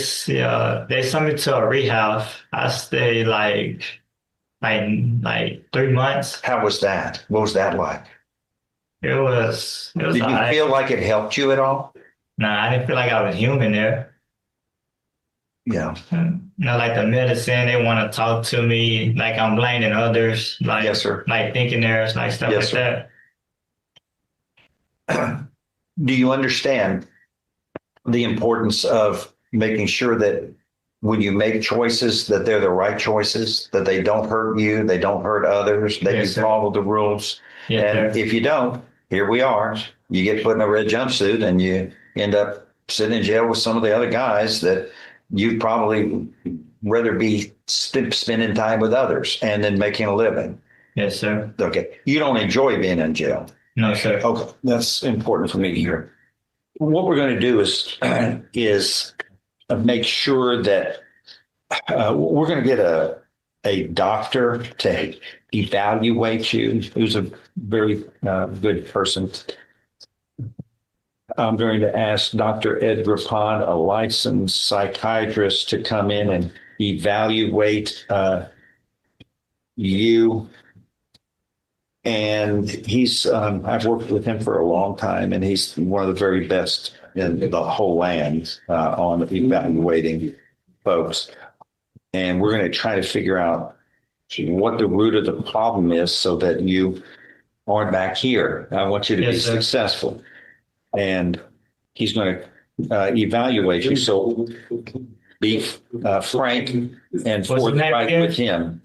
sent me to a rehab. I stayed like 3 months. How was that? What was that like? It was. Did you feel like it helped you at all? Nah, I didn't feel like I was human there. Yeah. Not like the medicine, they want to talk to me like I'm blaming others. Like, yes, sir. Like thinking there's like stuff yes, like that. Do you understand the importance of making sure that when you make choices, that they're the right choices, that they don't hurt you, they don't hurt others, that you follow the rules? Yes, and sir. if you don't, here we are. You get put in a red jumpsuit and you end up sitting in jail with some of the other guys that you'd probably rather be spending time with others and then making a living. Yes, sir. Okay. You don't enjoy being in jail. No, sir. Okay. That's important for me to hear. What we're going to do is make sure that we're going to get a doctor to evaluate you, who's a very good person. I'm going to ask Dr. Ed Rapon, a licensed psychiatrist, to come in and evaluate you. And he's, I've worked with him for a long time, and he's one of the very best in the whole land on evaluating folks. And we're going to try to figure out what the root of the problem is so that you aren't back here. I want you to be successful. And he's going to evaluate you. So be frank and forthright with him.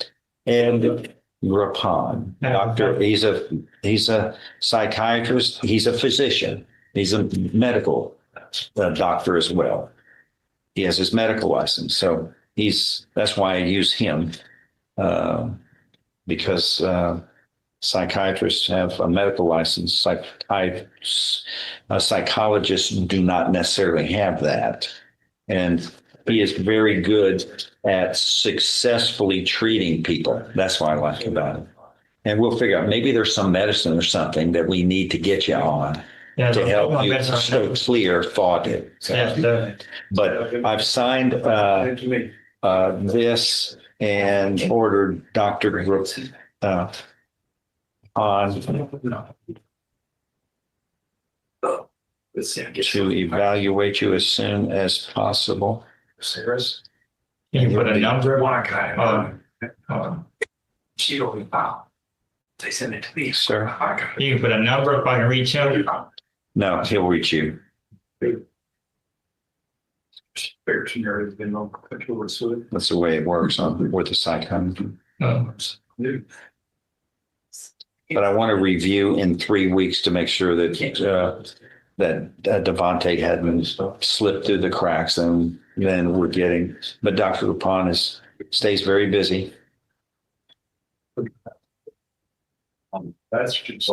And Rapon, doctor, he's a psychiatrist. He's a physician. He's a medical doctor as well. He has his medical license. So that's why I use him, because psychiatrists have a medical license. Psychologists do not necessarily have that. And he is very good at successfully treating people. That's what I like about him. And we'll figure out, maybe there's some medicine or something that we need to get you on to help you so clear thought. But I've signed this and ordered Dr. on to evaluate you as soon as possible. Can you put a number? They send it to me. Sir? You can put a number if I can reach him? No, he'll reach you. That's the way it works with the psychiatry. But I want to review in 3 weeks to make sure that Devontae hadn't slipped through the cracks, and then we're getting. But Dr. Rapon stays very busy. That's just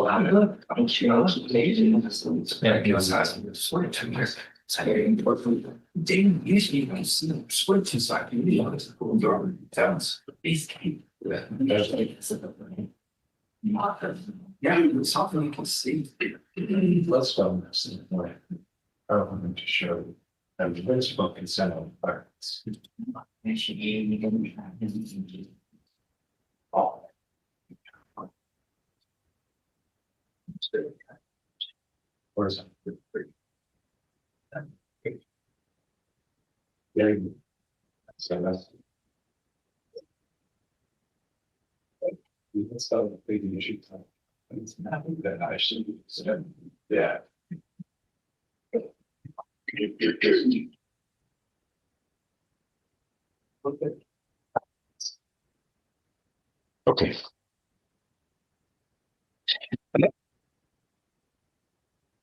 Didn't usually even see them switch inside the honest towns. These came. Yeah, it's something you can see. Let's go. I want to show you. And the Facebook consent on parents. Oh. Where's that? Yeah. So that's the big issue. It's not that I should say. Yeah. Okay.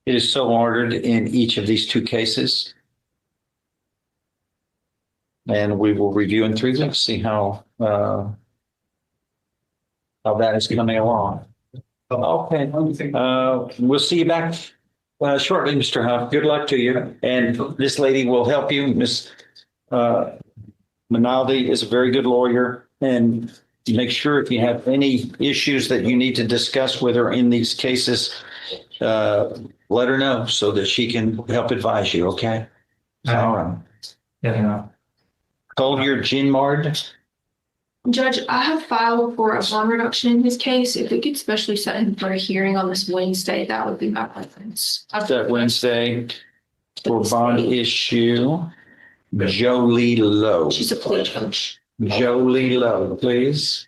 It is so ordered in each of these two cases. And we will review in 3 weeks, see how that is coming along. Okay. We'll see you back shortly, Mr. Huff. Good luck to you. And this lady will help you. Ms. McNally is a very good lawyer. And make sure if you have any issues that you need to discuss with her in these cases, let her know so that she can help advise you, okay? All right. Yeah. Call your Ginmard. Judge, I have filed for a bond reduction in his case. If we could especially set him for a hearing on this Wednesday, that would be my preference. That Wednesday for bond issue. Jolie Lowe. She's a plea judge. Jolie Lowe, please.